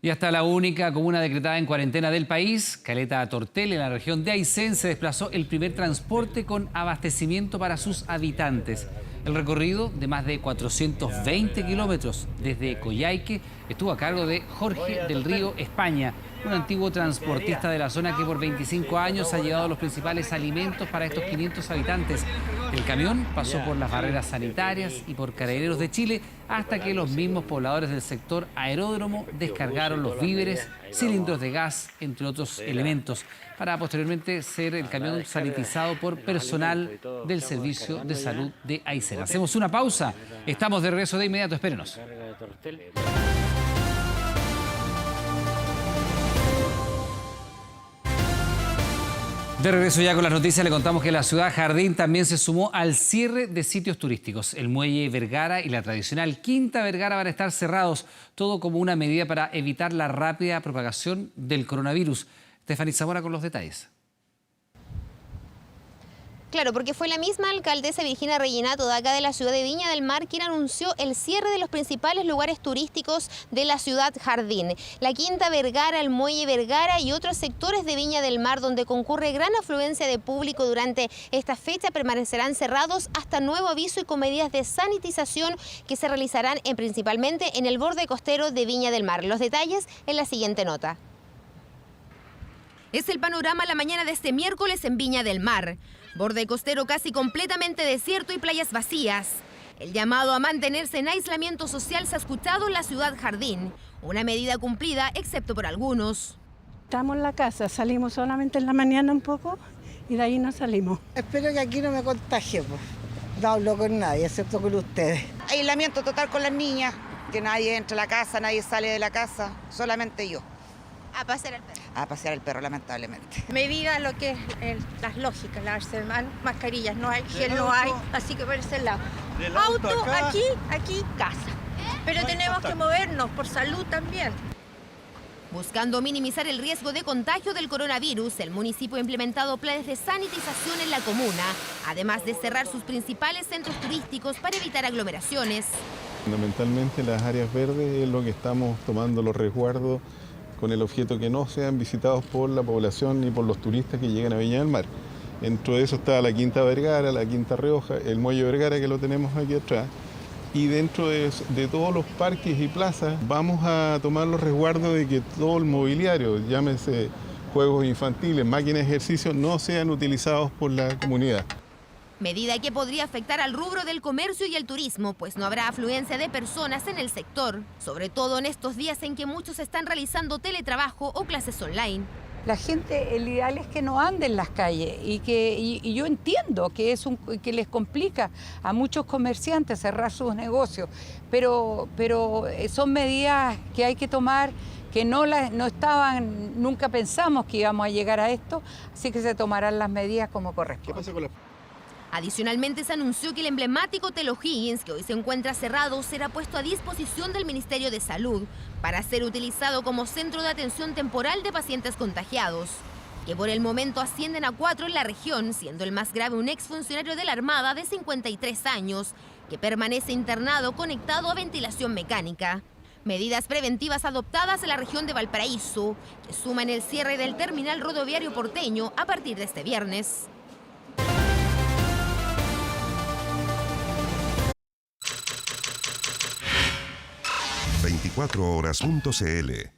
Y hasta la única comuna decretada en cuarentena del país, Caleta Tortel, en la región de Aysén, se desplazó el primer transporte con abastecimiento para sus habitantes. El recorrido de más de 420 kilómetros desde Coyhaique estuvo a cargo de Jorge del Río España, un antiguo transportista de la zona que por 25 años ha llevado los principales alimentos para estos 500 habitantes. El camión pasó por las barreras sanitarias y por Carabineros de Chile hasta que los mismos pobladores del sector aeródromo descargaron los víveres, cilindros de gas, entre otros elementos, para posteriormente ser el camión sanitizado por personal del Servicio de Salud de Aysén. Hacemos una pausa, estamos de regreso de inmediato, espérenos. De regreso ya con las noticias, le contamos que la ciudad Jardín también se sumó al cierre de sitios turísticos. El Muelle Vergara y la tradicional Quinta Vergara van a estar cerrados, todo como una medida para evitar la rápida propagación del coronavirus. Stephanie Zamora con los detalles. Claro, porque fue la misma alcaldesa Virginia Reginato de acá de la ciudad de Viña del Mar quien anunció el cierre de los principales lugares turísticos de la ciudad Jardín. La Quinta Vergara, el Muelle Vergara y otros sectores de Viña del Mar donde concurre gran afluencia de público durante esta fecha permanecerán cerrados hasta nuevo aviso y con medidas de sanitización que se realizarán principalmente en el borde costero de Viña del Mar. Los detalles en la siguiente nota. Es el panorama la mañana de este miércoles en Viña del Mar. Borde costero casi completamente desierto y playas vacías. El llamado a mantenerse en aislamiento social se ha escuchado en la ciudad Jardín. Una medida cumplida, excepto por algunos. Estamos en la casa, salimos solamente en la mañana un poco y de ahí no salimos. Espero que aquí no me contagie, pues. No hablo con nadie, excepto con ustedes. Aislamiento total con las niñas, que nadie entra a la casa, nadie sale de la casa, solamente yo. A pasear al perro. A pasear el perro, lamentablemente. Medida lo que es las lógicas, lavarse manos, mascarillas no hay, gel no hay, así que por ese lado. Auto aquí, casa. Pero tenemos que movernos por salud también. Buscando minimizar el riesgo de contagio del coronavirus, el municipio ha implementado planes de sanitización en la comuna, además de cerrar sus principales centros turísticos para evitar aglomeraciones. Fundamentalmente las áreas verdes es lo que estamos tomando los resguardos con el objeto que no sean visitados por la población ni por los turistas que llegan a Viña del Mar. Dentro de eso está la Quinta Vergara, la Quinta Rioja, el Muelle Vergara que lo tenemos aquí atrás. Y dentro de todos los parques y plazas vamos a tomar los resguardos de que todo el mobiliario, llámese juegos infantiles, máquinas de ejercicio, no sean utilizados por la comunidad. Medida que podría afectar al rubro del comercio y el turismo, pues no habrá afluencia de personas en el sector, sobre todo en estos días en que muchos están realizando teletrabajo o clases online. La gente, el ideal es que no ande en las calles y yo entiendo que que les complica a muchos comerciantes cerrar sus negocios, pero son medidas que hay que tomar que no estaban, nunca pensamos que íbamos a llegar a esto, así que se tomarán las medidas como corresponde. Adicionalmente, se anunció que el emblemático Hotel O'Higgins, que hoy se encuentra cerrado, será puesto a disposición del Ministerio de Salud para ser utilizado como centro de atención temporal de pacientes contagiados, que por el momento ascienden a 4 en la región, siendo el más grave un exfuncionario de la Armada de 53 años, que permanece internado conectado a ventilación mecánica. Medidas preventivas adoptadas en la región de Valparaíso, que suman el cierre del terminal rodoviario porteño a partir de este viernes. ...24horas.cl.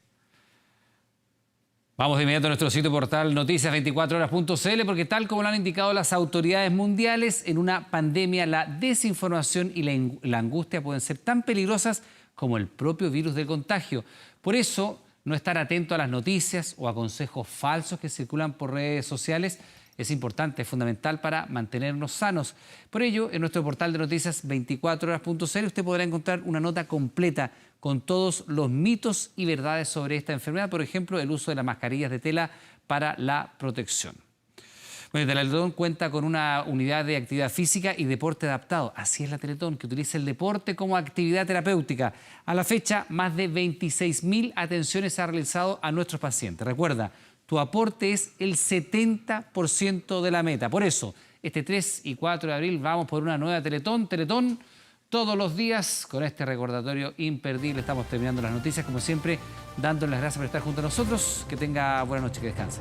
Vamos de inmediato a nuestro sitio portal noticias24horas.cl porque tal como lo han indicado las autoridades mundiales, en una pandemia la desinformación y la angustia pueden ser tan peligrosas como el propio virus del contagio. Por eso, no estar atento a las noticias o a consejos falsos que circulan por redes sociales es importante, es fundamental para mantenernos sanos. Por ello, en nuestro portal de noticias 24horas.cl usted podrá encontrar una nota completa con todos los mitos y verdades sobre esta enfermedad, por ejemplo, el uso de las mascarillas de tela para la protección. Bueno, la Teletón cuenta con una unidad de actividad física y deporte adaptado. Así es la Teletón, que utiliza el deporte como actividad terapéutica. A la fecha, más de 26.000 atenciones se han realizado a nuestros pacientes. Recuerda, tu aporte es el 70% de la meta. Por eso, este 3 y 4 de abril vamos por una nueva Teletón. Teletón todos los días con este recordatorio imperdible. Estamos terminando las noticias, como siempre, dándoles las gracias por estar junto a nosotros. Que tenga buena noche, que descanse.